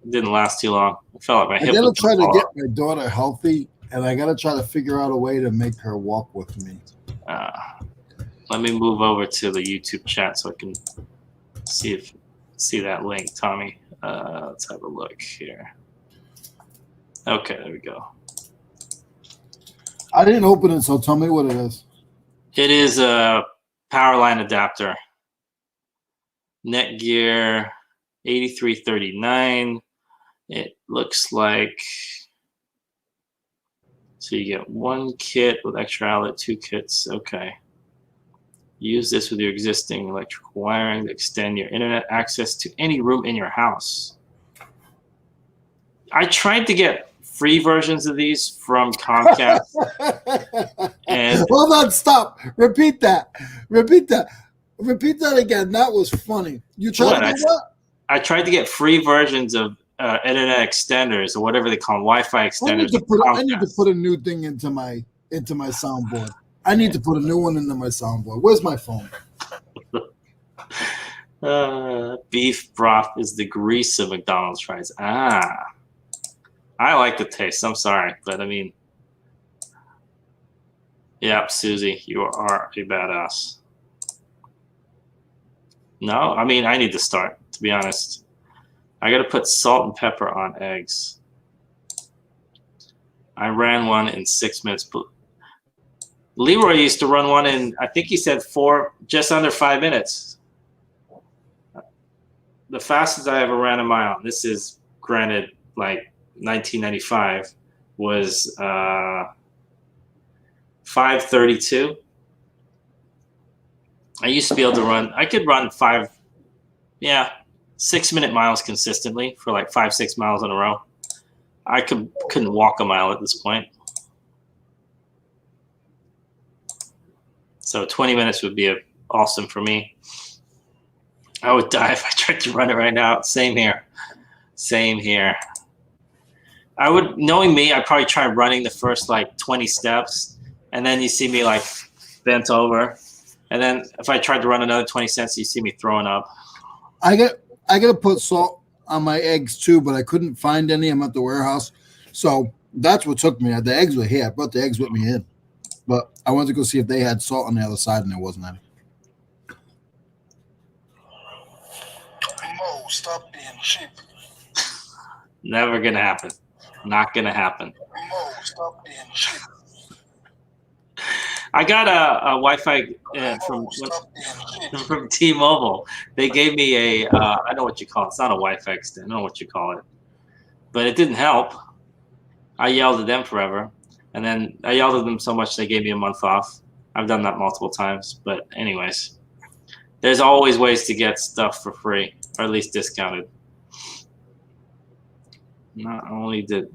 It didn't last too long. I felt like my hip. I gotta try to get my daughter healthy, and I gotta try to figure out a way to make her walk with me. Let me move over to the YouTube chat so I can see that link, Tommy. Let's have a look here. Okay, there we go. I didn't open it, so tell me what it is. It is a power line adapter. Netgear 8339. It looks like, so you get 1 kit with extra outlet, 2 kits. Okay. Use this with your existing electrical wiring to extend your internet access to any room in your house. I tried to get free versions of these from Comcast. And hold on, stop. Repeat that again. That was funny. You tried to do what? I tried to get free versions of internet extenders or whatever they call them, Wi-Fi extenders. I need to put a new thing into my soundboard. I need to put a new one into my soundboard. Where's my phone? Beef broth is the grease of McDonald's fries. I like the taste. I'm sorry, but I mean, yeah, Susie, you are a badass. No, I mean, I need to start, to be honest. I got to put salt and pepper on eggs. I ran one in 6 minutes. Leroy used to run one in, I think he said just under 5 minutes. The fastest I ever ran a mile. This is granted like 1995 was 5:32. I used to be able to run. I could run 6-minute miles consistently for like 5-6 miles in a row. I couldn't walk a mile at this point. So 20 minutes would be awesome for me. I would die if I tried to run it right now. Same here. Same here. I would, knowing me, I'd probably try running the first like 20 steps, and then you see me like bent over, and then if I tried to run another 20 steps, you see me throwing up. I got to put salt on my eggs too, but I couldn't find any. I'm at the warehouse, so that's what took me. The eggs were here. I brought the eggs with me in, but I wanted to go see if they had salt on the other side, and there wasn't any. Mo, stop being cheap. Never gonna happen. Not gonna happen. Mo, stop being cheap. I got a Wi-Fi Mo, stop being cheap. from T-Mobile. They gave me a I know what you call it. It's not a Wi-Fi extender. I don't know what you call it, but it didn't help. I yelled at them forever, and then I yelled at them so much they gave me a month off. I've done that multiple times, but anyways, there's always ways to get stuff for free, or at least discounted. Not only did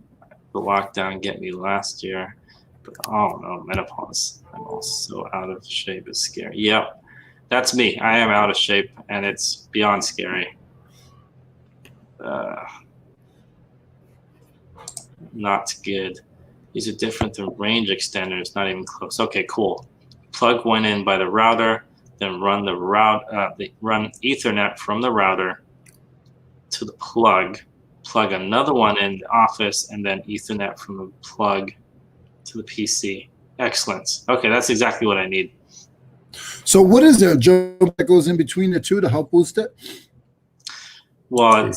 the lockdown get me last year, but oh no, menopause. I'm also out of shape. It's scary. Yep, that's me. I am out of shape, and it's beyond scary. Not good. These are different than range extenders. Not even close. Okay, cool. Plug one in by the router, then run the run Ethernet from the router to the plug. Plug another one in the office, and then Ethernet from the plug to the PC. Excellent. Okay, that's exactly what I need. So what is there, Joe, that goes in between the two to help boost it? Well,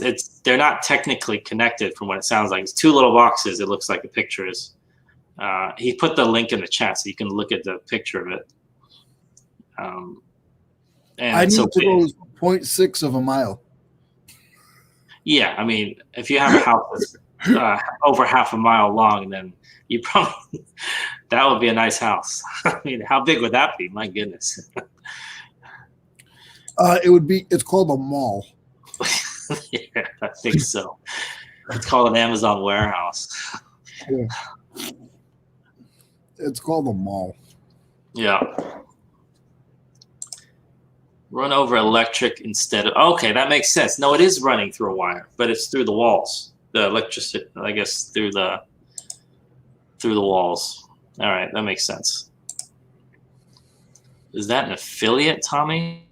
they're not technically connected from what it sounds like. It's two little boxes. It looks like the picture is. He put the link in the chat so you can look at the picture of it. And I need to go 0.6 of a mile. Yeah, I mean, if you have a house that's over half a mile long, then you probably that would be a nice house. I mean, how big would that be? My goodness. It's called a mall. Yeah, I think so. It's called an Amazon warehouse. Yeah. It's called a mall. Yeah. Run over electric instead of. Okay, that makes sense. No, it is running through a wire, but it's through the walls. The electricity, I guess, through the walls. All right, that makes sense. Is that an affiliate, Tommy?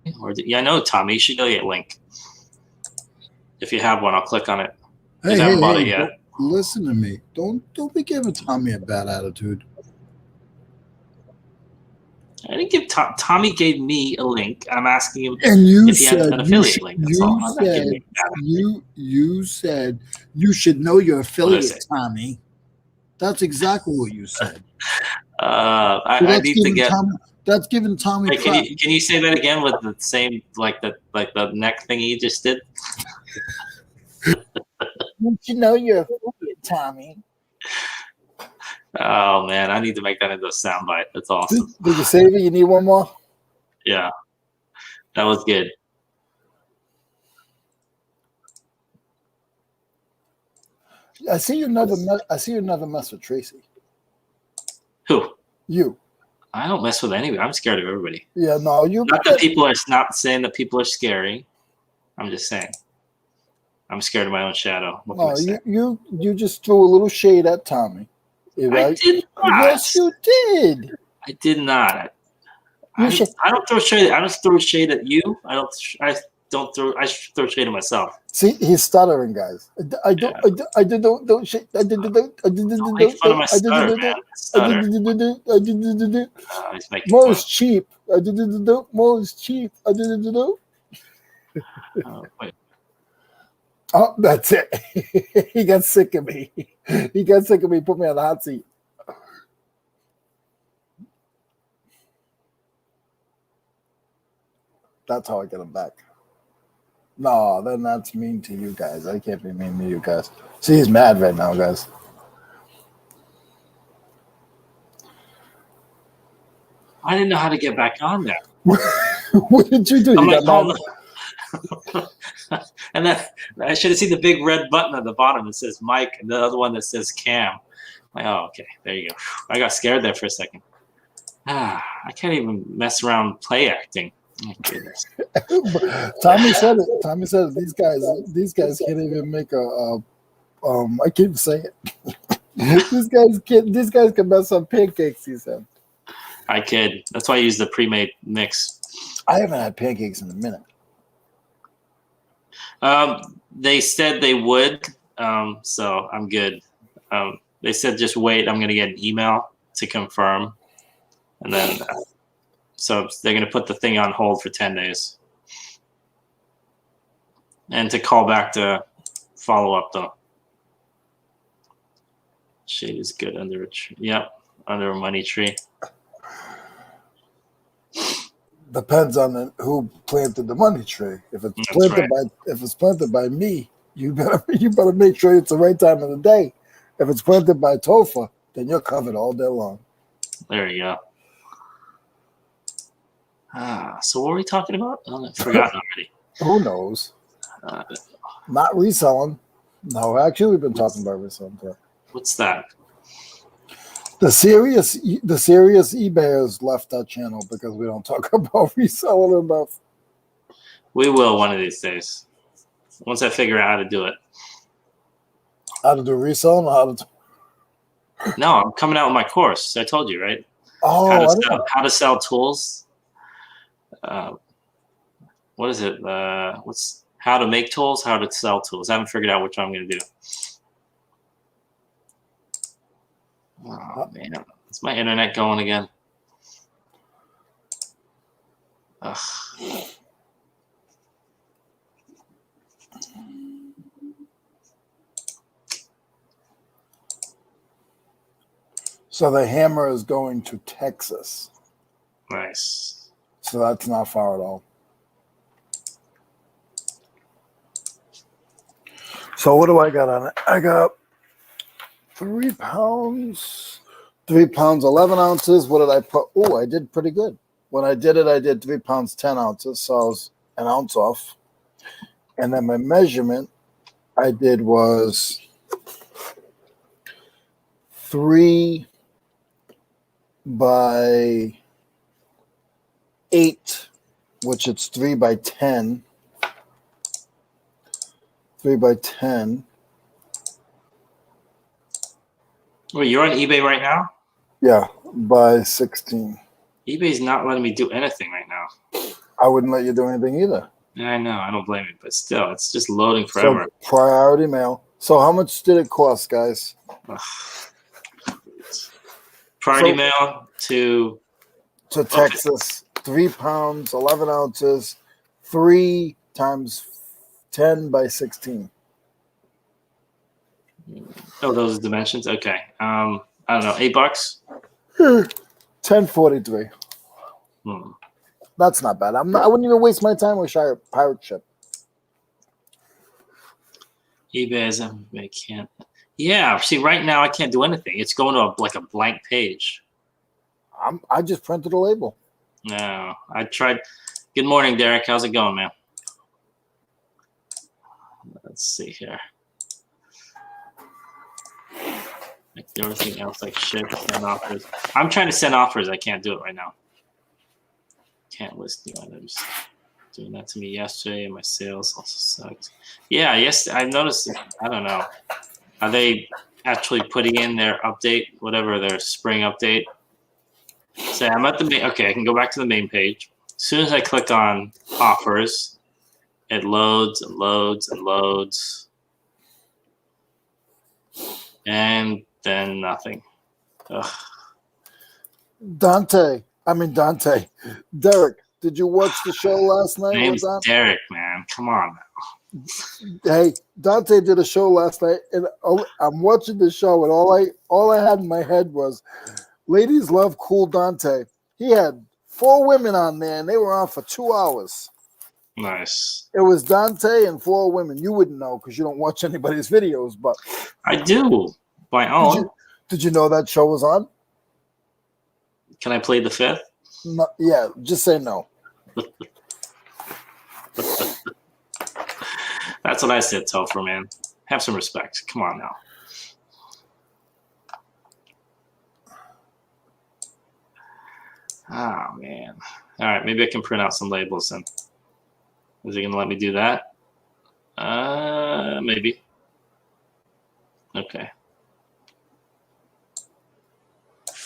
Yeah, I know, Tommy. You should go get link. If you have one, I'll click on it. Hey, I haven't bought it yet. Listen to me. Don't be giving Tommy a bad attitude. I didn't give Tommy gave me a link. I'm asking him and you if he has an affiliate link. That's all. You said you should know your affiliate, Tommy. That's exactly what you said. I need to get. That's giving Tommy. Hey, can you say that again with the same like the neck thing you just did? Don't you know your affiliate, Tommy? Oh man, I need to make that into a soundbite. That's awesome. Did you save it? You need one more? Yeah, that was good. I see you never mess with Tracy. Who? You. I don't mess with anybody. I'm scared of everybody. Yeah, no, you. Not that people are not saying that people are scary. I'm just saying. I'm scared of my own shadow. What can I say? You just threw a little shade at Tommy. Right? I did not. Yes, you did. I did not. I don't throw shade. I don't throw shade at you. I throw shade at myself. See, he's stuttering, guys. I don't shade. Don't make fun of my stutter, man. Stutter. He's making More fun. is cheap. More is cheap. Wait. Oh, that's it. He got sick of me. Put me on the hot seat. That's how I get him back. No, then that's mean to you guys. I can't be mean to you guys. See, he's mad right now, guys. I didn't know how to get back on there. What did you do? I'm You like, got hold mad? on. And then I should have seen the big red button at the bottom that says Mike and the other one that says Cam. I'm like, oh, okay, there you go. I got scared there for a second. I can't even mess around play acting. Oh, my goodness. Tommy said it. Tommy said it. These guys can't even make I can't say it. These guys can mess up pancakes, he said. I kid. That's why I use the pre-made mix. I haven't had pancakes in a minute. They said they would, so I'm good. They said just wait. I'm going to get an email to confirm. And then, so they're going to put the thing on hold for 10 days. And to call back to follow up, though. Shade is good under a tree. Yep, under a money tree. Depends on who planted the money tree. If it's planted by me, you better make sure it's the right time of the day. If it's planted by Topher, then you're covered all day long. There you go. So what were we talking about? Oh, I've forgotten already. Who knows? Not reselling. No, actually, we've been talking about reselling. What's that? The serious eBayers left our channel because we don't talk about reselling enough. We will one of these days. Once I figure out how to do it. How to do reselling? Or how to No, I'm coming out with my course. I told you, right? Oh, how to sell tools. What is it? What's how to make tools? How to sell tools? I haven't figured out which one I'm going to do. Oh man, is my internet going again? Ugh. So the hammer is going to Texas. Nice. So that's not far at all. So what do I got on it? I got 3 pounds, 3 pounds, 11 ounces. What did I put? Oh, I did pretty good. When I did it, I did 3 pounds, 10 ounces. So I was an ounce off. And then my measurement I did was 3 by 8, which it's 3 by 10. 3 by 10. Wait, you're on eBay right now? Yeah, by 16. eBay's not letting me do anything right now. I wouldn't let you do anything either. Yeah, I know. I don't blame you, but still, it's just loading forever. So priority mail. So how much did it cost, guys? Priority mail to Texas. 3 pounds, 11 ounces, 3 times 10 by 16. Oh, those dimensions. Okay. I don't know. $8. 1043. That's not bad. I wouldn't even waste my time with pirate ship. eBay is I can't. Yeah. See, right now I can't do anything. It's going to like a blank page. I just printed a label. No, I tried. Good morning, Derek. How's it going, man? Let's see here. Like everything else, like ship, send offers. I'm trying to send offers. I can't do it right now. Can't list new items. Doing that to me yesterday, and my sales also sucked. Yeah, yes, I noticed. I don't know. Are they actually putting in their update, whatever their spring update? Say I'm at the main. Okay, I can go back to the main page. As soon as I click on offers, it loads and loads and loads, and then nothing. Ugh. Derek, did you watch the show last night? Name's Derek, man. Come on now. Hey, Dante did a show last night, and I'm watching the show, and all I had in my head was, ladies love cool Dante. He had 4 women on there, and they were on for 2 hours. Nice. It was Dante and 4 women. You wouldn't know because you don't watch anybody's videos, but I do. My own. did you know that show was on? Can I play the 5th? No, yeah, just say no. That's what I said, Topher, man. Have some respect. Come on now. Oh, man. All right, maybe I can print out some labels then. Is he going to let me do that? Maybe. Okay.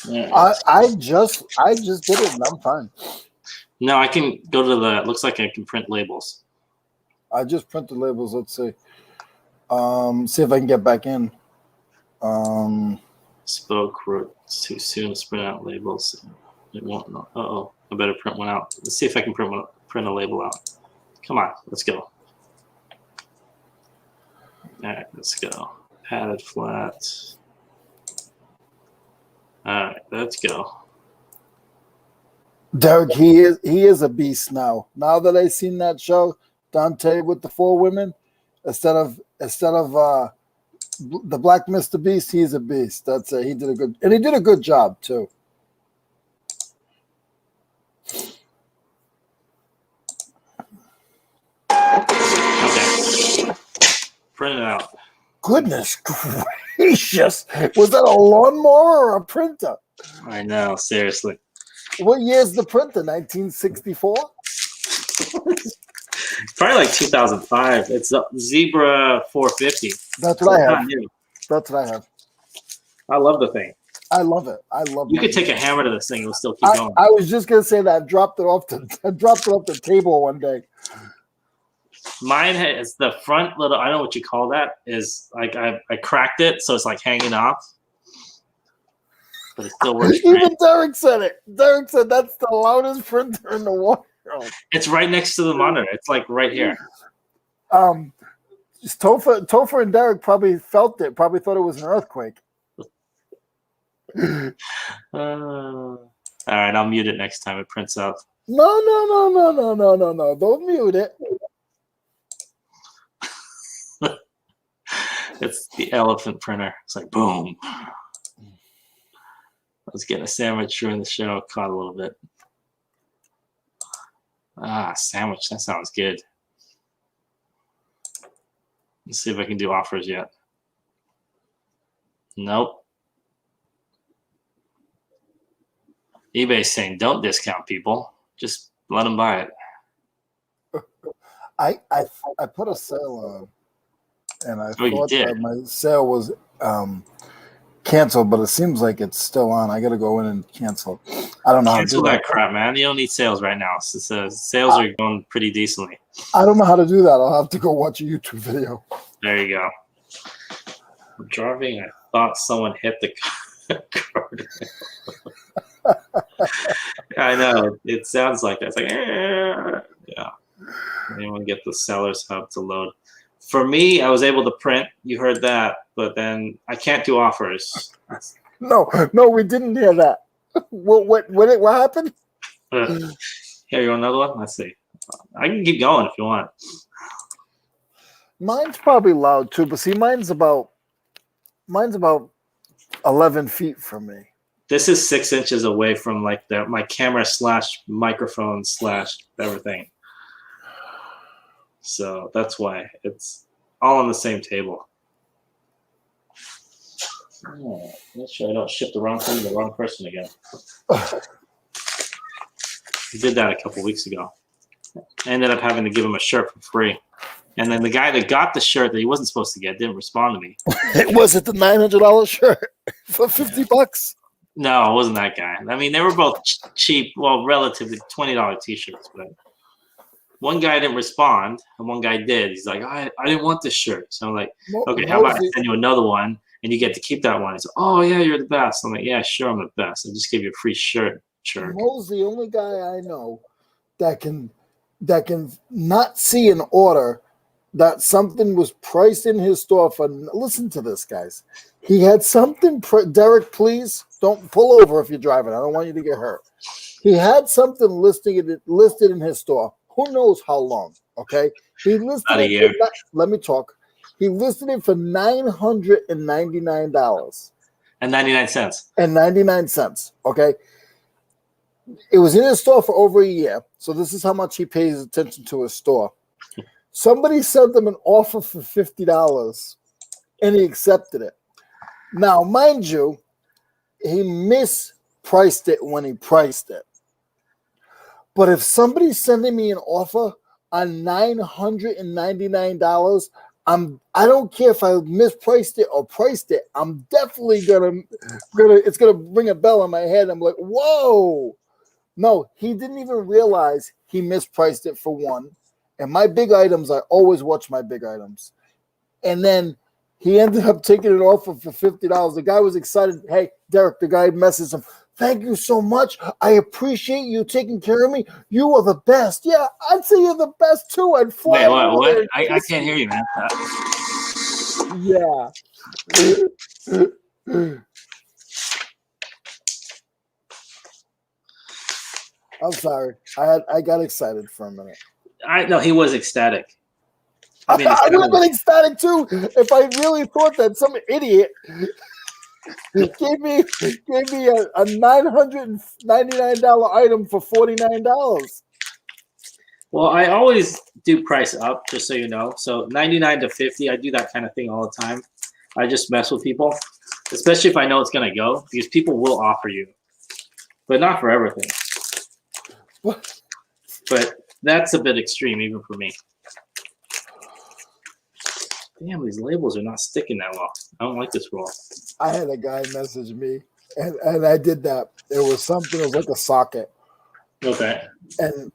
Yeah. I just did it and I'm fine. No, I can go to the. Looks like I can print labels. I just printed labels. Let's see. See if I can get back in. Spoke wrote too soon to print out labels. It won't. Uh-oh. I better print one out. Let's see if I can print a label out. Come on, let's go. All right, let's go. Padded flat. All right, let's go. Derek, he is a beast now. Now that I've seen that show, Dante with the 4 women, instead of the Black Mr. Beast, he's a beast. That's he did a good job too. Okay. Print it out. Goodness gracious. Was that a lawnmower or a printer? I know, seriously. What year's the printer? 1964? Probably like 2005. It's a Zebra 450. That's what I have. Not new. That's what I have. I love the thing. I love it. I love it. You could take a hammer to this thing; it'll still keep going. I was just gonna say that I dropped it off the table one day. Mine has the front little. I don't know what you call that. Is like I cracked it, so it's like hanging off, but it still works. Even Derek said it. Derek said that's the loudest printer in the world. It's right next to the monitor. It's like right here. Topher and Derek probably felt it. Probably thought it was an earthquake. All right, I'll mute it next time it prints out. No. Don't mute it. It's the elephant printer. It's like boom. I was getting a sandwich during the show. Caught a little bit. Sandwich. That sounds good. Let's see if I can do offers yet. Nope. eBay's saying don't discount people. Just let them buy it. I put a sale on, and I thought that my sale was canceled, but it seems like it's still on. I got to go in and cancel. I don't know Cancel how to do that crap, man. You don't need sales right now. Sales are going pretty decently. I don't know how to do that. I'll have to go watch a YouTube video. There you go. I'm driving. I thought someone hit the card. I know. It sounds like that. It's like, yeah. Anyone get the Sellers Hub to load? For me, I was able to print. You heard that, but then I can't do offers. No, we didn't hear that. What happened? Here, you want another one? Let's see. I can keep going if you want. Mine's probably loud too, but see, mine's about 11 feet from me. This is 6 inches away from like my camera / microphone / everything. So that's why it's all on the same table. Oh, make sure I don't ship the wrong thing to the wrong person again. I did that a couple weeks ago. I ended up having to give him a shirt for free. And then the guy that got the shirt that he wasn't supposed to get didn't respond to me. Was it the $900 shirt for $50? No, it wasn't that guy. I mean, they were both cheap, well, relatively $20 t-shirts. But one guy didn't respond, and one guy did. He's like, I didn't want this shirt. So I'm like, okay, how about I send you another one, and you get to keep that one? He's like, oh, yeah, you're the best. I'm like, yeah, sure, I'm the best. I just gave you a free shirt. Mo's the only guy I know that can not see an order that something was priced in his store for. Listen to this, guys. He had something. Derek, please don't pull over if you're driving. I don't want you to get hurt. He had something listed in his store. who knows how long. Okay, he listed About a it. year. Let me talk. He listed it for $999 And 99 cents. and 99 cents. Okay, it was in his store for over a year. So this is how much he pays attention to his store. Somebody sent him an offer for $50, and he accepted it. Now, mind you, he mispriced it when he priced it. But if somebody's sending me an offer on $999, I don't care if I mispriced it or priced it. I'm definitely it's gonna ring a bell in my head. I'm like, whoa. No, he didn't even realize he mispriced it for one. And my big items, I always watch my big items. And then he ended up taking it off for $50. The guy was excited. Hey, Derek, the guy messaged him. Thank you so much. I appreciate you taking care of me. You are the best. Yeah, I'd say you're the best too. I'd fly. Wait, what? I can't hear you, man. Yeah. I'm sorry. I got excited for a minute. I know he was ecstatic. I would have been ecstatic too if I really thought that some idiot gave me a $999 item for $49. Well, I always do price up, just so you know. So 99 to 50, I do that kind of thing all the time. I just mess with people, especially if I know it's gonna go, because people will offer you, but not for everything. What? But that's a bit extreme, even for me. Damn, these labels are not sticking that well. I don't like this roll. I had a guy message me, and I did that. It was something. It was like a socket. Okay. And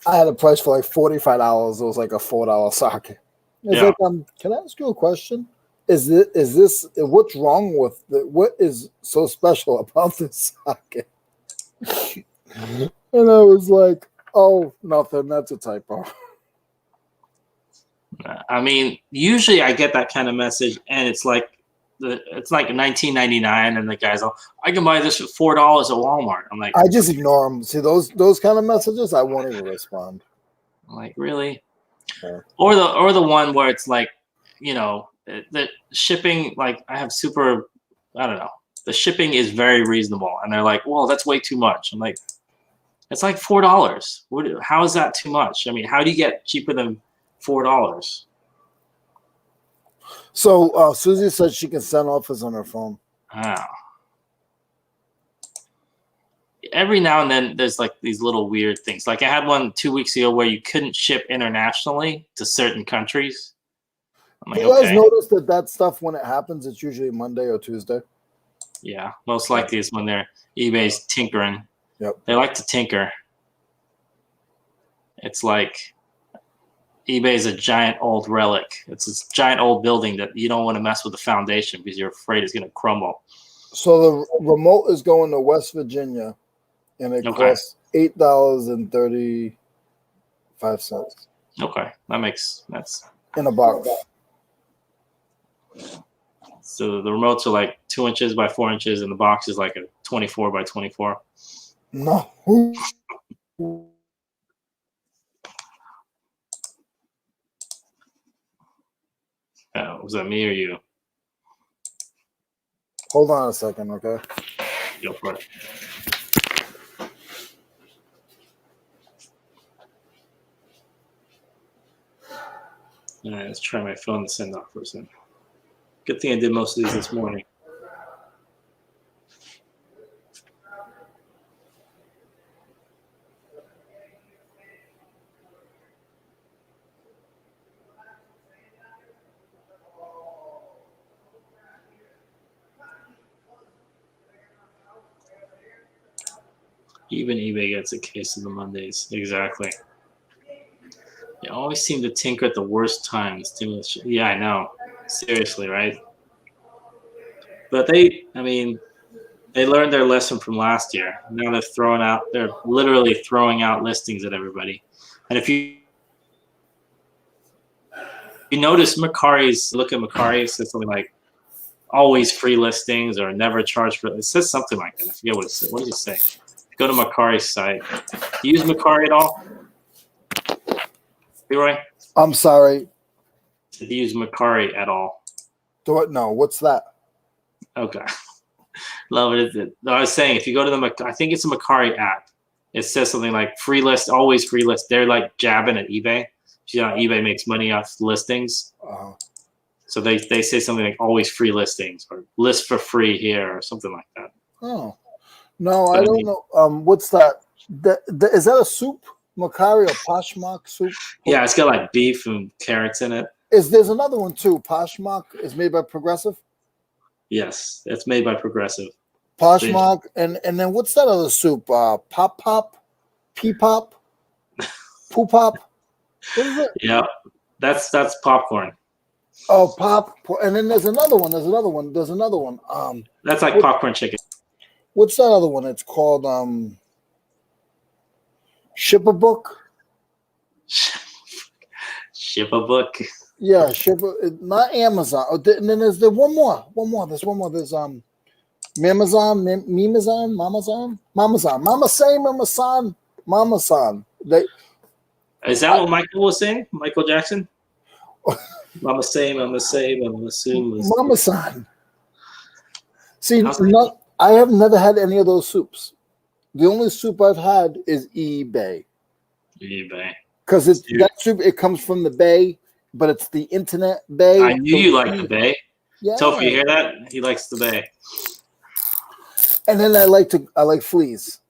I had a price for like $45. It was like a $4 socket. It's like, can I ask you a question? Is this what's wrong with what is so special about this socket? And I was like, oh, nothing. That's a typo. I mean, usually I get that kind of message, and it's like $19.99, and the guy's all, I can buy this for $4 at Walmart. I'm like, I just ignore them. See those kind of messages, I won't even respond. I'm like, really? Yeah. Or the one where it's like, you know, the shipping, like I don't know, the shipping is very reasonable, and they're like, well, that's way too much. I'm like, it's like $4. How is that too much? I mean, how do you get cheaper than $4? So Susie said she can send offers on her phone. Wow. Every now and then there's like these little weird things. Like I had one 2 weeks ago where you couldn't ship internationally to certain countries. I'm like, do you guys okay. notice that stuff when it happens, it's usually Monday or Tuesday? Yeah, most likely it's when eBay's tinkering. Yep. They like to tinker. It's like eBay is a giant old relic. It's this giant old building that you don't want to mess with the foundation because you're afraid it's going to crumble. So the remote is going to West Virginia, and it costs $8.35. Okay, that's in a box. So the remotes are like 2 inches by 4 inches, and the box is like a 24 by 24. No. Was that me or you? Hold on a second, okay? Go for it. All right, let's try my phone to send off for a second. Good thing I did most of these this morning. Even eBay gets a case of the Mondays. Exactly. They always seem to tinker at the worst times. Yeah, I know. Seriously, right? But they learned their lesson from last year. Now they're literally throwing out listings at everybody. And if you notice look at Macari, it says something like always free listings or never charge for it. It says something like that. I forget what it says. What does it say? Go to Macari's site. Do you use Macari at all? Leroy? I'm sorry. Did you use Macari at all? No, what's that? Okay. Love it. No, I was saying, if you go to I think it's a Macari app. It says something like free list, always free list. They're like jabbing at eBay. You know, eBay makes money off listings. So they say something like always free listings or list for free here or something like that. Oh, no, I don't know. What's that? Is that a soup? Macari or Poshmark soup? Yeah, it's got like beef and carrots in it. There's another one too. Poshmark is made by Progressive. Yes, it's made by Progressive. Poshmark, and then what's that other soup? Pop, Pea Pop, Poo Pop. What is it? Yeah, that's popcorn. Oh, Pop, and then there's another one. That's like popcorn chicken. What's that other one? It's called Ship a Book. Ship a book. Yeah, not Amazon. Oh, and then there's one more. There's Mamazon. Is that what Michael was saying? Michael Jackson? Mama say, assume. Mamazon. See, I have never had any of those soups. The only soup I've had is eBay. Because that soup, it comes from the Bay, but it's the internet Bay. I knew you liked the Bay. Yeah. Topher, you hear that? He likes the Bay. And then I like fleas.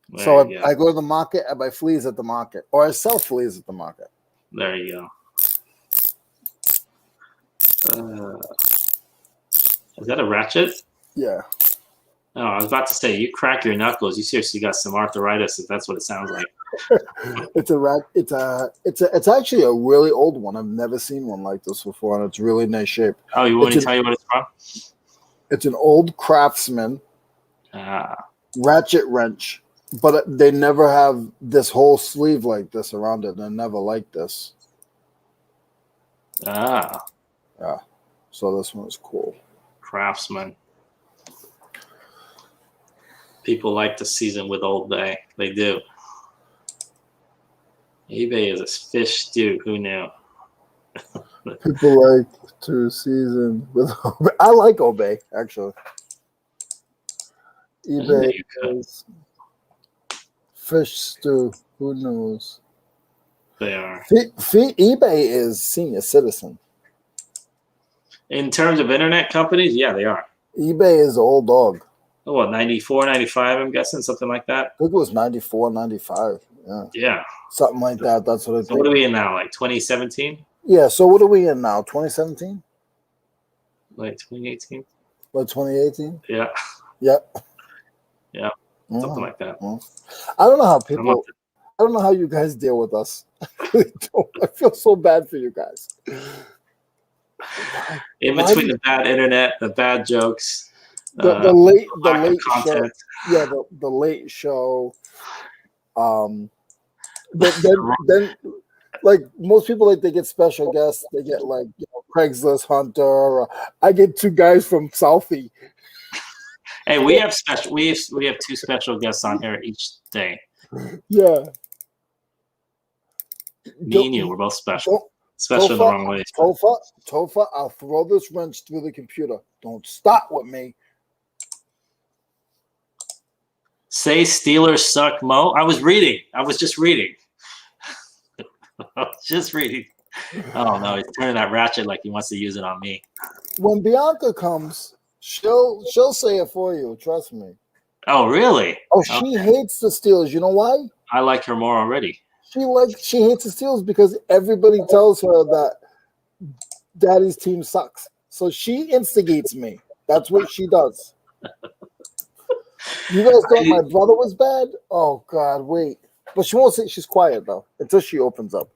There So you I go to the market, I buy fleas at the market, or I sell fleas at the market. There you go. Is that a ratchet? Yeah. Oh, I was about to say, you crack your knuckles. You seriously got some arthritis, if that's what it sounds like. It's actually a really old one. I've never seen one like this before, and it's really nice shape. Oh, you want me to tell you what it's from? It's an old Craftsman ratchet wrench, but they never have this whole sleeve like this around it. They never like this. Yeah. So this one is cool. Craftsman. People like to season with Old Bay. They do. eBay is a fish stew. Who knew? People like to season with Obey. I like Obey, actually. eBay is fish stew. Who knows? They are. eBay is senior citizen. In terms of internet companies, yeah, they are. eBay is old dog. Oh, what, 94, 95, I'm guessing? Something like that? I think it was 94, 95. Yeah. Yeah. Something like that. That's what I think. So what are we in now? Like 2017? Yeah, so what are we in now? 2017? Like 2018? Like 2018? Yeah. Yep. Yeah. Something like that. I don't know how I don't know how you guys deal with us. I really don't. I feel so bad for you guys. In between the bad internet, the bad jokes, the late content. Show. Yeah, the late show. But then like most people, like they get special guests. They get like Craigslist Hunter. Or I get two guys from Southie. Hey, we have two special guests on here each day. Yeah. Me and you, we're both special. Special in the wrong way. Topher, I'll throw this wrench through the computer. Don't start with me. Say Steelers suck, Mo. I was just reading. Oh no, he's turning that ratchet like he wants to use it on me. When Bianca comes, she'll say it for you. Trust me. Oh really? Oh, she hates the Steelers. You know why? I like her more already. She hates the Steelers because everybody tells her that Daddy's team sucks. So she instigates me. That's what she does. You guys thought my brother was bad? Oh God, wait. But she won't say. She's quiet though until she opens up.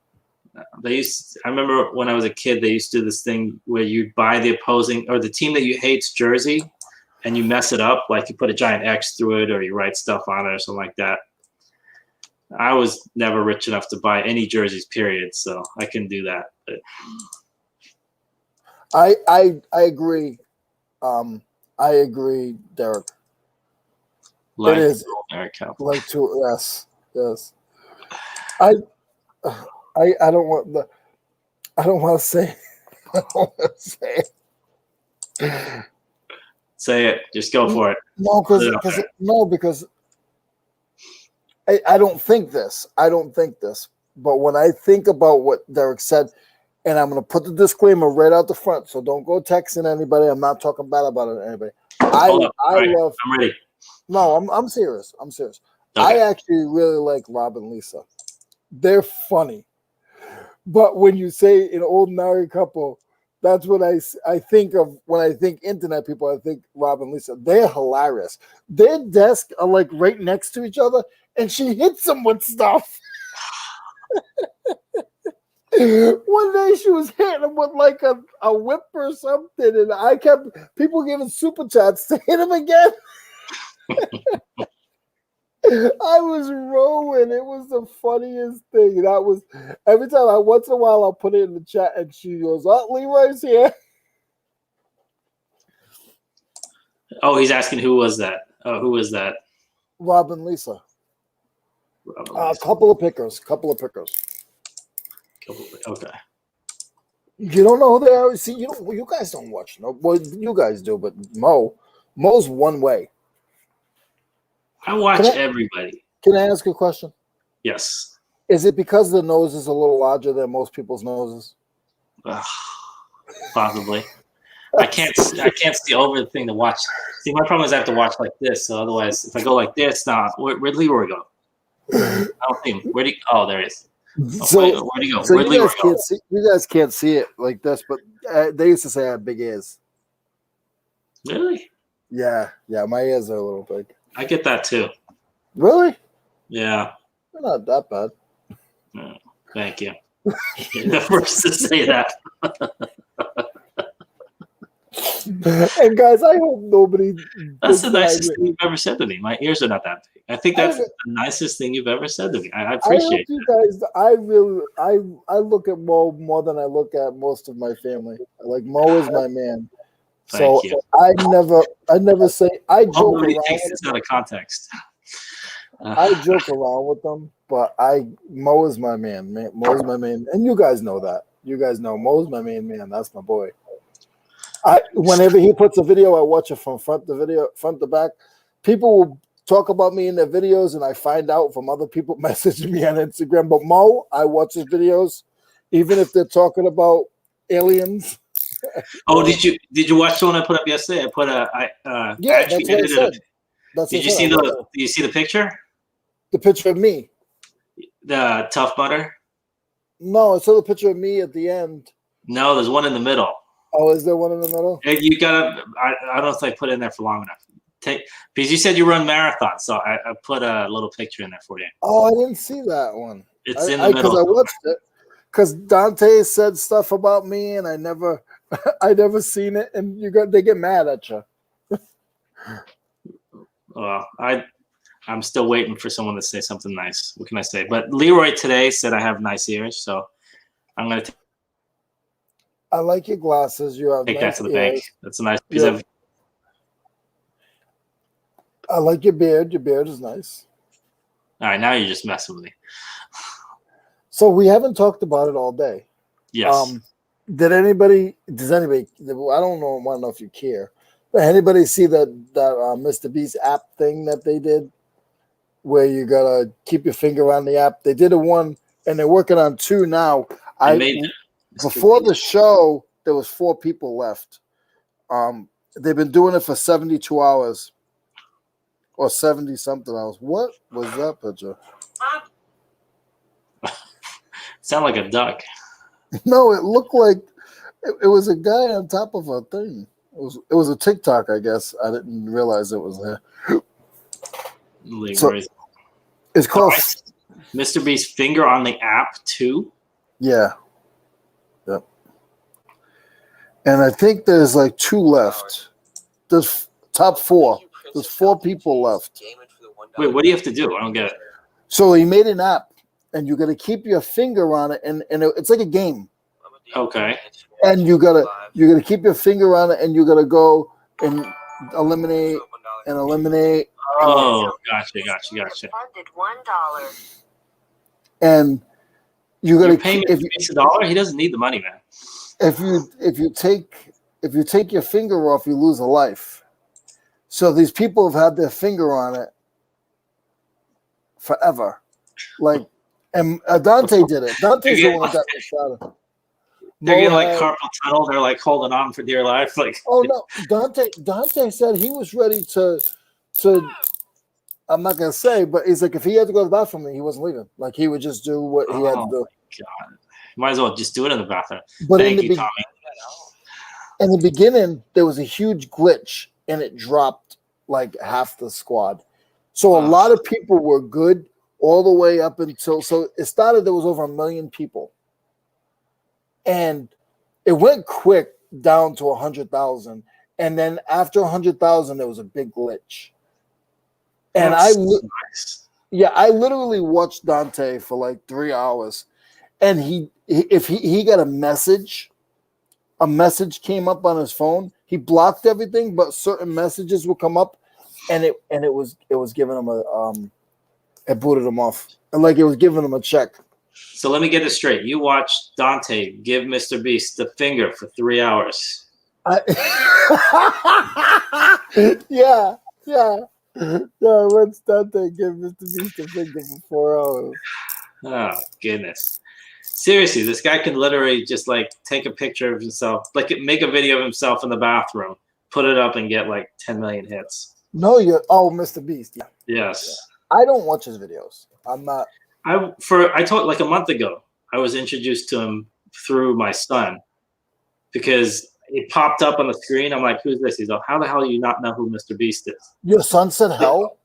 I remember when I was a kid, they used to do this thing where you buy the opposing or the team that you hate's jersey, and you mess it up, like you put a giant X through it or you write stuff on it or something like that. I was never rich enough to buy any jerseys, period, so I couldn't do that. But I agree. I agree, Derek. like it is Eric Kaplan. like to yes. I don't want the. I don't want to say. I don't want to say it. Say it. Just go for it. No, because I don't think this. I don't think this. But when I think about what Derek said, and I'm going to put the disclaimer right out the front, so don't go texting anybody. I'm not talking bad about it to anybody. Hold up. I All right, love. I'm ready. No, I'm serious. I'm serious. Okay. I actually really like Rob and Lisa. They're funny. But when you say an old married couple, that's what I think of when I think internet people. I think Rob and Lisa. They're hilarious. Their desks are like right next to each other, and she hits them with stuff. One day she was hitting him with like a whip or something, and I kept people giving super chats to hit him again. I was rolling. It was the funniest thing. That was every time once in a while I'll put it in the chat and she goes, "Oh, Leroy's here." Oh, he's asking who was that? Oh, who was that? Rob and Lisa. Rob and A Lisa. couple of pickers. Okay. You don't know who they are? See, you guys don't watch. No, well, you guys do, but Mo's one way. I watch everybody. Can I ask a question? Yes. Is it because the nose is a little larger than most people's noses? Possibly. I can't see over the thing to watch. See, my problem is I have to watch like this. So otherwise, if I go like this, where'd Leroy go? I don't see him. Oh, there he is. So where'd he go? So Where'd Leroy go? you guys can't see it like this, but they used to say I have big ears. Really? Yeah, my ears are a little big. I get that too. Really? Yeah. They're not that bad. Oh, thank you. You're the first to say that. And guys, I hope nobody. That's the nicest thing you've ever said to me. My ears are not that big. I think that's the nicest thing you've ever said to me. I appreciate you guys. I look at Mo more than I look at most of my family. Like Mo is my man. Thank you. I never say I joke Nobody around. takes this out of context. I joke around with them, but Mo is my man. Mo's my man, and you guys know that. You guys know Mo's my main man. That's my boy. Whenever he puts a video, I watch it from front to back. People will talk about me in their videos, and I find out from other people messaging me on Instagram. But Mo, I watch his videos, even if they're talking about aliens. Oh, did you watch the one I put up yesterday? I put yeah, that's what I said. Did you see the picture? The picture of me. The Tough Mudder? No, I saw the picture of me at the end. No, there's one in the middle. Oh, is there one in the middle? You gotta. I don't know if I put it in there for long enough. Because you said you run marathons, so I put a little picture in there for you. Oh, I didn't see that one. It's in the middle. Because I watched it. Because Dante said stuff about me, and I never seen it, and they get mad at you. Well, I'm still waiting for someone to say something nice. What can I say? But Leroy today said I have nice ears, so I'm gonna I like your glasses. You have take nice that to the ears. bank. That's a nice piece of. I like your beard. Your beard is nice. All right, now you're just messing with me. So we haven't talked about it all day. Yes. Does anybody? I don't know. I want to know if you care. But anybody see that Mr. Beast app thing that they did, where you gotta keep your finger on the app? They did a one, and they're working on two now. Before the show, there was 4 people left. They've been doing it for 72 hours or 70 something hours. What was that picture? Sound like a duck. No, it looked like it was a guy on top of a thing. It was a TikTok, I guess. I didn't realize it was there. So, it's called Mr. Beast's finger on the app too. Yeah. Yep. And I think there's like 2 left. There's top 4. There's 4 people left. Wait, what do you have to do? I don't get it. So he made an app, and you got to keep your finger on it, and it's like a game. Okay. And you gotta keep your finger on it, and you gotta go and eliminate. Oh, gotcha. Funded $1. And You You're gotta paying if Mr. Beast $1. He doesn't need the money, man. if you take your finger off, you lose a life. So these people have had their finger on it forever. Like, and Dante did it. Dante's the one that got me shot. They're getting like carpal tunnel. They're like holding on for dear life. Like, oh no, Dante said he was ready to. I'm not gonna say, but he's like, if he had to go to the bathroom, he wasn't leaving. Like, he would just do what he had to do. God. Might as well just do it in the bathroom. But Thank you, Tommy. In the beginning, there was a huge glitch, and it dropped like half the squad. So a lot of people were good all the way up until. So it started. There was over 1 million people, and it went quick down to 100,000, and then after 100,000, there was a big glitch. And I literally watched Dante for like 3 hours, and he got a message came up on his phone. He blocked everything, but certain messages would come up, and it was giving him it booted him off, and like it was giving him a check. So let me get this straight. You watched Dante give Mr. Beast the finger for 3 hours. Yeah. No, once Dante give Mr. Beast the finger for 4 hours. Oh, goodness. Seriously, this guy can literally just like take a picture of himself, like make a video of himself in the bathroom, put it up, and get like 10 million hits. No, Mr. Beast. Yeah. Yes. I don't watch his videos. I'm not. I told like a month ago, I was introduced to him through my son because it popped up on the screen. I'm like, who's this? He's like, how the hell do you not know who Mr. Beast is? Your son said hell?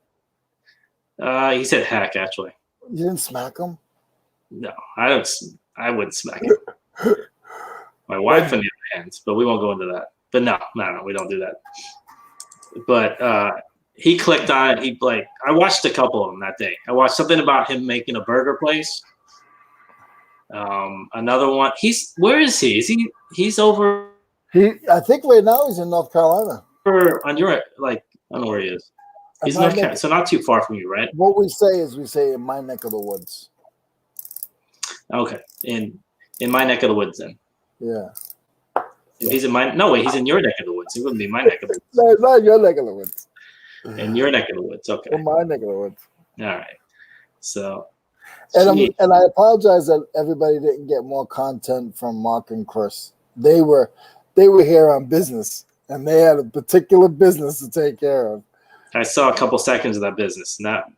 He said heck, actually. You didn't smack him? No, I wouldn't smack him. My wife on the other hand, but we won't go into that. But no, we don't do that. But he clicked on it. I watched a couple of them that day. I watched something about him making a burger place. Another one. Where is he? He's over. I think right now he's in North Carolina. On your I don't know where he is. He's North Carolina, so not too far from you, right? What we say in my neck of the woods. Okay, in my neck of the woods, then. Yeah. If he's in he's in your neck of the woods. He wouldn't be my neck of the woods. No, it's not your neck of the woods. In your neck of the woods, okay. In my neck of the woods. All right. So. And I apologize that everybody didn't get more content from Mark and Chris. They were here on business, and they had a particular business to take care of. I saw a couple seconds of that business. And that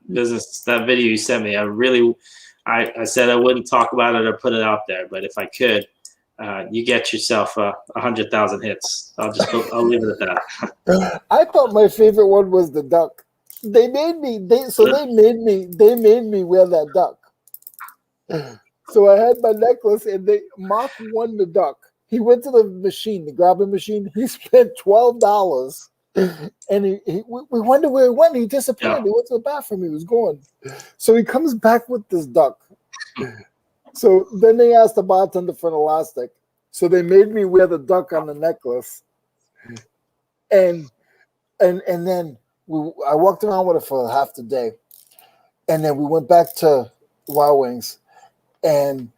video you sent me, I said I wouldn't talk about it or put it out there, but if I could, you get yourself 100,000 hits. I'll leave it at that. I thought my favorite one was the duck. They made me wear that duck. So I had my necklace, and Mark won the duck. He went to the machine, the grabbing machine. He spent $12, and we wondered where he went. He disappeared. Yeah. He went to the bathroom. He was gone. So he comes back with this duck. So then they asked the bartender for an elastic. So they made me wear the duck on the necklace, and then I walked around with it for half the day, and then we went back to Wild Wings, and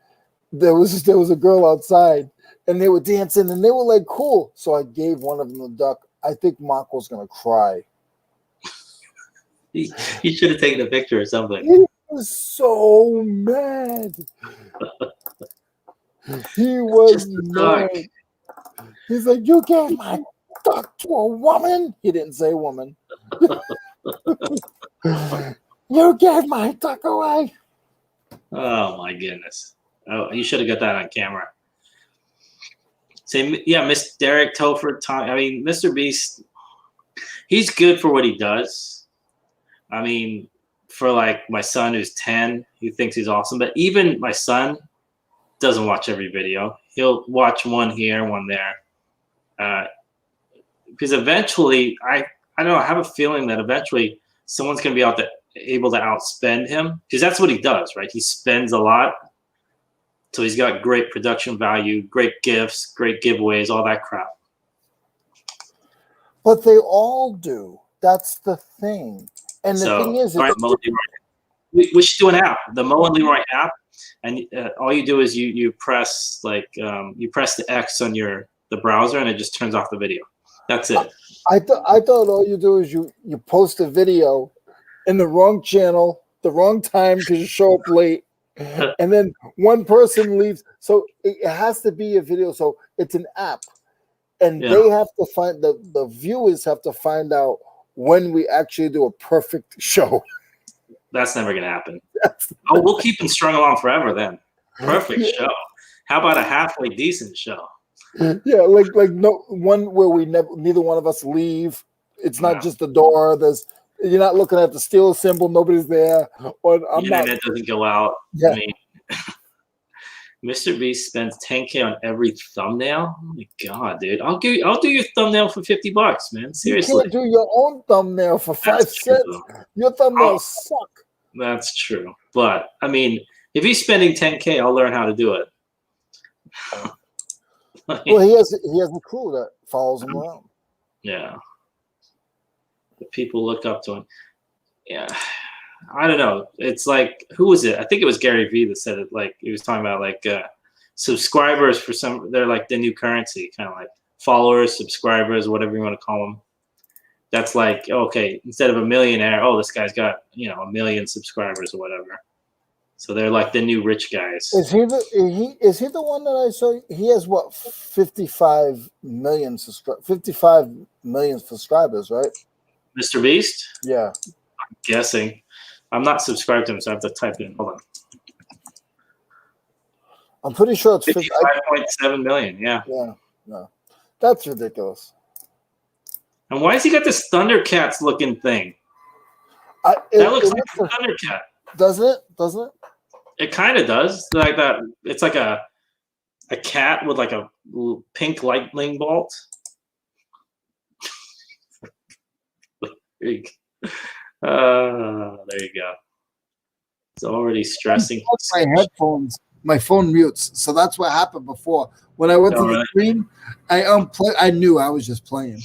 there was a girl outside. And they were dancing, and they were like, cool. So I gave one of them the duck. I think Mark was going to cry. He should have taken a picture or something. He was so mad. He was mad. He's like, you gave my duck to a woman? He didn't say woman. You gave my duck away. Oh, my goodness. Oh, you should have got that on camera. Say, yeah, Miss Derek Topher. Mr. Beast, he's good for what he does. I mean, for like my son who's 10, he thinks he's awesome. But even my son doesn't watch every video. He'll watch one here, one there. Because eventually, I don't know, I have a feeling that eventually someone's going to be able to outspend him. Because that's what he does, right? He spends a lot. So he's got great production value, great gifts, great giveaways, all that crap. But they all do. That's the thing. And the thing is, all right, we should do an app. The Mo and Leroy app and all you do is you press you press the X on the browser, and it just turns off the video. That's it. I thought all you do is you post a video in the wrong channel, the wrong time because you show up late, and then one person leaves. So it has to be a video. So it's an app, and they have to find the viewers have to find out when we actually do a perfect show. That's never gonna happen. We'll keep them strung along forever then. Perfect show. How about a halfway decent show? Yeah, like no one where neither one of us leave. It's not just the door. You're not looking at the steel symbol. Nobody's there. Or the internet doesn't go out. Yeah. I mean, Mr. Beast spends $10K on every thumbnail. Oh my god, dude! I'll do your thumbnail for $50, man. Seriously. You can't do your own thumbnail for 5 cents. Your thumbnails suck. That's true, but I mean, if he's spending $10K, I'll learn how to do it. Well, he has a crew that follows him around. Yeah. The people look up to him. Yeah. I don't know. It's like, who was it? I think it was Gary Vee that said it. Like, he was talking about like subscribers they're like the new currency, kind of like followers, subscribers, whatever you want to call them. That's like, okay, instead of a millionaire, this guy's got, 1 million subscribers or whatever. So they're like the new rich guys. Is he the one that I saw? He has what, 55 million subscribers, right? Mr. Beast? Yeah. I'm guessing. I'm not subscribed to him, so I have to type it in. Hold on. I'm pretty sure it's 55.7 million, yeah. Yeah, no. That's ridiculous. And why has he got this Thundercats looking thing? That looks like a Thundercat. Doesn't it? It kind of does. Like that. It's like a cat with like a pink lightning bolt. There you go. It's already stressing. My headphones, my phone mutes. So that's what happened before. When I went to the screen, I unplugged. I knew I was just playing.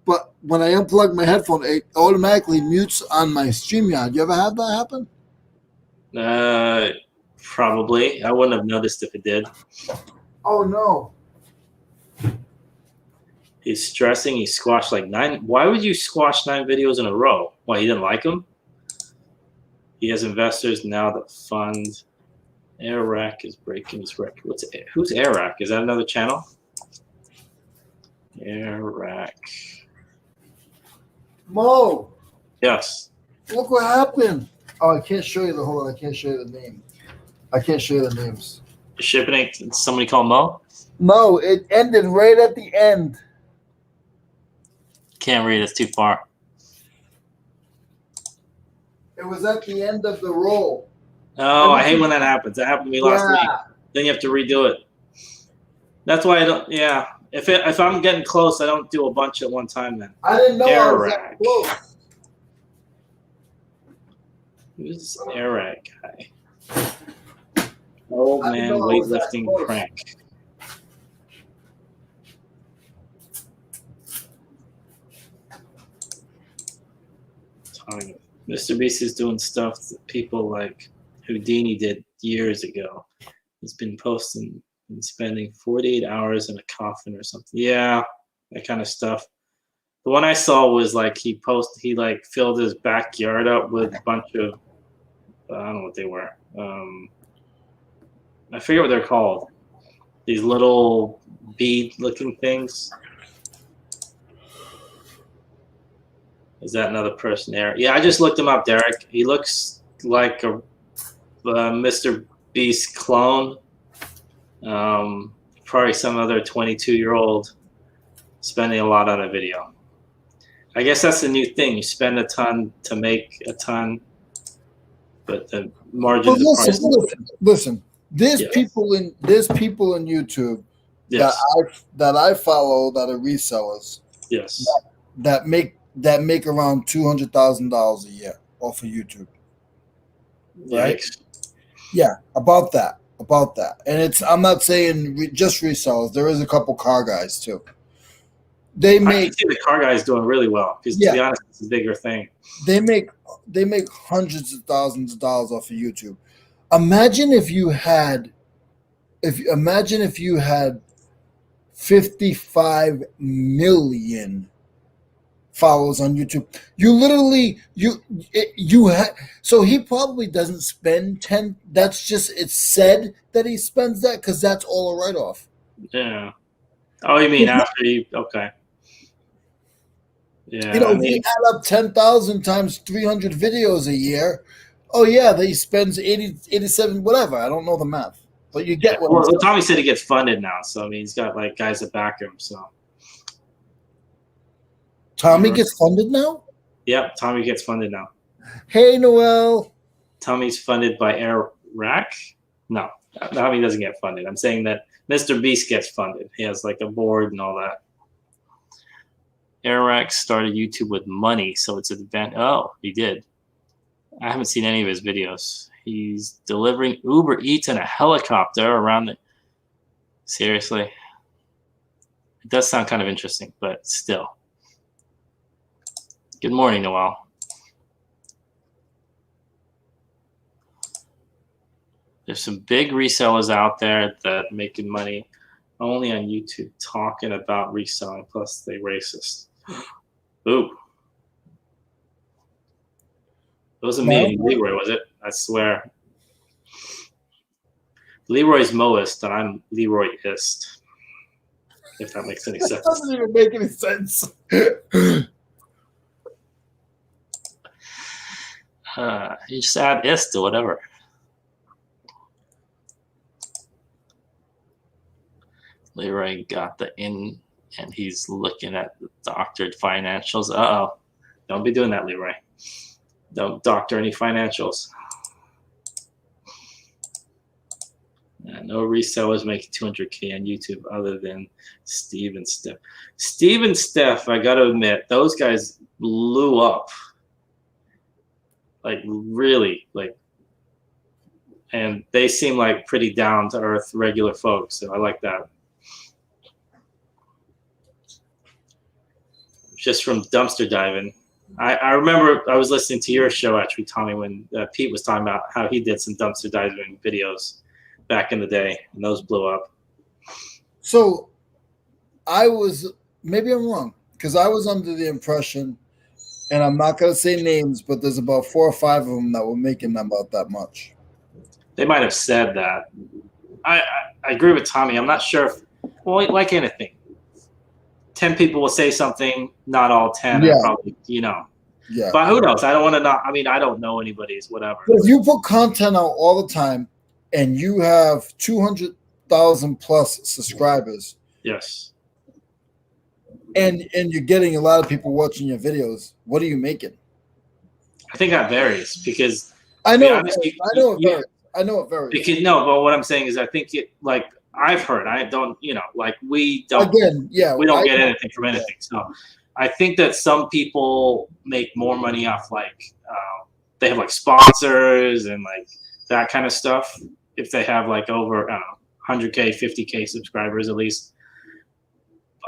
But when I unplugged my headphone, it automatically mutes on my StreamYard. You ever had that happen? Probably. I wouldn't have noticed if it did. Oh, no. He's stressing. He squashed like 9. Why would you squash 9 videos in a row? Why, he didn't like them? He has investors now that fund. Airrack is breaking his record. Who's Airrack? Is that another channel? Airrack. Mo. Yes. Look what happened. Oh, I can't show you hold on. I can't show you the name. I can't show you the names. Shipping it. Somebody called Mo? No, it ended right at the end. Can't read. It's too far. It was at the end of the roll. Oh, I hate when that happens. That happened to me last week. Then you have to redo it. That's why I don't. Yeah. If I'm getting close, I don't do a bunch at one time. Then I didn't know I was that close. Who's this Airrack guy? Old man weightlifting crank. Mr. Beast is doing stuff that people like Houdini did years ago. He's been posting and spending 48 hours in a coffin or something. Yeah, that kind of stuff. The one I saw was like he like filled his backyard up with a bunch of I don't know what they were. I forget what they're called. These little bead-looking things. Is that another person there? Yeah, I just looked him up, Derek. He looks like a Mr. Beast clone. Probably some other 22-year-old spending a lot on a video. I guess that's the new thing. You spend a ton to make a ton, but the margins are probably listen. There's people in YouTube that I follow that are resellers. Yes. That make around $200,000 a year off of YouTube. Right? Yikes. Yeah, about that. And I'm not saying just resellers. There is a couple car guys too. I can see the car guys doing really well because to be honest, it's a bigger thing. They make hundreds of thousands of dollars off of YouTube. Imagine if you had 55 million followers on YouTube. You literally you had so he probably doesn't spend 10. That's just it's said that he spends that because that's all a write-off. Yeah. Oh, you mean after you? Okay. Yeah. You know, if you add up 10,000 times 300 videos a year, oh yeah, he spends 80, 87, whatever. I don't know the math, but you get what I'm well, saying. Tommy said he gets funded now, so I mean, he's got like guys that back him. So Tommy gets funded now? Yep, Tommy gets funded now. Hey, Noel. Tommy's funded by Iraq? No, Tommy doesn't get funded. I'm saying that Mr. Beast gets funded. He has like a board and all that. Iraq started YouTube with money, so it's an advantage. Oh, he did. I haven't seen any of his videos. He's delivering Uber Eats in a helicopter around the... Seriously? It does sound kind of interesting, but still. Good morning, Noel. There's some big resellers out there that are making money only on YouTube talking about reselling, plus they racist. Ooh. It wasn't me, Leroy, was it? I swear. Leroy's Moist, and I'm Leroy-ist. If that makes any sense. That doesn't even make any sense. You just add ist to whatever. Leroy got the in, and he's looking at the doctored financials. Uh-oh. Don't be doing that, Leroy. Don't doctor any financials. No resellers making 200K on YouTube other than Steve and Steph. Steve and Steph, I got to admit, those guys blew up. Like, really. Like, and they seem like pretty down-to-earth, regular folks, so I like that. Just from dumpster diving. I remember I was listening to your show, actually, Tommy, when Pete was talking about how he did some dumpster diving videos back in the day, and those blew up. So I was, maybe I'm wrong, because I was under the impression, and I'm not going to say names, but there's about 4 or 5 of them that were making about that much. They might have said that. I agree with Tommy. I'm not sure if, well, like anything, 10 people will say something, not all 10 are probably, you know. Yeah. But who knows? I don't want to know. I mean, I don't know anybody's, whatever. But if you put content out all the time and you have 200,000 plus subscribers. Yes. And you're getting a lot of people watching your videos, what are you making? I think that varies because I know it varies. Because no, but what I'm saying is I think it, like I've heard, I don't, you know, like we don't we don't get anything from anything. So I think that some people make more money off like they have like sponsors and like that kind of stuff. If they have like over, I don't know, 100K, 50K subscribers at least.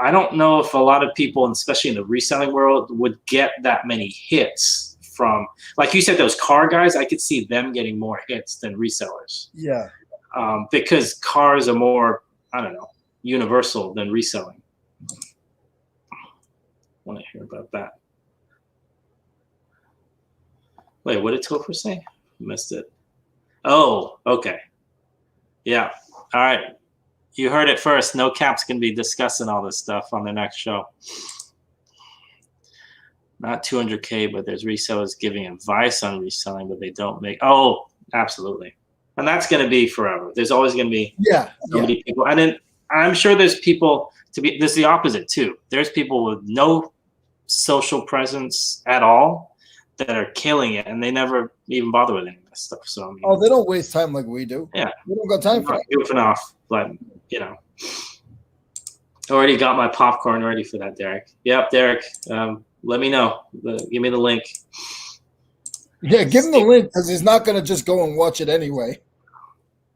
I don't know if a lot of people, and especially in the reselling world, would get that many hits from, like you said, those car guys. I could see them getting more hits than resellers. Yeah. Because cars are more, I don't know, universal than reselling. I want to hear about that. Wait, what did Topher say? Missed it. Oh, okay. Yeah. All right. You heard it first. No Cap's going to be discussing all this stuff on the next show. Not 200K, but there's resellers giving advice on reselling, but they don't make. Oh, absolutely. And that's going to be forever. There's always going to be so many people. And then I'm sure there's people there's the opposite too. There's people with no social presence at all that are killing it, and they never even bother with any of this stuff. So I mean, they don't waste time like we do. Yeah, we don't got time for that. Goofing off, but you know, already got my popcorn ready for that, Derek. Yep, Derek. Let me know. Give me the link. Yeah, give him the link because he's not going to just go and watch it anyway.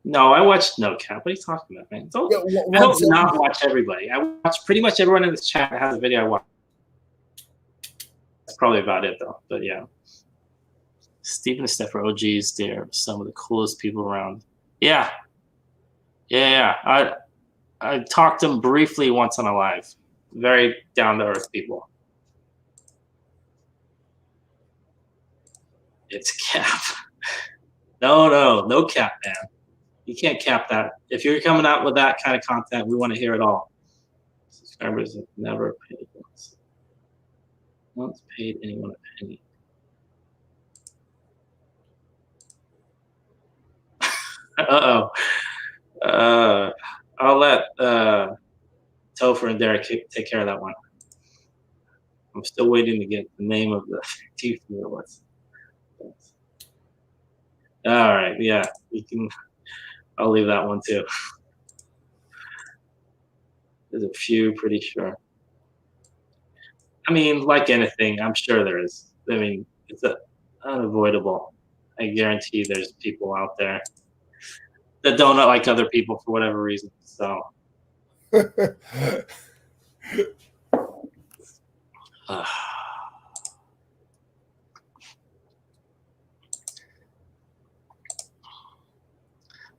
No, I watched No Cap. What are you talking about, man? I don't not watch everybody. I watch pretty much everyone in this chat that has a video I watch. That's probably about it, though. But yeah. Steve and Steph are OGs. They're some of the coolest people around. Yeah. I talked to them briefly once on a live. Very down to earth people. It's cap. No cap, man. You can't cap that. If you're coming out with that kind of content, we want to hear it all. Subscribers have never paid once paid anyone a penny. I'll let Topher and Derek take care of that one. I'm still waiting to get the name of the chief. All right, yeah, you can. I'll leave that one too. There's a few, pretty sure. I mean, like anything, I'm sure there is. I mean, it's unavoidable. I guarantee there's people out there that don't like other people for whatever reason. So.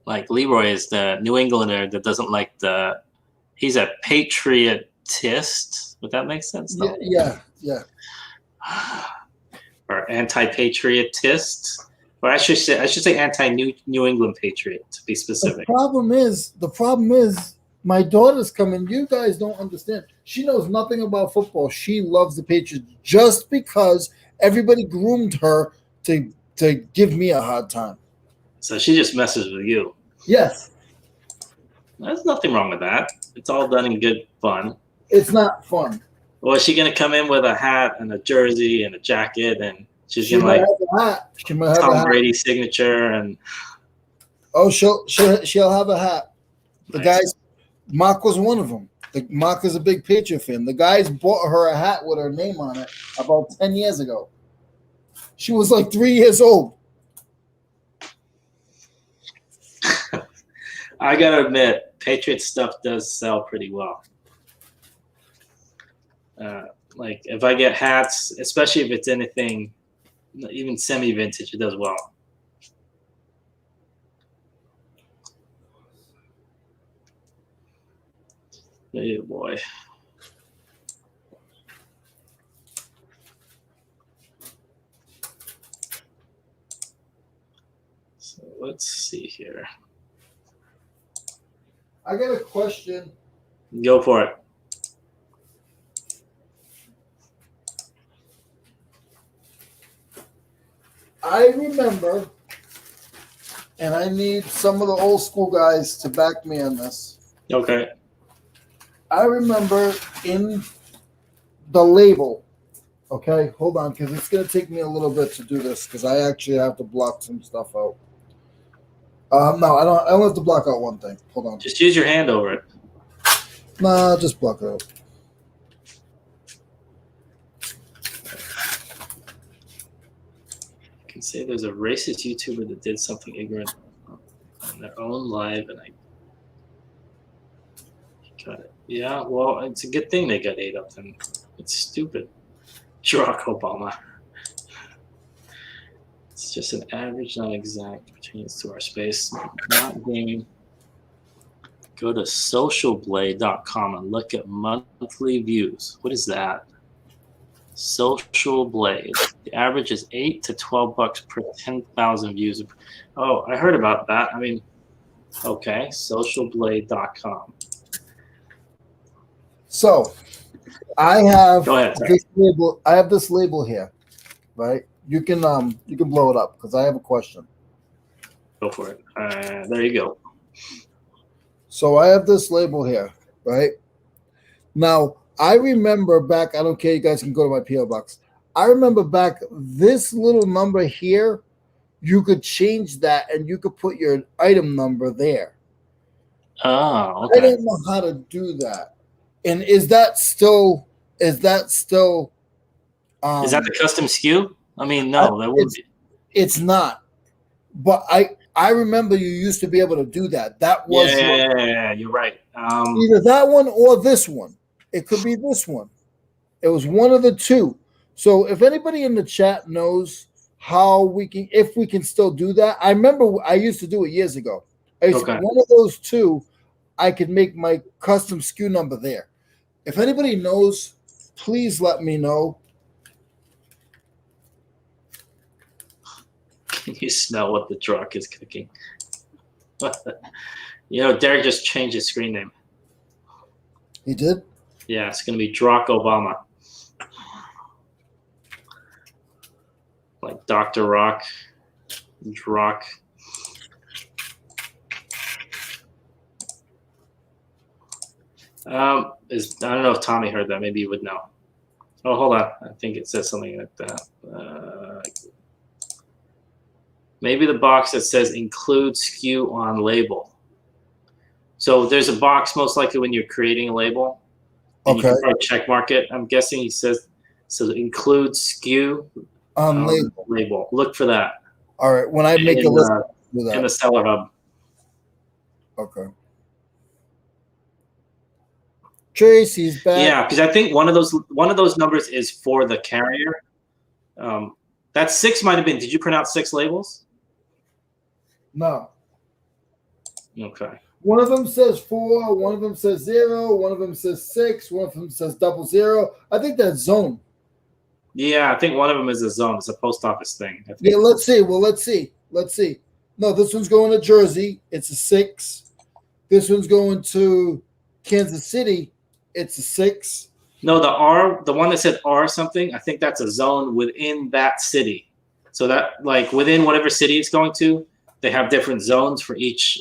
Like Leroy is the New Englander that doesn't like he's a patriotist. Would that make sense? Yeah. Or anti-patriotist. Or I should say anti-New England patriot, to be specific. The problem is my daughter's coming. You guys don't understand. She knows nothing about football. She loves the Patriots just because everybody groomed her to give me a hard time. So she just messes with you. Yes. There's nothing wrong with that. It's all done in good fun. It's not fun. Well, is she going to come in with a hat and a jersey and a jacket, and she's going to like Tom Brady's signature and? Oh, she'll have a hat. The guys, Mark was one of them. Mark is a big Patriot fan. The guys bought her a hat with her name on it about 10 years ago. She was like 3 years old. I gotta admit, Patriot stuff does sell pretty well. Like if I get hats, especially if it's anything, even semi-vintage, it does well. Hey boy. So let's see here. I got a question. Go for it. I remember, and I need some of the old school guys to back me on this. Okay. I remember in the label. Okay, hold on, because it's going to take me a little bit to do this because I actually have to block some stuff out. No, I don't have to block out one thing. Hold on. Just use your hand over it. Nah, just block it out. I can say there's a racist YouTuber that did something ignorant on their own live, and I got it. Yeah, well, it's a good thing they got 8 of them. It's stupid. Barack Obama. It's just an average, not exact, pertains to our space, not gaming. Go to socialblade.com and look at monthly views. What is that? Social Blade. The average is $8 to $12 per 10,000 views. Oh, I heard about that. I mean, okay, socialblade.com. So, I have Go ahead, this label. I have this label here, right? You can blow it up because I have a question. Go for it. There you go. So I have this label here, right? Now, I remember back, I don't care, you guys can go to my P.O. box. I remember back, this little number here, you could change that and you could put your item number there. Oh, okay. I don't know how to do that. And is that still is that the custom SKU? I mean, no, that wouldn't be. It's not. But I remember you used to be able to do that. That was Yeah, you're right. Either that one or this one. It could be this one. It was one of the two. So if anybody in the chat knows how we can, if we can still do that. I remember I used to do it years ago. I used to Okay. one of those two. I could make my custom SKU number there. If anybody knows, please let me know. Can you smell what the truck is cooking? You know, Derek just changed his screen name. He did? Yeah, it's going to be Drock Obama. Like Dr. Rock, Drock. I don't know if Tommy heard that. Maybe you would know. Oh, hold on. I think it says something like that. Maybe the box that says include SKU on label. So there's a box most likely when you're creating a label. And Okay. You can probably check mark it. I'm guessing he says so include SKU On label. label. Look for that. All right. When I make a list, do that. In the seller hub. Okay. Tracy's back. Yeah, because I think one of those numbers is for the carrier. That 6 might have been. Did you print out 6 labels? No. Okay. One of them says 4, one of them says 0, one of them says 6, one of them says 00. I think that's zone. Yeah, I think one of them is a zone. It's a post office thing. Yeah, let's see. Well, let's see. No, this one's going to Jersey. It's a 6. This one's going to Kansas City. It's a 6. No, the one that said R something, I think that's a zone within that city. So that, like, within whatever city it's going to, they have different zones for each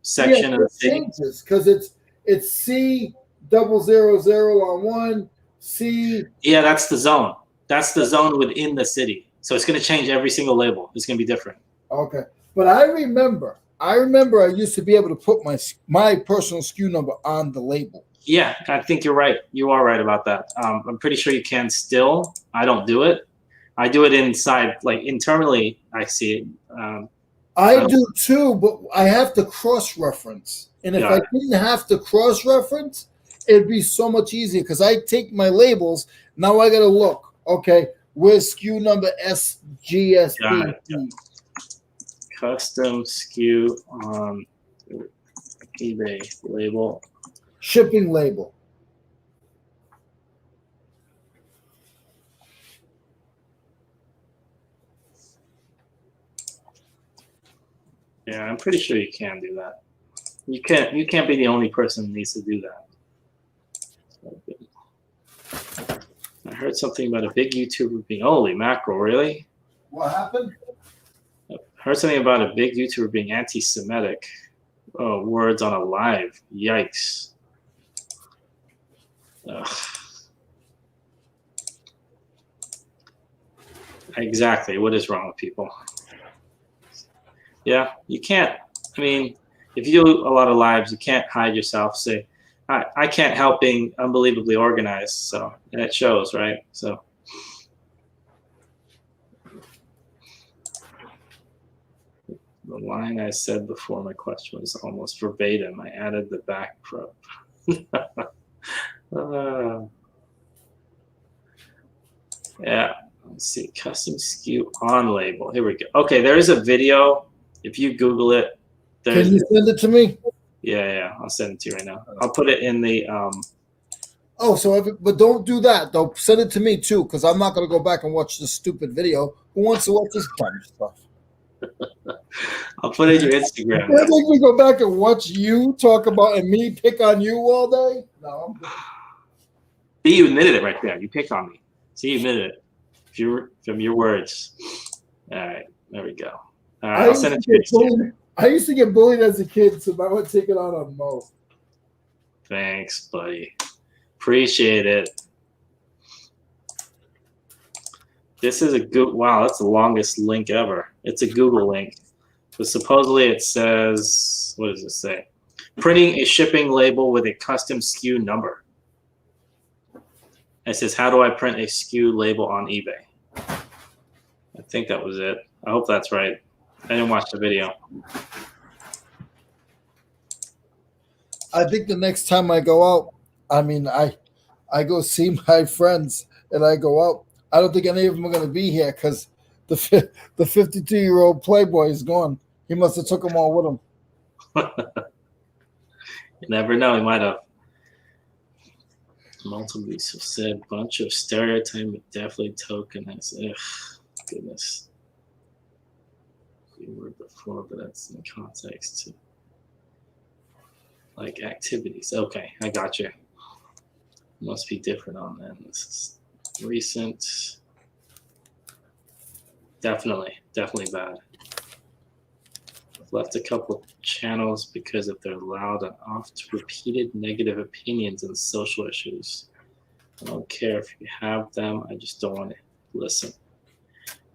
section of the city. Because it's C 000 on one, C. Yeah, that's the zone. That's the zone within the city. So it's going to change every single label. It's going to be different. Okay. But I remember I used to be able to put my personal SKU number on the label. Yeah, I think you're right. You are right about that. I'm pretty sure you can still. I don't do it. I do it inside, like internally. I see it. I do too, but I have to cross-reference. And if I didn't have to cross-reference, it'd be so much easier because I take my labels. Now I got to look. Okay, where's SKU number SGSB? Custom SKU on eBay label. Shipping label. Yeah, I'm pretty sure you can do that. You can't be the only person who needs to do that. I heard something about a big YouTuber being holy mackerel, really? What happened? I heard something about a big YouTuber being anti-Semitic. Oh, words on a live. Yikes. Ugh. Exactly. What is wrong with people? Yeah, you can't. I mean, if you do a lot of lives, you can't hide yourself. Say, I can't help being unbelievably organized. So, and it shows, right? So, the line I said before my question was almost verbatim. I added the back prop. Yeah, let's see. Custom SKU on label. Here we go. Okay, there is a video. If you Google it, can you send it to me? Yeah, I'll send it to you right now. I'll put it in the. But don't do that. Don't send it to me too, because I'm not going to go back and watch this stupid video. Who wants to watch this dumb stuff? I'll put it in your Instagram. I think we go back and watch you talk about and me pick on you all day. No, I'm good. See, you admitted it right there. You pick on me. See, you admitted it. From your words. All right, there we go. All right, I'll send it to you. I used to get bullied as a kid, so I would take it out on Mo. Thanks, buddy. Appreciate it. This is a good. Wow, that's the longest link ever. It's a Google link. But supposedly it says, what does it say? Printing a shipping label with a custom SKU number. It says, how do I print a SKU label on eBay? I think that was it. I hope that's right. I didn't watch the video. I think the next time I go out, I go see my friends and I go out. I don't think any of them are going to be here because the 52-year-old Playboy is gone. He must have took them all with him. You never know. He might have. Multiple people said bunch of stereotype, but definitely tokenized. Ugh, goodness. We were before, but that's in context to like activities. Okay, I got you. Must be different on that. This is recent. Definitely bad. I've left a couple channels because of their loud and oft repeated negative opinions on social issues. I don't care if you have them. I just don't want to listen.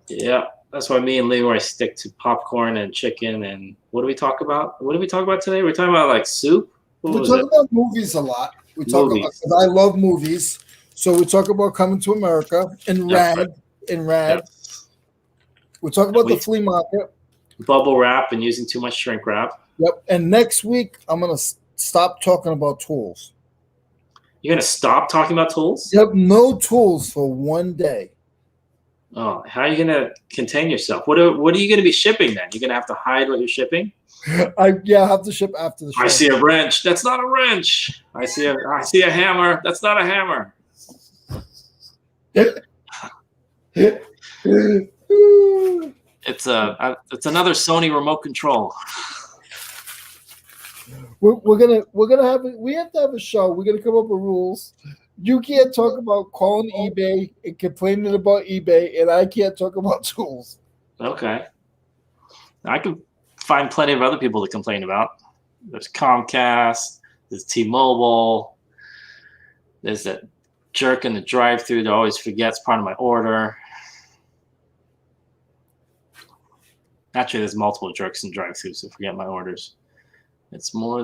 Yeah, that's why me and Leroy stick to popcorn and chicken. And what do we talk about? What did we talk about today? We're talking about like soup. We talk about movies a lot. We talk about, I love movies, so we talk about Coming to America and Rad. Yes. We talk about the flea market, bubble wrap, and using too much shrink wrap. Yep. And next week I'm gonna stop talking about tools. You're gonna stop talking about tools? Yep. No tools for one day. Oh, how are you gonna contain yourself? What are you gonna be shipping then? You're gonna have to hide what you're shipping? I have to ship after the show. I see a wrench. That's not a wrench. I see a hammer. That's not a hammer. It's another Sony remote control. We have to have a show. We're gonna come up with rules. You can't talk about calling eBay and complaining about eBay, and I can't talk about tools. Okay. I can find plenty of other people to complain about. There's Comcast, there's T-Mobile, there's that jerk in the drive-thru that always forgets part of my order. Actually, there's multiple jerks in drive-thrus that forget my orders. It's more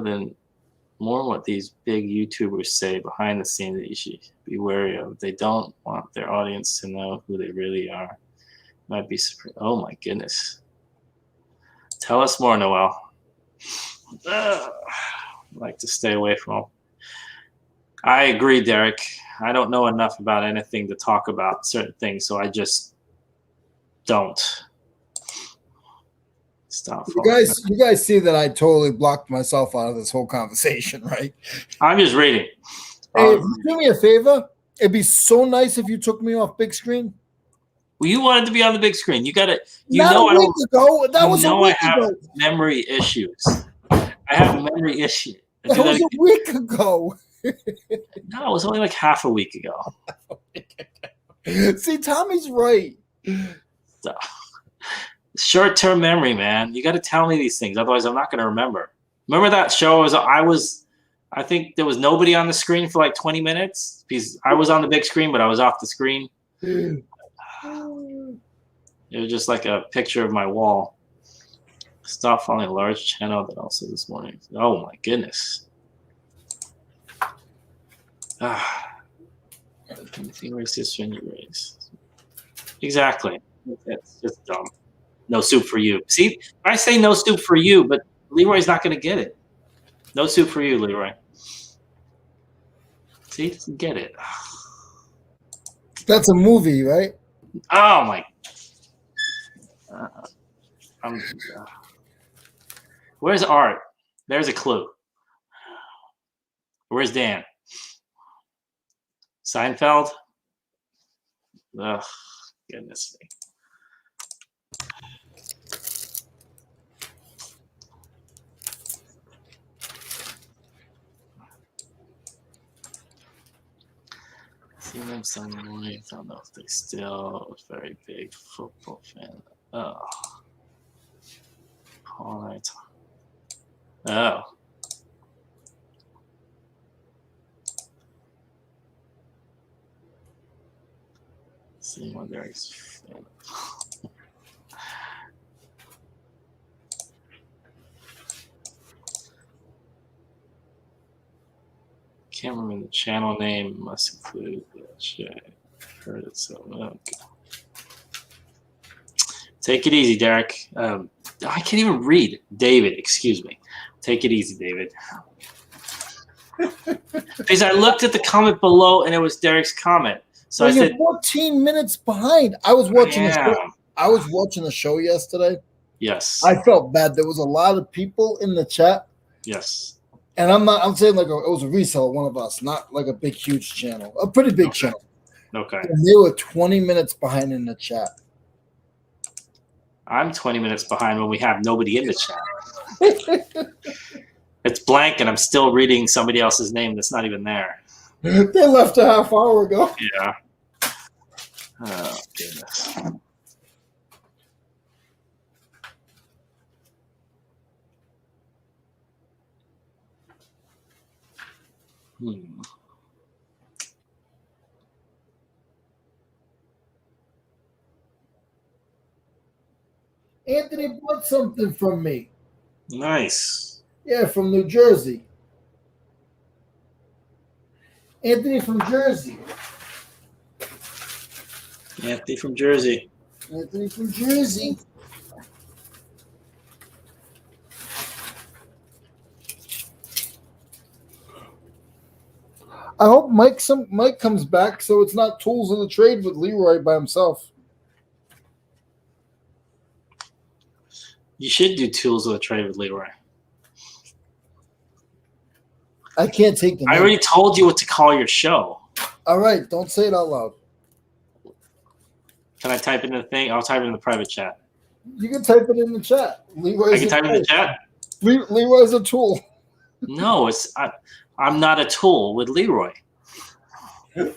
what these big YouTubers say behind the scenes that you should be wary of. They don't want their audience to know who they really are. Might be oh my goodness. Tell us more, Noel. I like to stay away from them. I agree, Derek. I don't know enough about anything to talk about certain things, so I just don't. Stop. You guys see that I totally blocked myself out of this whole conversation, right? I'm just reading. Hey, do me a favor. It'd be so nice if you took me off big screen. Well, you wanted to be on the big screen. You got to. That was a week ago. Memory issues. I have memory issues. That was a week ago. No, it was only like half a week ago. See, Tommy's right. So, short-term memory, man. You got to tell me these things, otherwise I'm not going to remember. Remember that show? I think there was nobody on the screen for like 20 minutes because I was on the big screen, but I was off the screen. It was just like a picture of my wall. Stop following a large channel that also this morning. Oh my goodness. Exactly. It's just dumb. No soup for you. See, I say no soup for you, but Leroy's not going to get it. No soup for you, Leroy. See, he doesn't get it. That's a movie, right? Oh my. Where's Art? There's a clue. Where's Dan? Seinfeld? Ugh, goodness me. Seen them Sunday morning. I don't know if they still was very big football fan. Oh. All right. Oh. See what there is. Can't remember the channel name. Must include the chat. Heard it so. Okay. Take it easy, Derek. I can't even read. David, excuse me. Take it easy, David. Because I looked at the comment below and it was Derek's comment. So I said, 14 minutes behind. I was watching this. I was watching the show yesterday. Yes. I felt bad. There was a lot of people in the chat, Yes. and I'm saying like it was a reseller, one of us, not like a big huge channel, a pretty big channel. Okay. And they were 20 minutes behind in the chat. I'm 20 minutes behind when we have nobody in the chat. It's blank, and I'm still reading somebody else's name that's not even there. They left a half hour ago. Yeah. Oh, goodness. Anthony bought something from me. Nice. Yeah, from New Jersey. Anthony from Jersey. Anthony from Jersey. Anthony from Jersey. I hope Mike comes back so it's not tools of the trade with Leroy by himself. You should do tools of the trade with Leroy. I can't take the name. I already told you what to call your show. All right, don't say it out loud. Can I type it in the thing? I'll type it in the private chat. You can type it in the chat. Leroy's I can type it in the chat? Leroy's a tool. No, I'm not a tool with Leroy.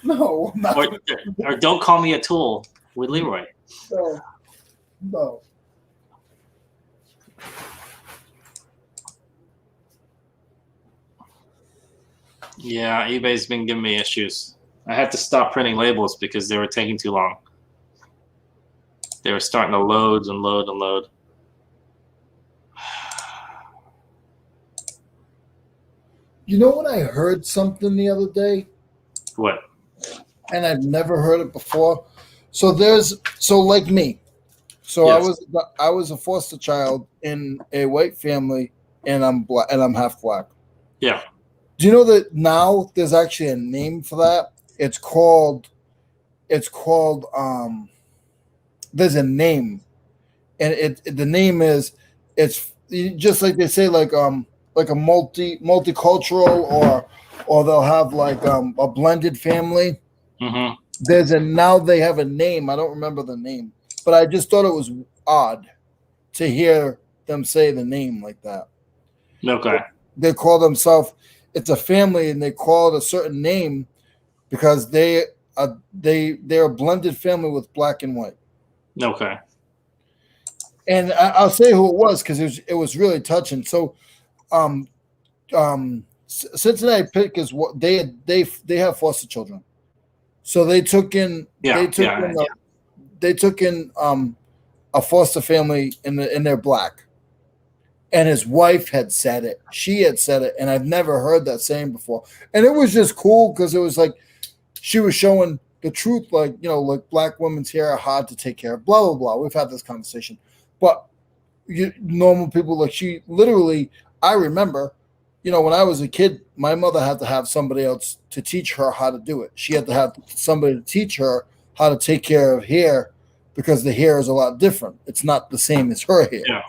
No, I'm not. Or don't call me a tool with Leroy. No. Yeah, eBay's been giving me issues. I had to stop printing labels because they were taking too long. They were starting to load and load and load. You know what? I heard something the other day, What? and I've never heard it before. So like me. So Yes. I was a foster child in a white family, and I'm black, and I'm half black. Yeah. Do you know that now there's actually a name for that? It's called there's a name, and the name is, it's just like they say, like a multicultural, or they'll have like a blended family. Mm-hmm. Now they have a name. I don't remember the name, but I just thought it was odd to hear them say the name like that. Okay. They call themselves, it's a family, and they call it a certain name because they're a blended family with black and white. Okay. And I'll say who it was because it was really touching. So, Cincinnati Pick is what they have foster children, so they took in a foster family and they're black. And his wife had said it. She had said it, and I've never heard that saying before. And it was just cool because it was like she was showing the truth, like, you know, like black women's hair are hard to take care of, blah, blah, blah. We've had this conversation. But normal people, like she literally, I remember, you know, when I was a kid, my mother had to have somebody else to teach her how to do it. She had to have somebody to teach her how to take care of hair because the hair is a lot different. It's not the same as her hair. Yeah.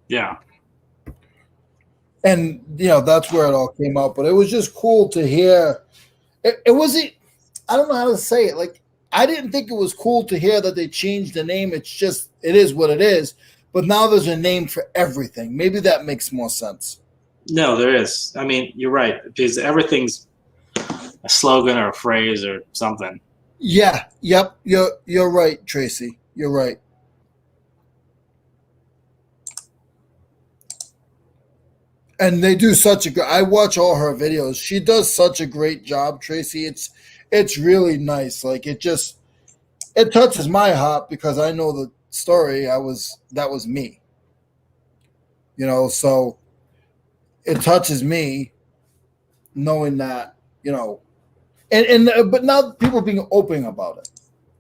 Yeah. And, you know, that's where it all came out. But it was just cool to hear. It wasn't, I don't know how to say it. Like, I didn't think it was cool to hear that they changed the name. It's just, it is what it is. But now there's a name for everything. Maybe that makes more sense. No, there is. I mean, you're right, because everything's a slogan or a phrase or something. Yeah. Yep. You're right, Tracy. You're right. And they do such a good. I watch all her videos. She does such a great job, Tracy. It's really nice. Like it touches my heart because I know the story. That was me. You know, so it touches me knowing that, you know, and but now people are being open about it.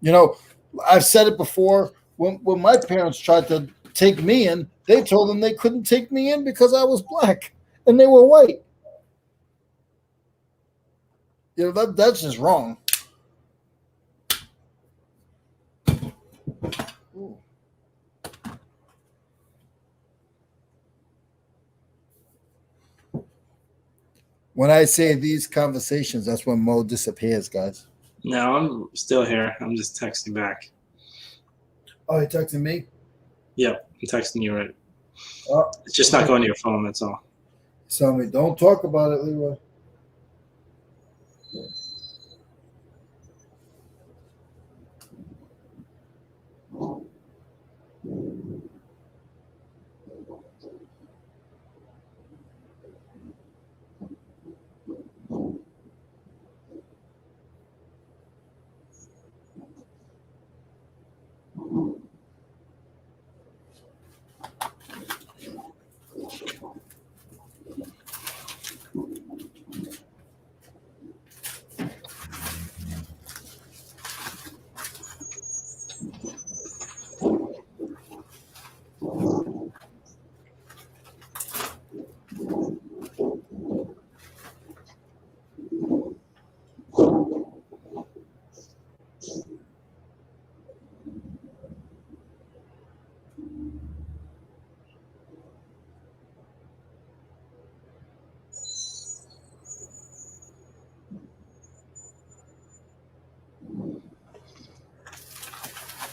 You know, I've said it before. When my parents tried to take me in, they told them they couldn't take me in because I was black and they were white. You know, that's just wrong. When I say these conversations, that's when Mo disappears, guys. No, I'm still here. I'm just texting back. Oh, you texting me? Yep, I'm texting you right. Oh, It's just not going to your phone. That's all. tell me, don't talk about it, Leroy.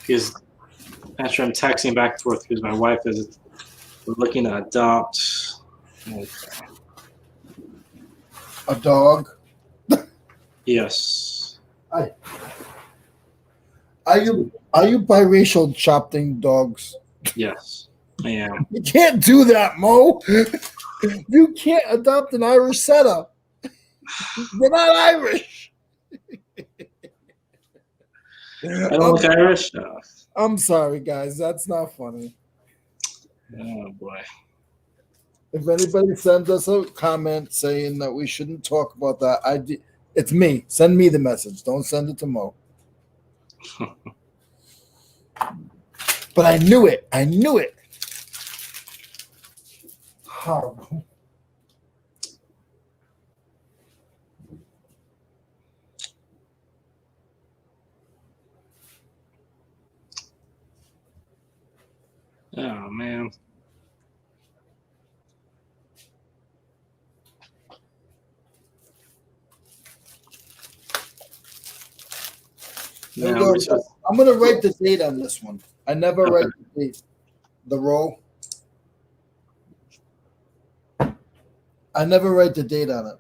Because after I'm texting back and forth because my wife is looking to adopt. A dog. Yes. Are you biracial adopting dogs? Yes, I am. You can't do that, Mo. You can't adopt an Irish setter. You're not Irish. I don't look Irish. I'm sorry, guys. That's not funny. Oh boy. If anybody sends us a comment saying that we shouldn't talk about that, it's me. Send me the message. Don't send it to Mo. But I knew it. I knew it. Horrible. Oh man. Here we No, go. I'm going to write the date on this one. I never write the date. The row. I never write the date on it.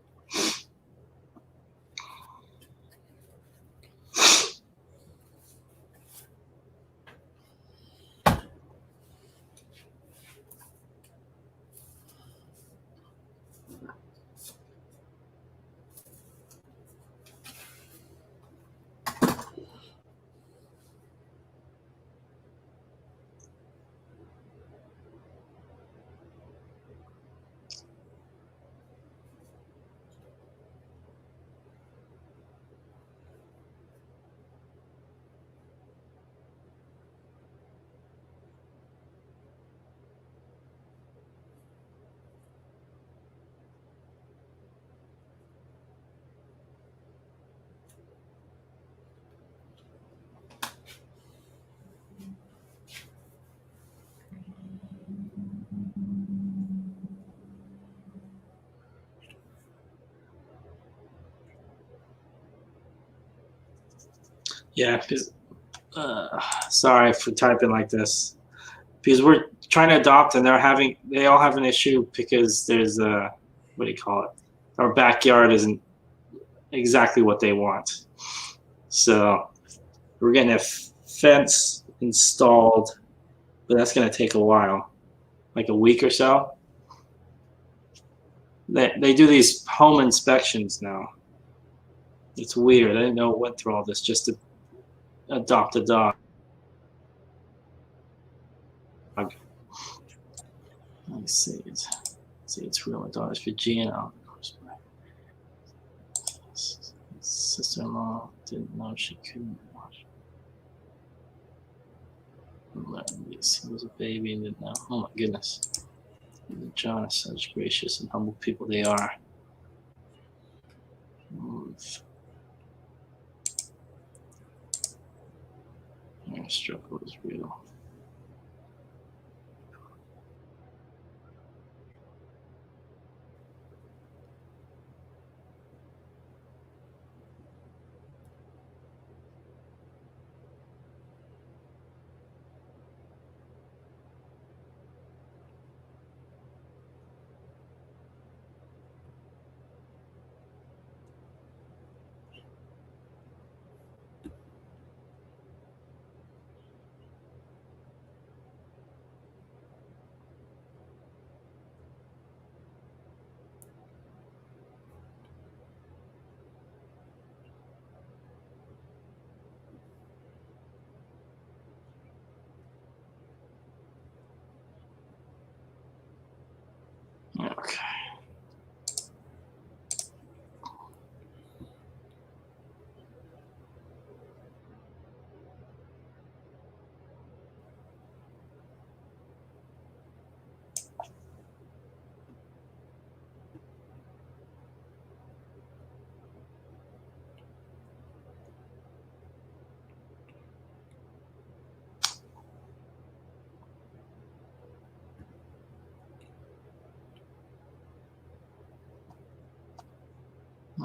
Yeah, because sorry for typing like this. Because we're trying to adopt and they all have an issue because there's what do you call it? Our backyard isn't exactly what they want. So we're getting a fence installed, but that's going to take a while, like a week or so. They do these home inspections now. It's weird. I didn't know it went through all this just to adopt a dog. Let me see. It's real. My daughter's Virginia. Sister-in-law didn't know she couldn't watch. He was a baby and didn't know. Oh my goodness. John is such gracious and humble people they are. Their struggle is real.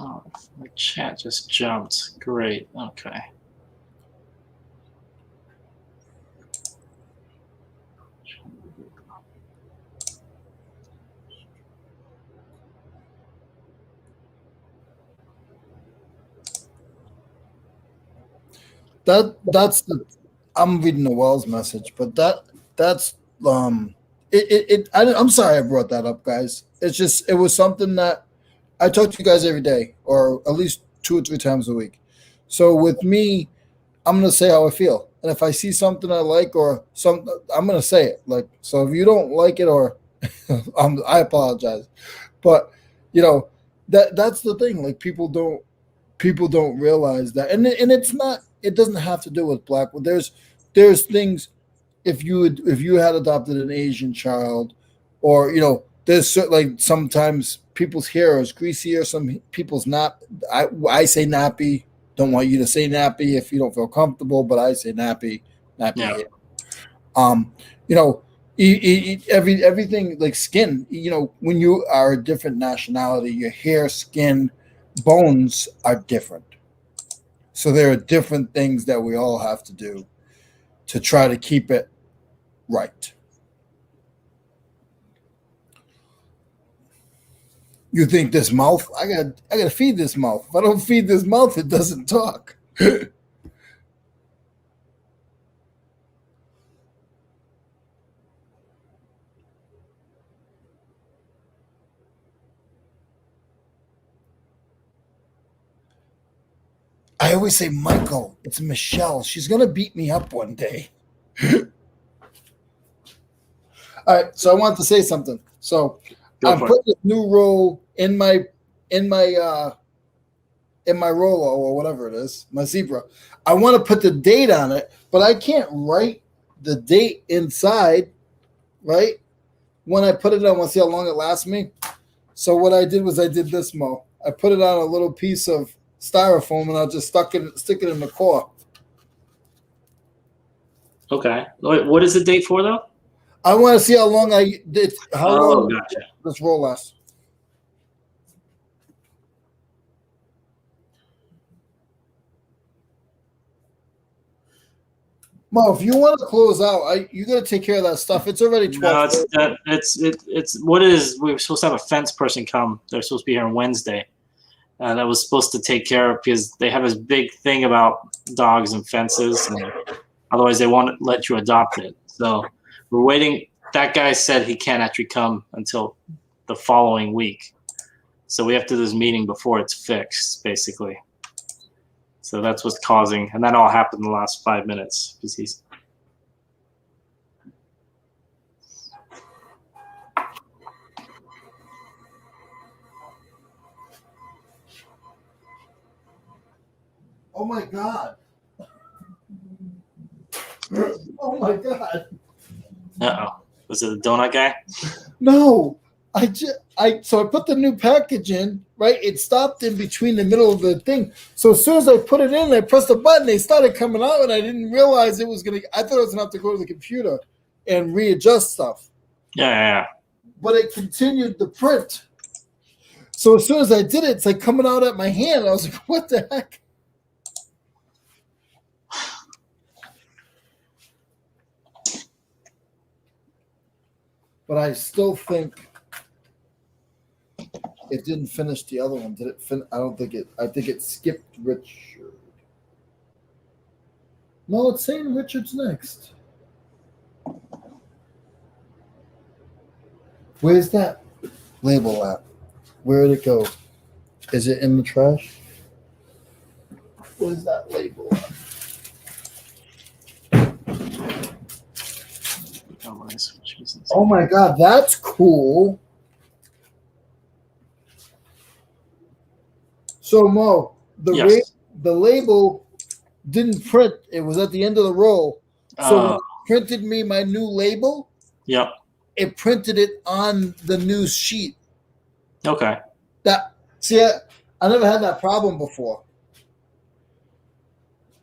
Oh, the chat just jumped. Great. Okay. That's the I'm reading the Wells message, but that's I'm sorry I brought that up, guys. It's just it was something that I talk to you guys every day, or at least 2 or 3 times a week. So with me, I'm gonna say how I feel, and if I see something I like or some, I'm gonna say it. Like, so if you don't like it, or I apologize, but you know that's the thing. Like people don't realize that, and it's not. It doesn't have to do with black. There's things. If you had adopted an Asian child, or there's like sometimes people's hair is greasier, some people's not. I say nappy. Don't want you to say nappy if you don't feel comfortable, but I say nappy Yeah. hair. Um, you know, everything like skin. When you are a different nationality, your hair, skin, bones are different. So there are different things that we all have to do to try to keep it right. You think this mouth? I gotta feed this mouth. If I don't feed this mouth, it doesn't talk. I always say Michael. It's Michelle. She's gonna beat me up one day. All right, so I want to say something. So I'm for it. putting a new roll in my in my Rolo or whatever it is, my zebra. I want to put the date on it, but I can't write the date inside, right? When I put it on, I want to see how long it lasts me. So what I did was I did this, Mo. I put it on a little piece of styrofoam and I just stick it in the core. Okay. Wait, what is the date for though? I want to see how long long Gotcha. this roll lasts. Mo, if you want to close out, you got to take care of that stuff. It's already 12. No, it's what it is. We were supposed to have a fence person come. They're supposed to be here on Wednesday. That was supposed to take care of because they have this big thing about dogs and fences, and otherwise they won't let you adopt it. So we're waiting. That guy said he can't actually come until the following week. So we have to do this meeting before it's fixed, basically. So that's what's causing, and that all happened in the last 5 minutes because he's. Oh my god! Oh my god! Uh-oh. Was it the donut guy? No, so I put the new package in, right? It stopped in between the middle of the thing. So as soon as I put it in, I pressed the button, they started coming out, and I didn't realize it was gonna. I thought I was gonna have to go to the computer and readjust stuff. Yeah. But it continued the print. So as soon as I did it, it's like coming out at my hand. I was like, what the heck? But I still think it didn't finish the other one. Did it I don't think it. I think it skipped Richard. No, it's saying Richard's next. Where's that label at? Where did it go? Is it in the trash? Where's that label at? Oh my god, that's cool. So Mo, the label didn't print. It was at the end of the roll. So when it printed me my new label. Yep. It printed it on the new sheet. Okay. I never had that problem before.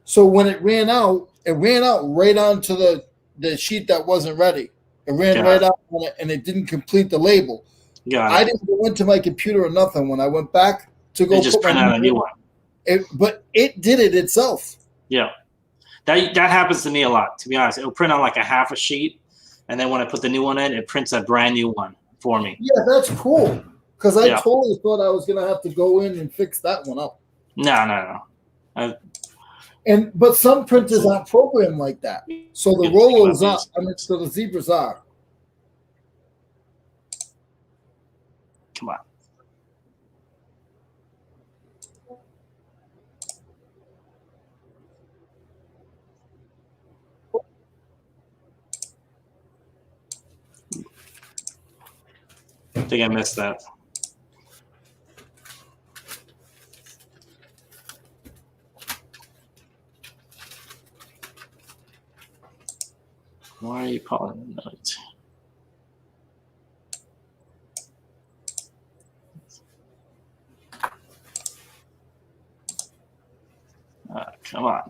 So when it ran out right onto the sheet that wasn't ready. It ran right out on it, and it didn't complete the label. I didn't go into my computer or nothing. When I went back, to go They just put my print out a new one. But it did it itself. Yeah. That happens to me a lot, to be honest. It'll print on like a half a sheet, and then when I put the new one in, it prints a brand new one for me. Yeah, that's cool. Because I totally thought I was going to have to go in and fix that one up. No. But some printers aren't programmed like that. So the Rolos are. So the Zebras are. Come on. I think I missed that. Why are you calling the note? Come on. I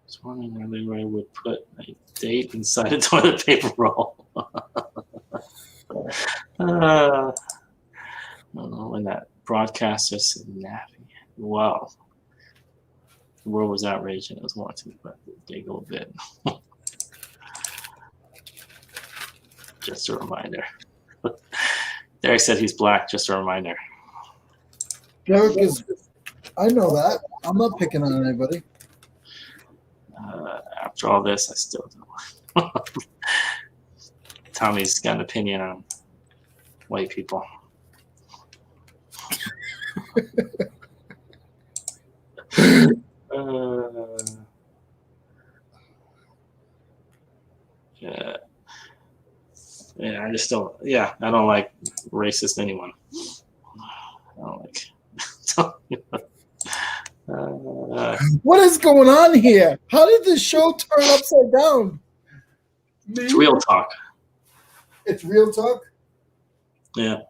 was wondering where Leroy would put a date inside a toilet paper roll. I don't know when that broadcaster said nappy. Wow. The world was outraged and it was wanting to giggle a bit. Just a reminder. Derek said he's black. Just a reminder. Derek is. I know that. I'm not picking on anybody. After all this, I still don't. Tommy's got an opinion on white people. Yeah, I just don't. Yeah, I don't like racist anyone. I don't like. What is going on here? How did the show turn upside down? It's real talk. It's real talk? Yeah.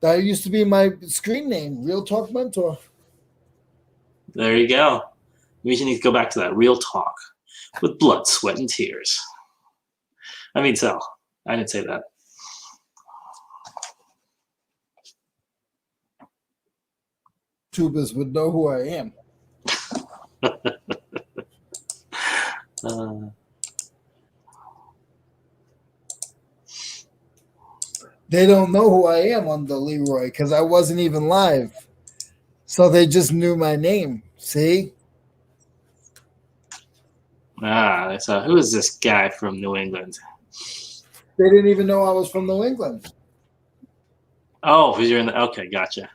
That used to be my screen name, Real Talk Mentor. There you go. We need to go back to that. Real talk with blood, sweat, and tears. I mean, so I didn't say that. YouTubers would know who I am. They don't know who I am on the Leroy because I wasn't even live. So they just knew my name. See? So who is this guy from New England? They didn't even know I was from New England. Oh, because you're in the. Okay, gotcha.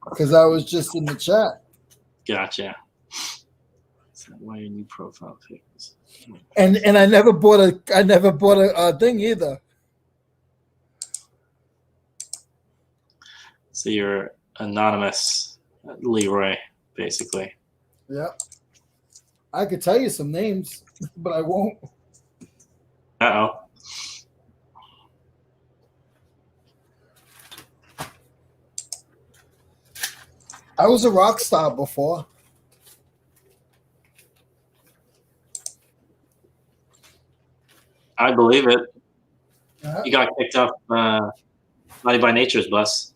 Because I was just in the chat. Gotcha. So why your new profile pictures? And I never bought a thing either. So you're anonymous Leroy, basically. Yeah. I could tell you some names, but I won't. Uh-oh. I was a rock star before. I believe it. Yeah. You got picked up Naughty by Nature's bus.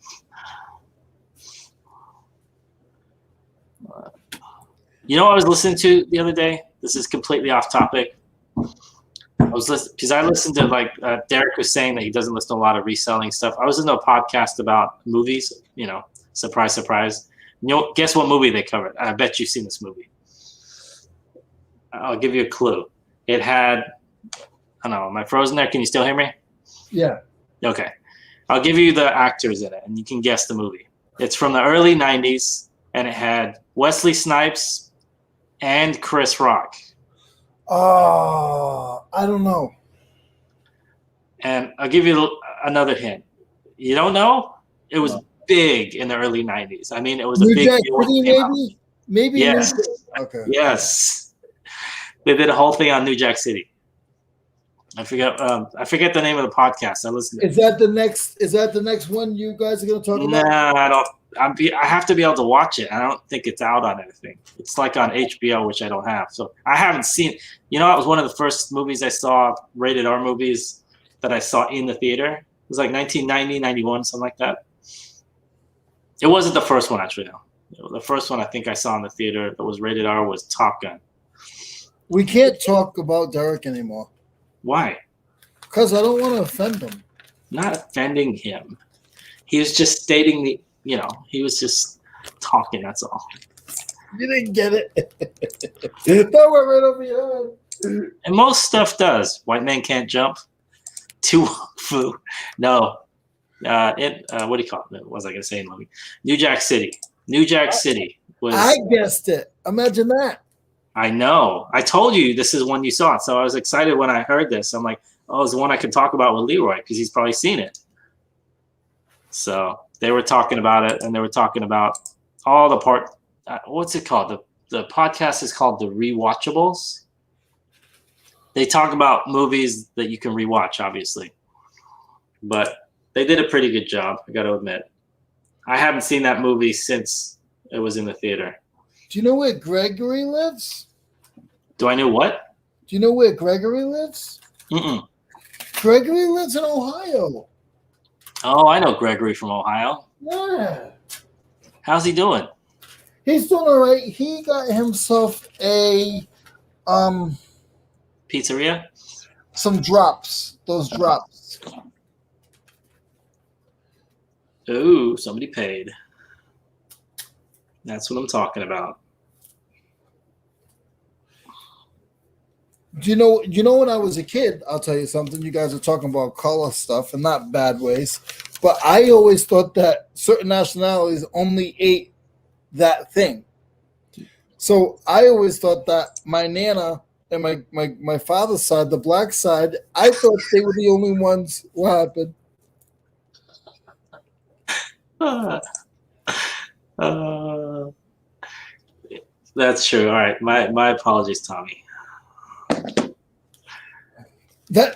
You know what I was listening to the other day? This is completely off topic. I was listening because I listened to Derek was saying that he doesn't listen to a lot of reselling stuff. I was listening to a podcast about movies. You know, surprise, surprise. You know, guess what movie they covered? I bet you've seen this movie. I'll give you a clue. It had. I don't know. Am I frozen there? Can you still hear me? Yeah. Okay. I'll give you the actors in it, and you can guess the movie. It's from the early 90s, and it had Wesley Snipes and Chris Rock. Oh, I don't know. And I'll give you another hint. You don't know? It was big in the early 90s. I mean, it was New a big Jack deal when City, it came out. maybe? Yes. Okay. Yes. They did a whole thing on New Jack City. I forget the name of the podcast. I listened to it. Is that the next one you guys are going to talk about? No, I have to be able to watch it. I don't think it's out on anything. It's like on HBO, which I don't have. So I haven't seen. You know, it was one of the first movies I saw, rated R movies that I saw in the theater. It was like 1990, 91, something like that. It wasn't the first one, actually. No. The first one I think I saw in the theater that was rated R was Top Gun. We can't talk about Derek anymore Why? because I don't want to offend him. Not offending him. He was just stating the. You know, he was just talking. That's all. You didn't get it. That went right over your head. And most stuff does. White man can't jump. Too foo. No. What do you call it? What was I going to say in the movie? New Jack City. New Jack City was. I guessed it. Imagine that. I know. I told you this is one you saw. So I was excited when I heard this. I'm like, oh, it's the one I could talk about with Leroy because he's probably seen it. So they were talking about it, and they were talking about all the part. What's it called? The podcast is called The Rewatchables. They talk about movies that you can rewatch, obviously. But they did a pretty good job, I got to admit. I haven't seen that movie since it was in the theater. Do you know where Gregory lives? Do I know what? Do you know where Gregory lives? Mm-mm. Gregory lives in Ohio. Oh, I know Gregory from Ohio. Yeah. How's he doing? He's doing all right. He got himself a Pizzeria? some drops. Those drops. Ooh, somebody paid. That's what I'm talking about. Do you know when I was a kid, I'll tell you something. You guys are talking about color stuff and not bad ways. But I always thought that certain nationalities only ate that thing. So I always thought that my Nana and my father's side, the black side, I thought they were the only ones. What happened? That's true. All right. My apologies, Tommy.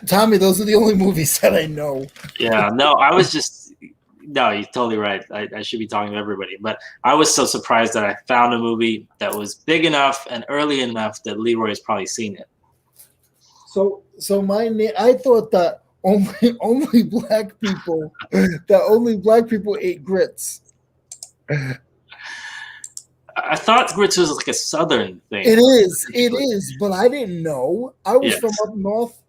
Tommy, those are the only movies that I know. Yeah, no, I was just no, you're totally right. I should be talking to everybody, but I was so surprised that I found a movie that was big enough and early enough that Leroy has probably seen it. So I thought that only black people ate grits. I thought grits was like a southern thing. It is, but I didn't know. I was from up north,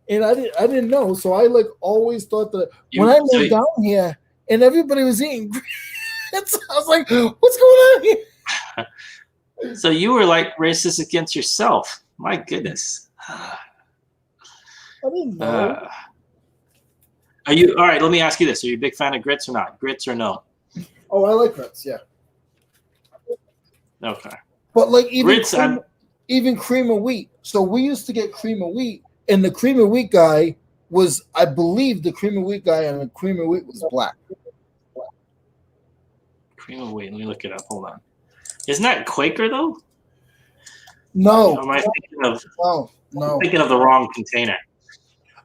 and I didn't know. So I always thought that when I moved down here and everybody was eating grits, I was like, "What's going on here?" So you were like racist against yourself. My goodness. I didn't know. Are you all right? Let me ask you this: are you a big fan of grits or not? Grits or no? Oh, I like grits. Yeah. Okay. But even cream of wheat. So we used to get cream of wheat, and the cream of wheat guy was, I believe, the cream of wheat guy, and the cream of wheat was black. Cream of wheat. Let me look it up. Hold on. Isn't that Quaker though? No. Or am I thinking of? No. I'm thinking of the wrong container.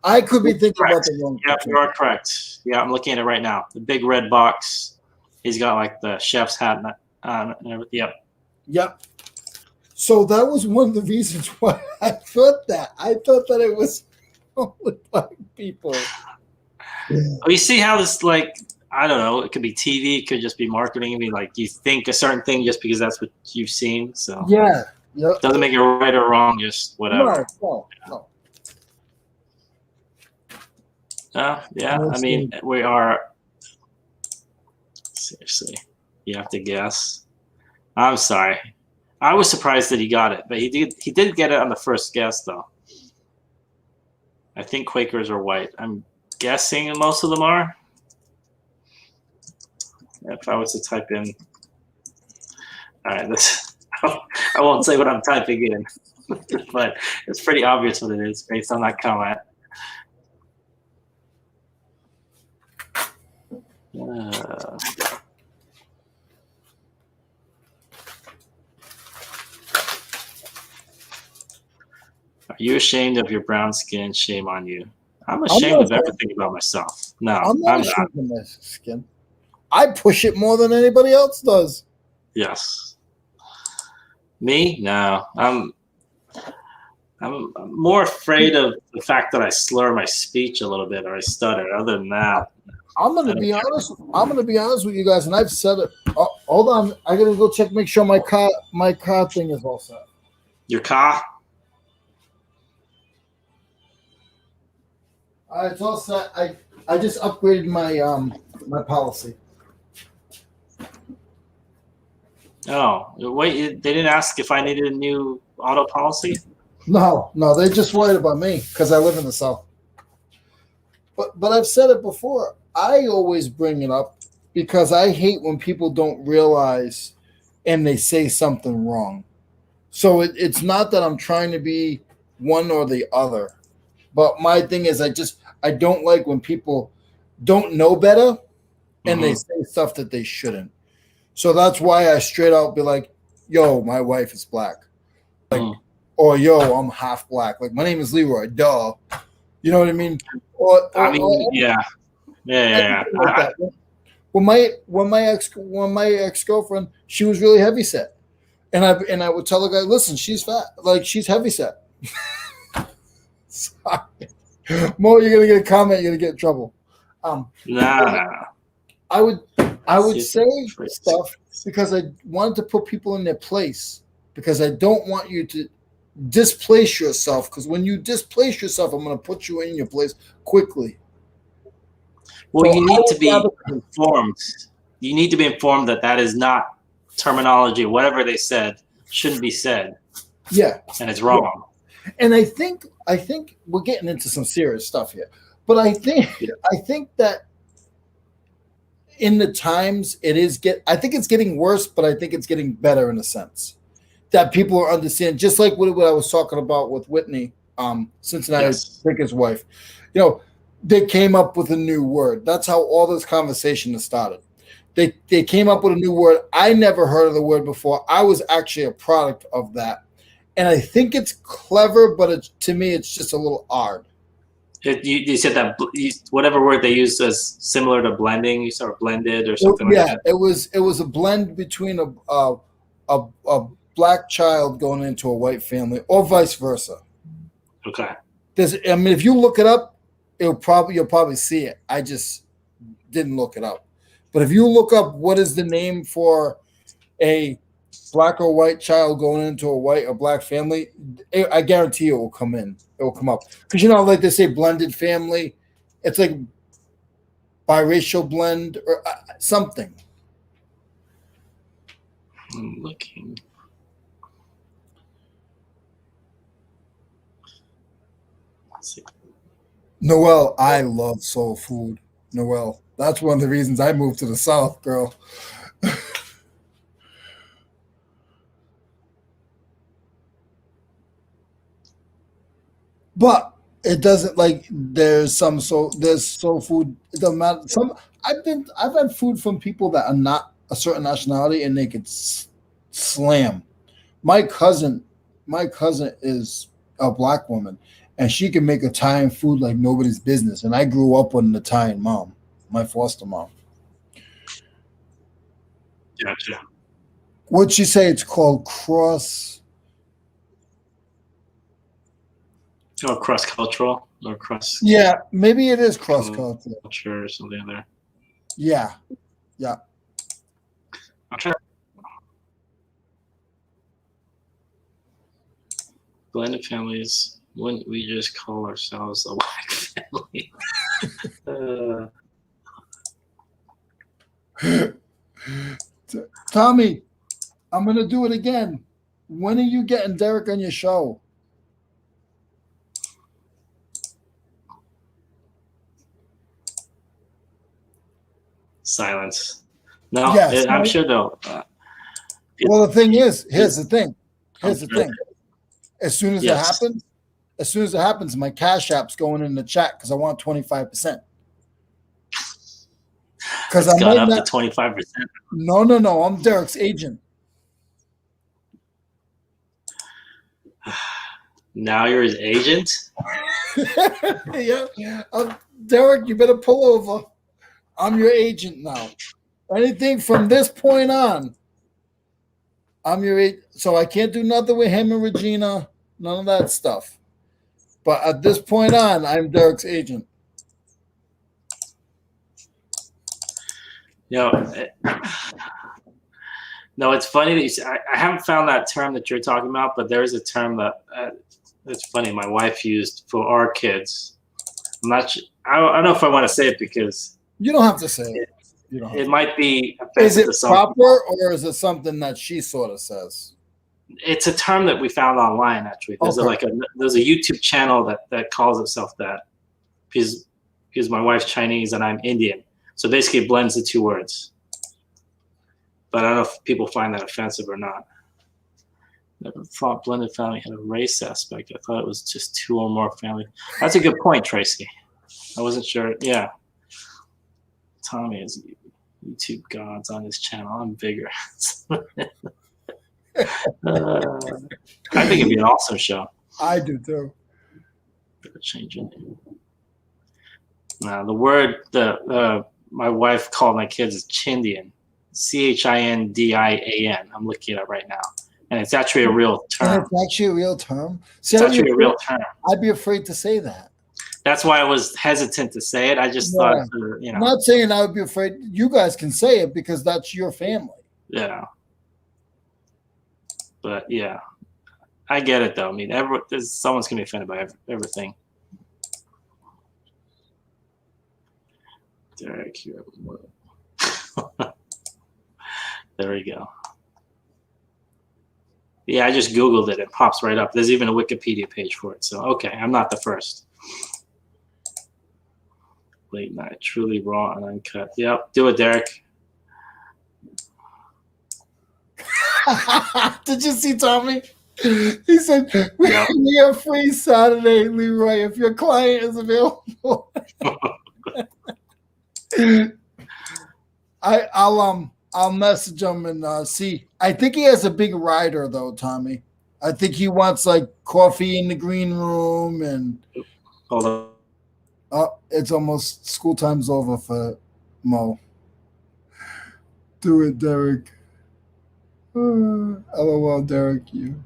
I could be thinking about the wrong. Yeah, you are correct. Yeah, I'm looking at it right now. The big red box. He's got like the chef's hat and everything. Yep. Yep. So that was one of the reasons why I thought that. I thought that it was only black people. Oh, you see how this, like, I don't know, it could be TV, it could just be marketing. I mean, like, you think a certain thing just because that's what you've seen. So yeah. Yep. Doesn't make it right or wrong, just whatever. No. Yeah, I mean, we are. Seriously, you have to guess. I'm sorry. I was surprised that he got it, but he did get it on the first guess, though. I think Quakers are white. I'm guessing most of them are. If I was to type in, all right, I won't say what I'm typing in, but it's pretty obvious what it is based on that comment. Are you ashamed of your brown skin? Shame on you. I'm ashamed of everything about myself. No, I'm not ashamed of my skin. I push it more than anybody else does. Yes. Me? No. I'm more afraid of the fact that I slur my speech a little bit or I stutter. Other than that, I'm gonna be honest. I'm gonna be honest with you guys, and I've said it. Oh, hold on, I gotta go check, make sure my car thing is all set. your car. It's all set. I just upgraded my policy. Oh, wait! They didn't ask if I needed a new auto policy. No, they just worried about me because I live in the South. But I've said it before. I always bring it up because I hate when people don't realize and they say something wrong. So it's not that I'm trying to be one or the other. But my thing is I don't like when people don't know better and they say stuff that they shouldn't. So that's why I straight out be like, yo, my wife is black. Like, or yo, I'm half black. Like, my name is Leroy, duh. You know what I mean? Yeah. Like when my ex girlfriend, she was really heavy set, and I would tell the guy, listen, she's fat, like she's heavy set. Sorry. Mo, you're gonna get a comment, you're gonna get in trouble. Nah. I would say stuff because I wanted to put people in their place, because I don't want you to displace yourself, because when you displace yourself, I'm going to put you in your place quickly. Well, you need to be informed. You need to be informed that is not terminology. Whatever they said shouldn't be said. Yeah, and it's wrong. Yeah. And I think we're getting into some serious stuff here, but I think that in the times I think it's getting worse, but I think it's getting better in a sense that people are understanding. Just like what I was talking about with Whitney, Cincinnati, Yes. I think his wife. You know, they came up with a new word. That's how all this conversation has started. They came up with a new word. I never heard of the word before. I was actually a product of that. And I think it's clever, but to me, it's just a little odd. You said that whatever word they used as similar to blending, you said, or blended or something like that. Yeah, it was a blend between a black child going into a white family, or vice versa. Okay. If you look it up, you'll probably see it. I just didn't look it up. But if you look up what is the name for a black or white child going into a white or black family, I guarantee it will come in. It will come up. Because like they say blended family, it's like biracial blend or something. I'm looking. Let's see. Noelle, I love soul food. Noelle, that's one of the reasons I moved to the South, girl. But it doesn't, like, there's soul food. It doesn't matter. I've had food from people that are not a certain nationality and they could slam. My cousin is a black woman, and she can make Italian food like nobody's business. And I grew up with an Italian mom, my foster mom. Gotcha. What'd she say? It's called cross. Or cross-cultural or cross. Yeah, maybe it is cross-cultural. Culture or something there. Yeah. I'll try. Blended families. Wouldn't we just call ourselves a black family? Tommy, I'm going to do it again. When are you getting Derek on your show? Silence. No, Yes, I'm sure they'll. Well, the thing is, here's the thing. As soon as it happens, my Cash App's going in the chat because I want 25%. Because it's gone up to 25%. No. I'm Derek's agent. Now you're his agent? Yeah. Derek, you better pull over. I'm your agent now. Anything from this point on, I'm your agent. So I can't do nothing with him and Regina, none of that stuff. But at this point on, I'm Derek's agent. You know, no, it's funny that you say, I haven't found that term that you're talking about, but there is a term that it's funny. My wife used for our kids. I'm not sure, I don't know if I want to say it because You don't have to say it. You don't have it to. might be Is offensive it to some proper people. or is it something that she sort of says? It's a term that we found online. Actually, there's Okay. there's a YouTube channel that calls itself that because my wife's Chinese and I'm Indian, so basically it blends the two words. But I don't know if people find that offensive or not. Never thought blended family had a race aspect. I thought it was just two or more family. That's a good point, Tracy. I wasn't sure. Yeah, Tommy is YouTube gods on his channel. I'm bigger. I think it'd be an awesome show. I do too. Better change it. Now the word my wife called my kids is Chindian, CHINDIAN. I'm looking it up right now, and it's actually a real term. And it's actually a real term. See, It's actually a real term. I'd be afraid to say that. That's why I was hesitant to say it. I just thought, I'm not saying I would be afraid. You guys can say it because that's your family. Yeah. But yeah, I get it though. I mean, someone's gonna be offended by everything. Derek here. There we go. Yeah, I just Googled it. It pops right up. There's even a Wikipedia page for it. So, okay, I'm not the first. Late night, truly raw and uncut. Yep, do it, Derek. Did you see Tommy? He said, we are free Saturday, Leroy, if your client is available. I'll message him and see. I think he has a big rider though, Tommy. I think he wants like coffee in the green room and hold on. Oh, it's almost school time's over for Mo. Do it, Derek. LOL, Derek, you.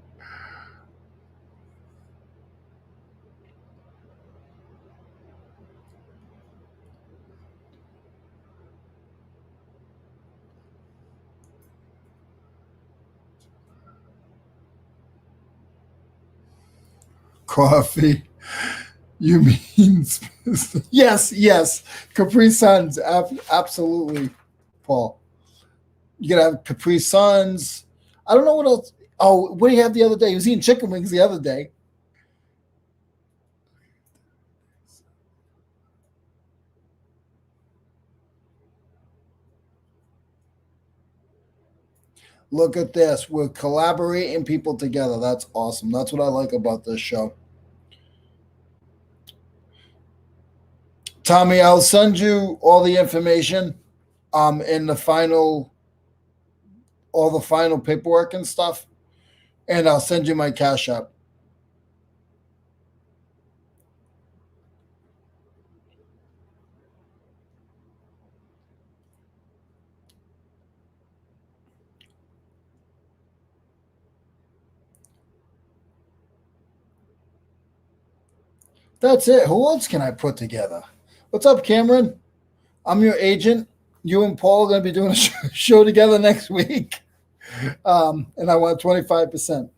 Coffee. You mean yes. Capri Suns, absolutely, Paul. You gotta have Capri Suns. I don't know what else. Oh, what do you have the other day? He was eating chicken wings the other day. Look at this. We're collaborating people together. That's awesome. That's what I like about this show. Tommy, I'll send you all the information in the final, all the final paperwork and stuff. And I'll send you my Cash App. That's it. Who else can I put together? What's up, Cameron? I'm your agent. You and Paul are going to be doing a show together next week. And I want 25%.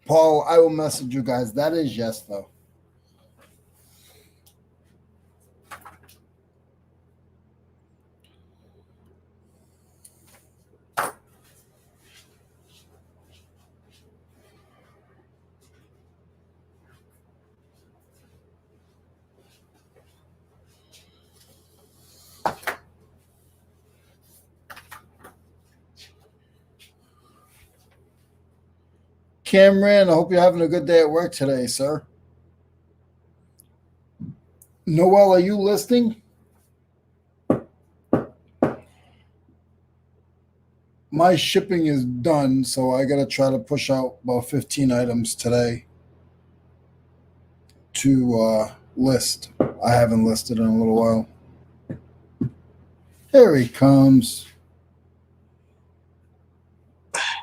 Paul, I will message you guys. That is yes, though. Cameron. I hope you're having a good day at work today, sir. Noel, are you listening? My shipping is done, so I got to try to push out about 15 items today to list. I haven't listed in a little while. Here he comes.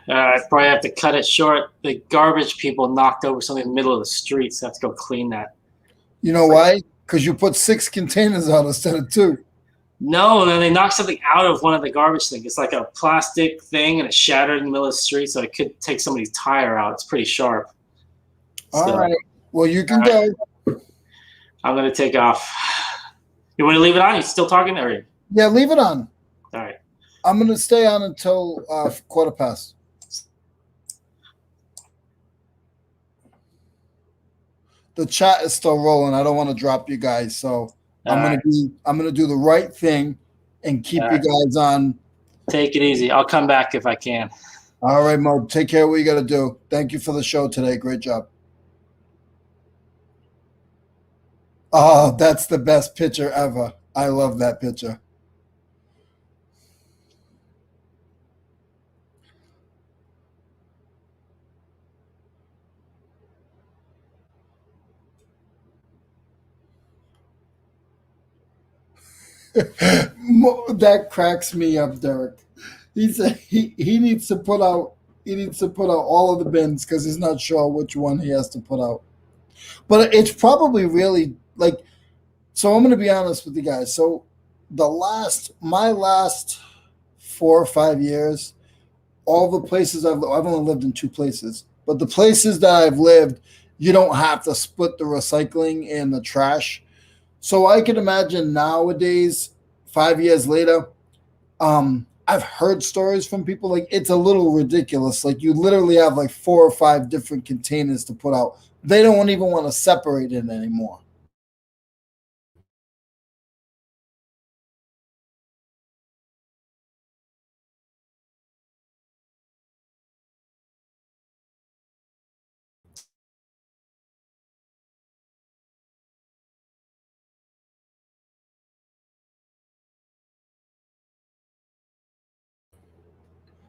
I probably have to cut it short. The garbage people knocked over something in the middle of the street, so I have to go clean that. You know why? Because you put 6 containers out instead of 2. No, and then they knocked something out of one of the garbage things. It's like a plastic thing, and it shattered in the middle of the street, so it could take somebody's tire out. It's pretty sharp. All right. Well, you can go. I'm going to take off. You want to leave it on? You still talking? Or? Yeah, leave it on. All right. I'm going to stay on until 1:15. The chat is still rolling. I don't want to drop you guys, so I'm gonna do the right thing and keep you guys on. Take it easy. I'll come back if I can. All right, Mo. Take care of what you got to do. Thank you for the show today. Great job. Oh, that's the best picture ever. I love that picture. That cracks me up, Derek. He said he needs to put out all of the bins because he's not sure which one he has to put out. But it's probably really like, so I'm going to be honest with you guys. So my last 4 or 5 years, all the places I've only lived in 2 places, but the places that I've lived, you don't have to split the recycling and the trash. So I can imagine nowadays, 5 years later, I've heard stories from people like it's a little ridiculous. Like you literally have like 4 or 5 different containers to put out. They don't even want to separate it anymore.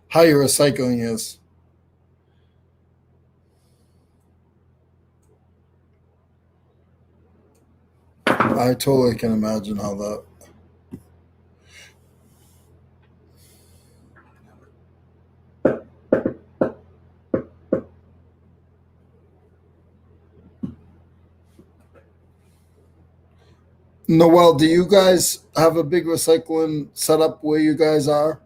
How your recycling is. I totally can imagine how that. Noel, do you guys have a big recycling setup where you guys are?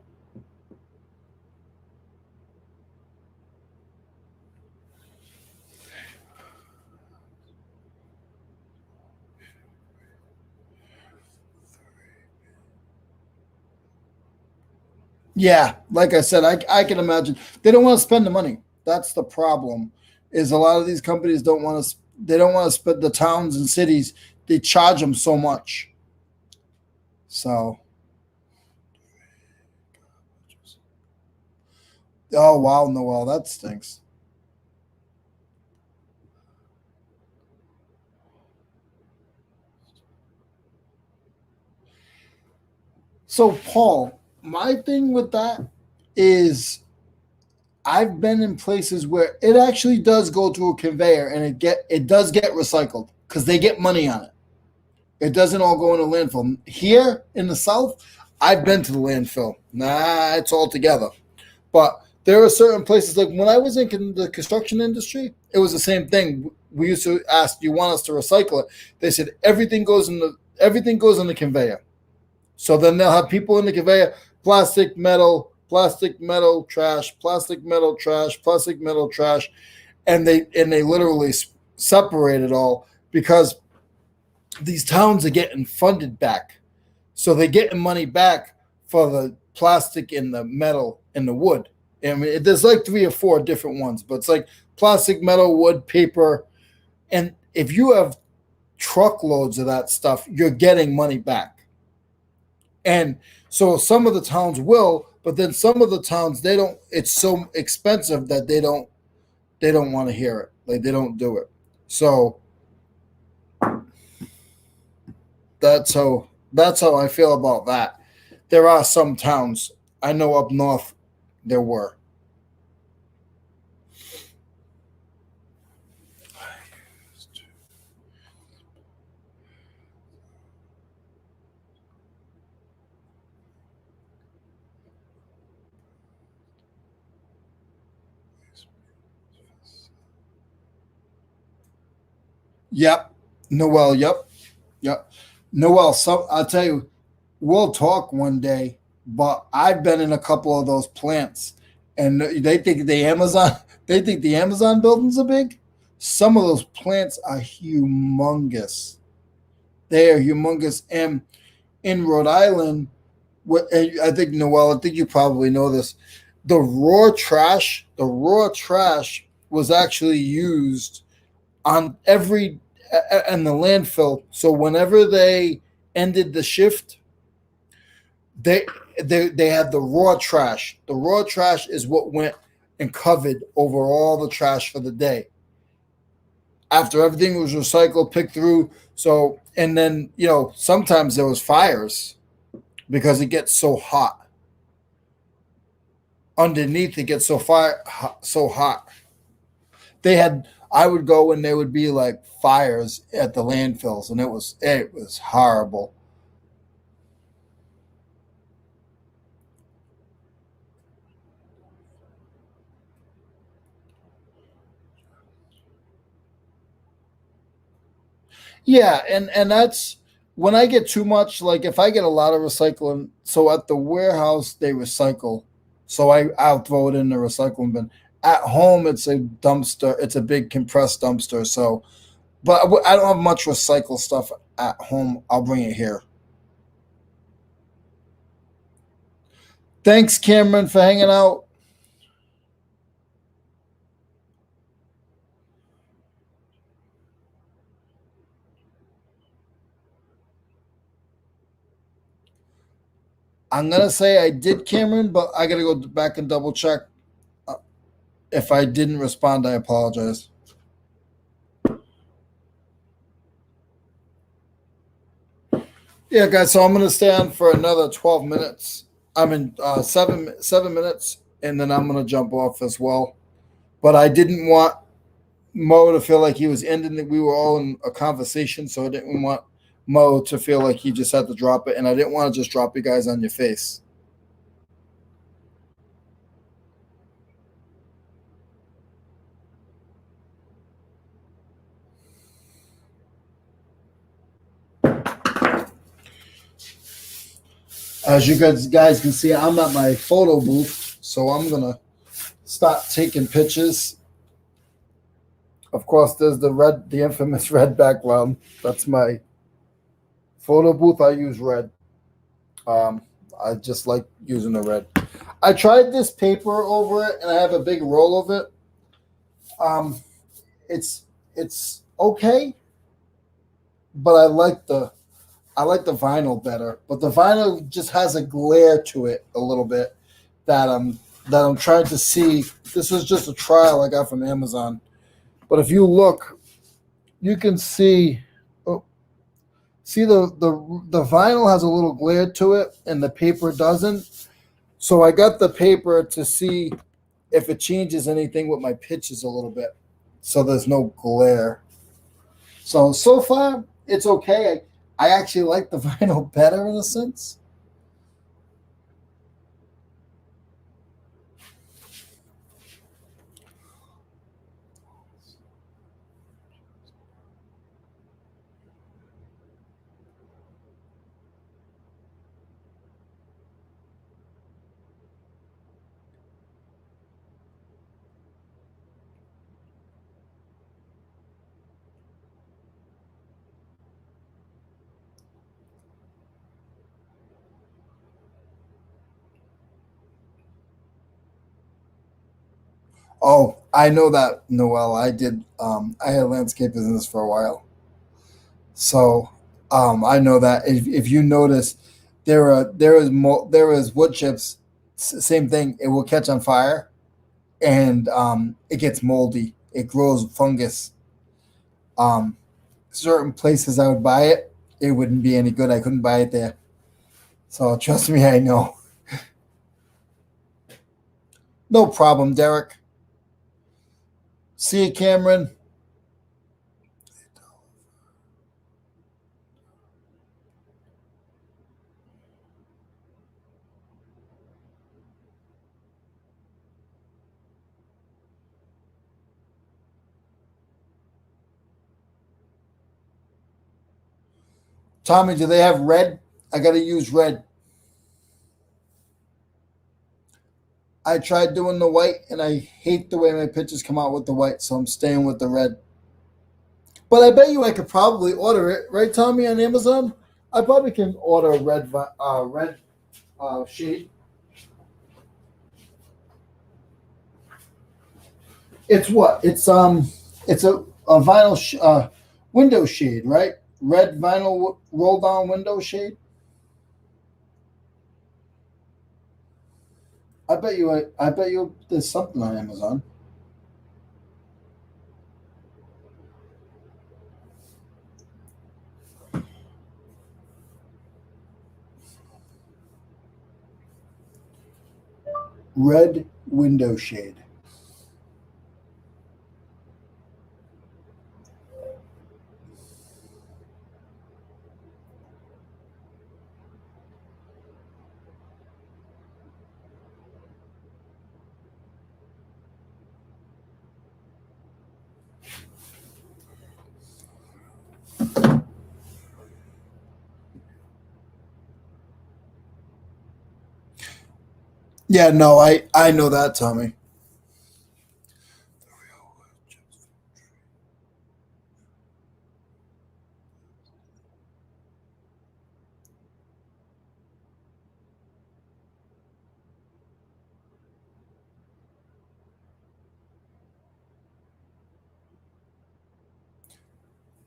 Yeah, like I said, I can imagine they don't want to spend the money. That's the problem. Is a lot of these companies don't want to. They don't want to spend the towns and cities. They charge them so much. So. Oh wow, Noel, that stinks. So Paul, my thing with that is I've been in places where it actually does go through a conveyor and it does get recycled because they get money on it. It doesn't all go in a landfill. Here in the South, I've been to the landfill. Nah, it's all together. But there are certain places, like when I was in the construction industry, it was the same thing. We used to ask, "Do you want us to recycle it?" They said everything goes in the conveyor. So then they'll have people in the conveyor, plastic, metal, trash, plastic, metal, trash, plastic, metal, trash, and they literally separate it all because these towns are getting funded back. So they're getting money back for the plastic and the metal and the wood. I mean, there's like 3 or 4 different ones, but it's like plastic, metal, wood, paper. And if you have truckloads of that stuff, you're getting money back. And so some of the towns will, but then some of the towns, they don't, it's so expensive that they don't they don't want to hear it. Like they don't do it. So that's how I feel about that. There are some towns I know up north there were. Yep. Noel, yep. Yep. Noel, so I'll tell you, we'll talk one day, but I've been in a couple of those plants and they think the Amazon buildings are big. Some of those plants are humongous. They are humongous. And in Rhode Island, I think Noel, I think you probably know this. The raw trash was actually used on every and the landfill. So whenever they ended the shift, they they had the raw trash. The raw trash is what went and covered over all the trash for the day. After everything was recycled, picked through. So and then sometimes there was fires because it gets so hot underneath. It gets so hot. They had I would go and there would be like fires at the landfills, and it was horrible. Yeah, and that's when I get too much. Like if I get a lot of recycling, so at the warehouse they recycle, so I'll throw it in the recycling bin. At home, it's a dumpster. It's a big compressed dumpster. So, but I don't have much recycle stuff at home. I'll bring it here. Thanks, Cameron, for hanging out. I'm gonna say I did, Cameron, but I gotta go back and double check. Uh, If I didn't respond, I apologize. Yeah, guys. So I'm gonna stay on for another 12 minutes. I'm in 7 minutes, and then I'm gonna jump off as well. But I didn't want Mo to feel like he was ending it. We were all in a conversation, so I didn't want Mo to feel like he just had to drop it, and I didn't want to just drop you guys on your face. As you guys can see, I'm at my photo booth, so I'm gonna start taking pictures. Of course, there's the infamous red background. That's my photo booth. I use red. Um, I just like using the red. I tried this paper over it, and I have a big roll of it. Um, it's okay, but I like the vinyl better. But the vinyl just has a glare to it a little bit that I'm trying to see. This was just a trial I got from Amazon. But if you look, you can see. Oh, see the vinyl has a little glare to it, and the paper doesn't. So I got the paper to see if it changes anything with my pitches a little bit, so there's no glare. So far it's okay. I actually like the vinyl better in a sense. Oh, I know that, Noel. I did. I had a landscape business for a while, so I know that. If you notice, there is wood chips. Same thing. It will catch on fire, and it gets moldy. It grows fungus. Certain places I would buy it, it wouldn't be any good. I couldn't buy it there. So trust me, I know. No problem, Derek. See you, Cameron. Tommy, do they have red? I got to use red. I tried doing the white, and I hate the way my pictures come out with the white, so I'm staying with the red. But I bet you I could probably order it, right, Tommy, on Amazon? I probably can order a red shade. It's what? It's a vinyl window shade, right? Red vinyl roll down window shade. I bet you there's something on Amazon. Red window shade. Yeah, no, I know that, Tommy.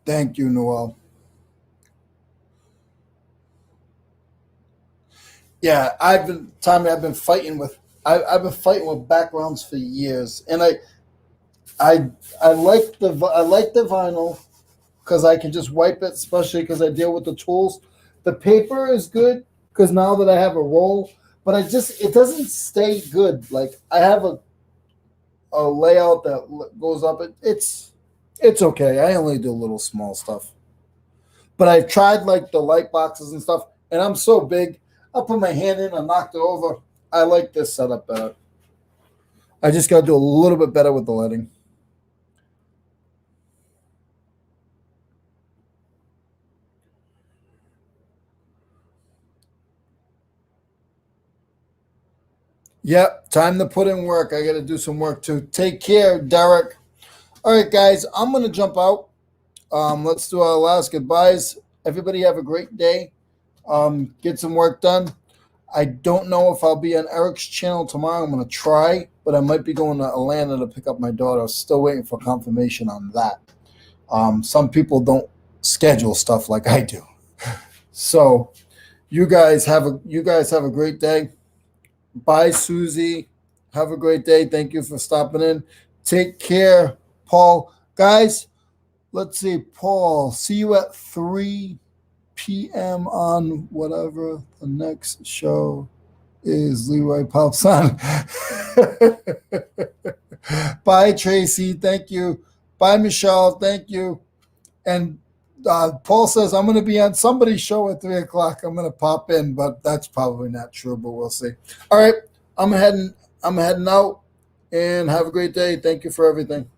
Thank you, Noel. Yeah, I've been fighting with I've been fighting with backgrounds for years, and I like the vinyl because I can just wipe it, especially because I deal with the tools. The paper is good because now that I have a roll, but it doesn't stay good. Like I have a layout that goes up. It's okay. I only do little small stuff, but I've tried like the light boxes and stuff, and I'm so big. I'll put my hand in and knock it over. I like this setup better. I just got to do a little bit better with the lighting. Yep, time to put in work. I got to do some work too. Take care, Derek. All right, guys, I'm going to jump out. Let's do our last goodbyes. Everybody have a great day. Get some work done. I don't know if I'll be on Eric's channel tomorrow. I'm going to try, but I might be going to Atlanta to pick up my daughter. Still waiting for confirmation on that. Some people don't schedule stuff like I do. So you guys have a great day. Bye, Susie. Have a great day. Thank you for stopping in. Take care, Paul. Guys, let's see. Paul, see you at 3 p.m. on whatever the next show is. Leroy pops on. Bye, Tracy. Thank you. Bye, Michelle. Thank you. And Paul says, I'm going to be on somebody's show at 3 o'clock. I'm going to pop in, but that's probably not true, but we'll see. All right. I'm heading out, and have a great day. Thank you for everything.